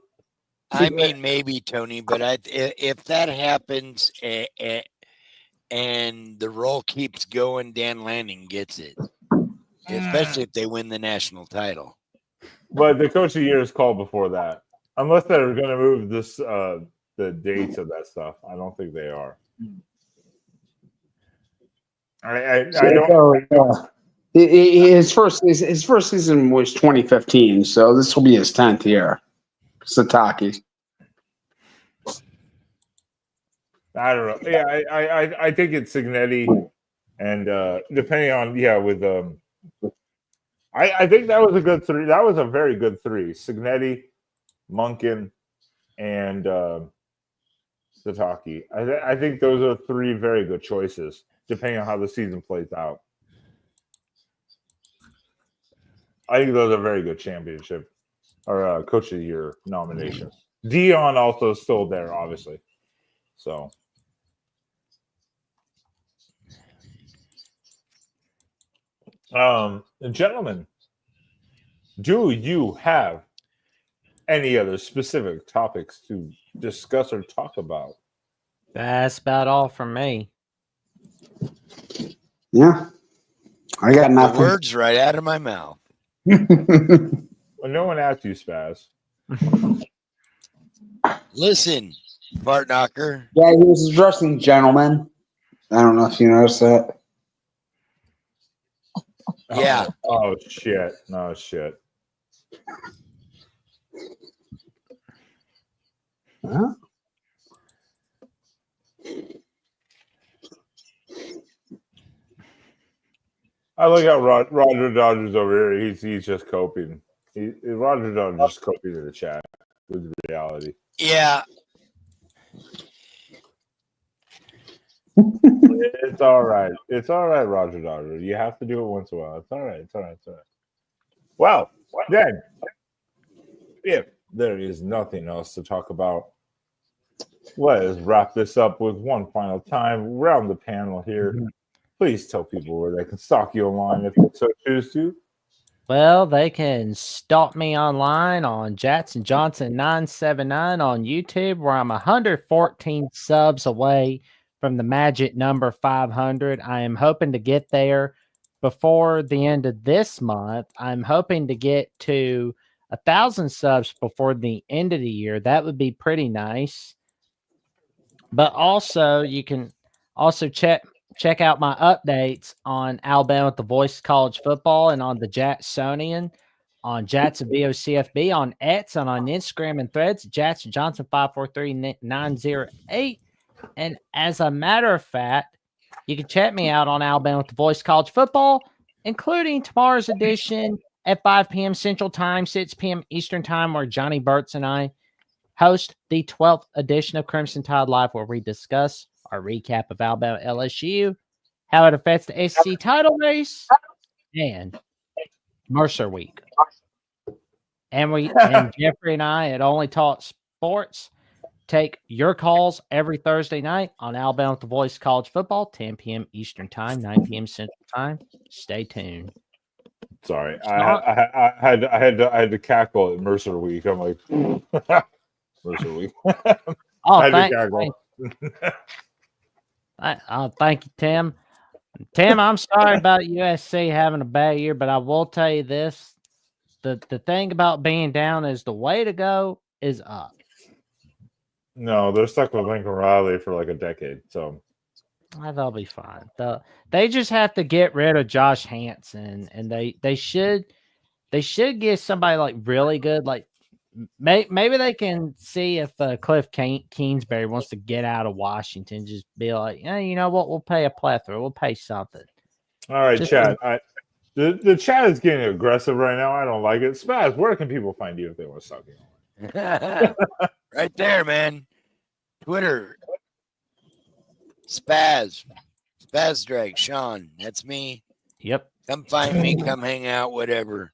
I mean, maybe Tony, but if that happens and the role keeps going, Dan Lanning gets it, especially if they win the national title. But the Coach of the Year is called before that, unless they're going to move this the dates of that stuff. I don't think they are. I don't. His first season was 2015, so this will be his 10th year. Sataki. I don't know. Yeah, I think it's Signetti, and depending on with I think that was a good 3. That was a very good 3. Signetti, Monken, and Sataki. I think those are 3 very good choices, depending on how the season plays out. I think those are very good championship or Coach of the Year nominations. Dion also still there, obviously. So, gentlemen, do you have any other specific topics to discuss or talk about? That's about all from me. Yeah, I got nothing. The words right out of my mouth. Well, no one asked you, Spaz. Listen, Bart Knocker. Yeah, he was addressing gentlemen. I don't know if you noticed that. Yeah. Oh shit. No shit. Huh? I look at Roger Dodgers over here. He's just coping. Roger Dodgers just coping in the chat with reality. Yeah. It's all right. It's all right, Roger Dodger. You have to do it once in a while. It's all right. It's all right. It's all right. Well, then, if there is nothing else to talk about, let us wrap this up with one final time. Around the panel here. Please tell people where they can stalk you online if they so choose to. Well, they can stalk me online on Jackson Johnson 979 on YouTube, where I'm 114 subs away from the magic number 500. I am hoping to get there before the end of this month. I'm hoping to get to 1,000 subs before the end of the year. That would be pretty nice. But also, you can also check out my updates on Alabama with the Voice of College Football and on the Jacksonian on Jackson BOCFB on X and on Instagram and Threads, Jackson Johnson 543-908. And as a matter of fact, you can check me out on Alabama with the Voice College Football, including tomorrow's edition at 5 p.m. Central Time, 6 p.m. Eastern Time, where Johnny Burtz and I host the 12th edition of Crimson Tide Live, where we discuss our recap of Alabama LSU, how it affects the SEC title race, and Mercer Week. And Jeffrey and I at Only Talk Sports take your calls every Thursday night on Alabama with the Voice College Football, 10 p.m. Eastern Time, 9 p.m. Central Time. Stay tuned. Sorry, I had to cackle at Mercer Week. I'm like, Mercer Week. Oh, thank you, Tim. Tim, I'm sorry about USC having a bad year, but I will tell you this. The thing about being down is the way to go is up. No, they're stuck with Lincoln Riley for like a decade. So they'll be fine. They just have to get rid of Josh Hansen, and they should get somebody like really good. Like maybe they can see if Cliff Kingsbury wants to get out of Washington. Just be like, you know what? We'll pay a plethora. We'll pay something. All right, Chad. The chat is getting aggressive right now. I don't like it. Spaz, where can people find you if they want to talk to you? Right there, man. Twitter. Spaz Drag. Sean. That's me. Yep. Come find me. Come hang out. Whatever.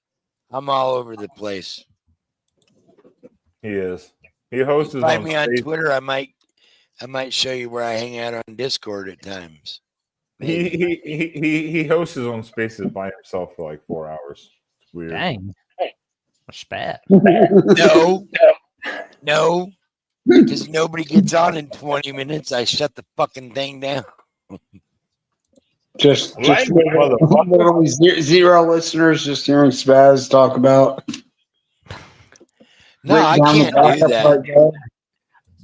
I'm all over the place. He is. He hosts. Find me on Twitter. I might show you where I hang out on Discord at times. He hosts his own spaces by himself for like 4 hours. It's weird. Dang. That's bad. No. Because nobody gets on in 20 minutes. I shut the fucking thing down. Just literally zero listeners just hearing Spaz talk about. No, I can't do that.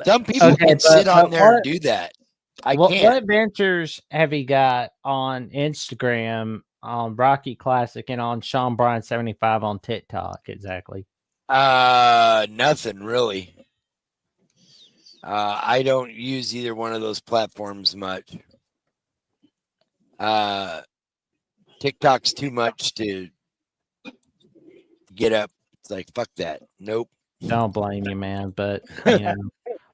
Some people can sit on there and do that. I can't. What adventures have you got on Instagram, on Rocky Classic, and on Sean Bryan 75 on TikTok exactly? Nothing really. I don't use either one of those platforms much. TikTok's too much to get up. It's like, fuck that. Nope. Don't blame you, man. But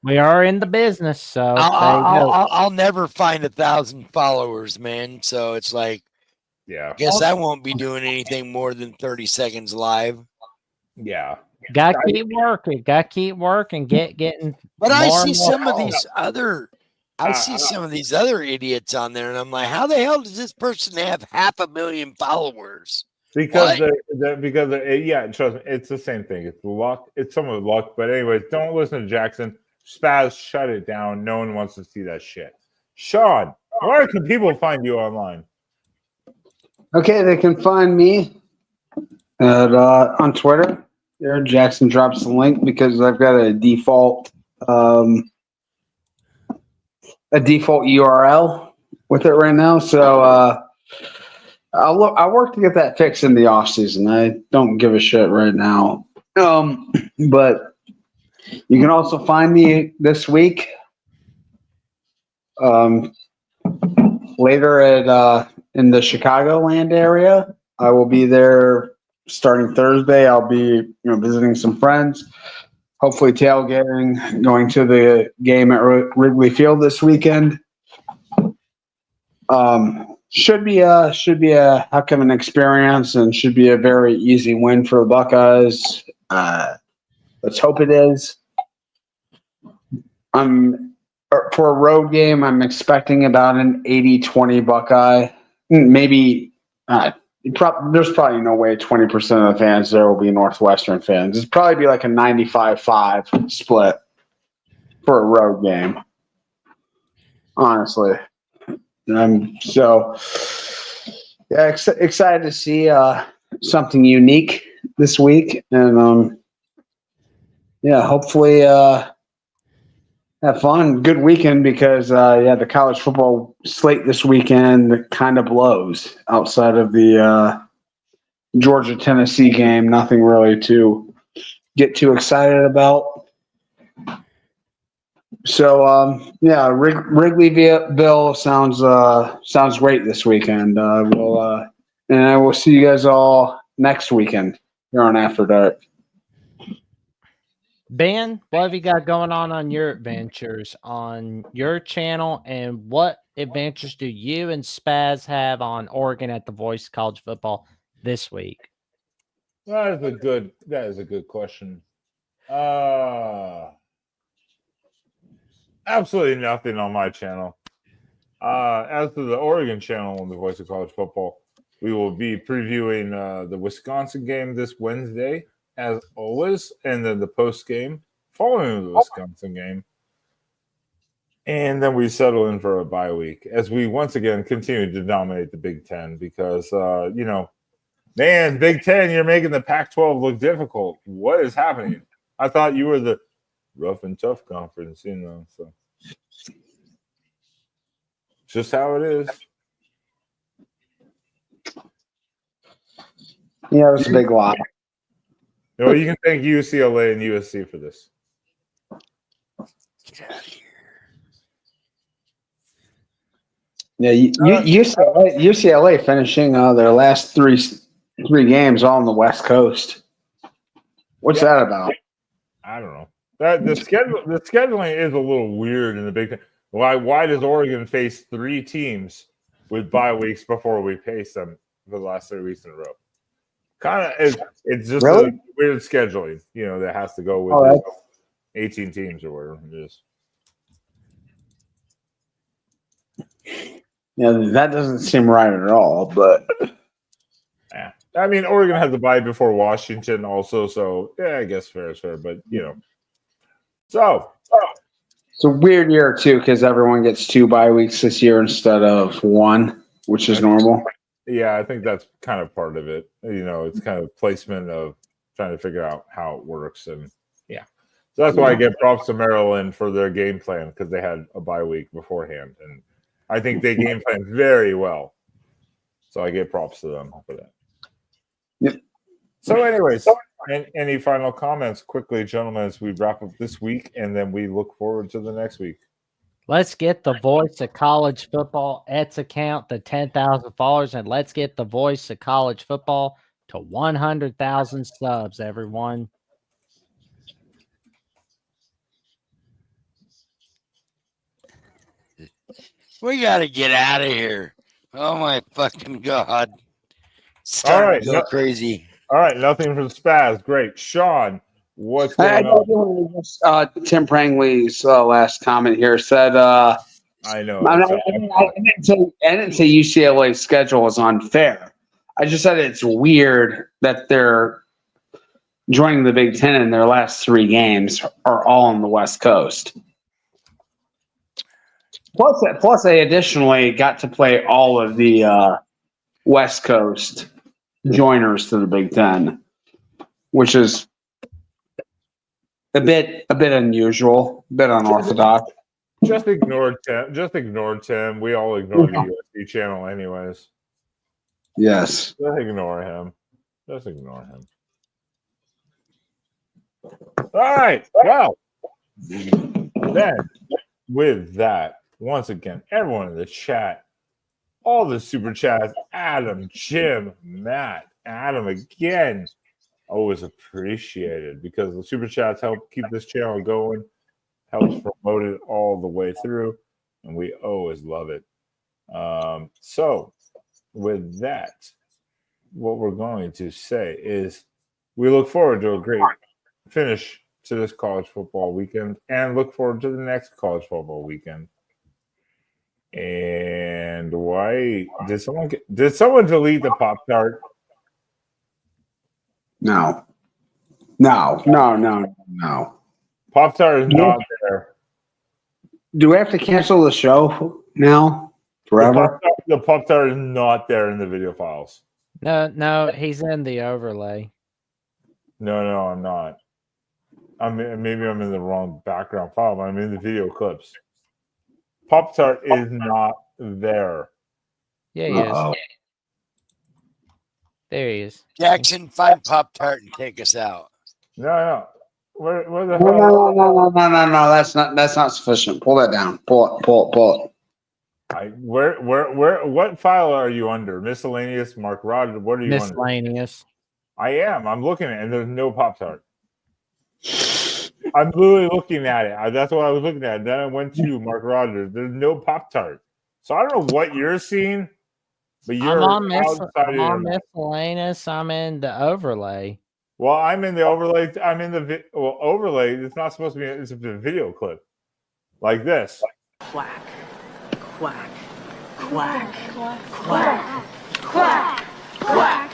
we are in the business, so I'll never find 1,000 followers, man. So it's like, yeah. I guess I won't be doing anything more than 30 seconds live. Yeah. Gotta keep working. Getting. But I see some of these other idiots on there, and I'm like, how the hell does this person have 500,000 followers? Because yeah, trust me, it's the same thing. It's luck. It's some of the luck. But anyways, don't listen to Jackson. Spaz, shut it down. No one wants to see that shit. Sean, where can people find you online? Okay, they can find me on Twitter. There, Jackson drops the link because I've got a default URL with it right now. So I'll work to get that fixed in the off season. I don't give a shit right now. But you can also find me this week. Later at in the Chicagoland area. I will be there starting Thursday. I'll be visiting some friends. Hopefully tailgating, going to the game at Wrigley Field this weekend. Should be a heck of an experience and should be a very easy win for the Buckeyes. Let's hope it is. For a road game, I'm expecting about an 80-20 Buckeye. Maybe there's probably no way 20% of the fans there will be Northwestern fans. It'd probably be like a 95-5 split for a road game, honestly. So, yeah, excited to see something unique this week. And, hopefully have fun. Good weekend because, the college football slate this weekend kind of blows outside of the Georgia-Tennessee game. Nothing really to get too excited about. So, yeah, Wrigleyville sounds great this weekend. And I will see you guys all next weekend here on After Dark. Ben, what have you got going on your adventures on your channel, and what adventures do you and Spaz have on Oregon at the Voice of College Football this week? That is a good question. Absolutely nothing on my channel. As to the Oregon channel on the Voice of College Football, we will be previewing the Wisconsin game this Wednesday, as always, and then the post game following the Wisconsin game. And then we settle in for a bye week as we once again continue to dominate the Big Ten because, man, Big Ten, you're making the Pac-12 look difficult. What is happening? I thought you were the rough and tough conference, so just how it is. Yeah, it was a big lie. You can thank UCLA and USC for this. Get out of here. Yeah, UCLA finishing their last three games all on the West Coast. What's that about? I don't know. The scheduling is a little weird in the Big Ten. Why does Oregon face 3 teams with bye weeks before we face them for the last 3 weeks in a row? It's just really? a weird scheduling, that has to go with 18 teams or whatever it is. Yeah, that doesn't seem right at all, but yeah. I mean, Oregon has a bye before Washington also, so yeah, I guess fair is fair, but So it's a weird year too because everyone gets 2 bye weeks this year instead of 1, which is normal. Yeah, I think that's kind of part of it. It's kind of placement of trying to figure out how it works, and yeah, so that's why I give props to Maryland for their game plan because they had a bye week beforehand, and I think they game planned very well. So I give props to them for that. Yep. So, anyways, any final comments quickly, gentlemen, as we wrap up this week, and then we look forward to the next week. Let's get the Voice of College Football X account to 10,000 followers, and let's get the Voice of College Football to 100,000 subs, everyone. We got to get out of here. Oh, my fucking God. All right. Go crazy. All right. Nothing from Spaz. Great. Sean, what's going on? Tim Prangley's last comment here said, I know. I didn't say UCLA's schedule is unfair. I just said it's weird that they're joining the Big Ten and their last 3 games are all on the West Coast. Plus, they additionally got to play all of the West Coast joiners to the Big Ten, which is a bit unusual, a bit unorthodox. Just ignore Tim. We all ignore the USC channel anyways. Yes. Just ignore him. All right. Well, then with that, once again, everyone in the chat, all the super chats, Adam, Jim, Matt, Adam again, always appreciated because the super chats help keep this channel going, helps promote it all the way through, and we always love it. So with that, what we're going to say is we look forward to a great finish to this college football weekend and look forward to the next college football weekend. And why did someone delete the Pop-Tart? No. Pop-Tart is not there. Do we have to cancel the show now? Forever? The Pop-Tart is not there in the video files. No, he's in the overlay. No, I'm not. Maybe I'm in the wrong background file, but I'm in the video clips. Pop-Tart is not there. Yeah, he is. There he is. Jackson, find Pop Tart and take us out. No. Where the No, hell? no. That's not sufficient. Pull that down. Pull it. What file are you under? Miscellaneous, Mark Rogers. What are you under? Miscellaneous. I am. I'm looking at it, and there's no Pop Tart. I'm literally looking at it. That's what I was looking at. Then I went to Mark Rogers. There's no Pop Tart. So I don't know what you're seeing, but you're I'm outside on miscellaneous. I'm in the overlay. Well, I'm in the overlay. I'm in the overlay. It's not supposed to be. It's a video clip, like this. Quack, quack, quack, quack, quack, quack, quack,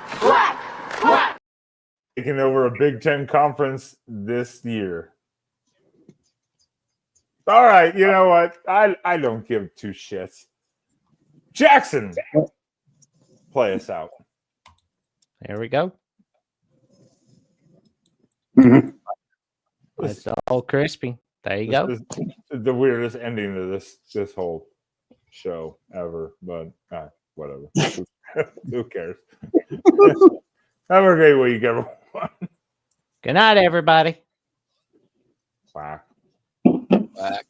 quack, quack. Taking over a Big Ten conference this year. All right, you know what? I don't give two shits. Jackson, play us out. There we go. Mm-hmm. It's all crispy. There you go. This is the weirdest ending to this whole show ever, but whatever. Who cares? Have a great week, everyone. Good night, everybody. Quack. Quack.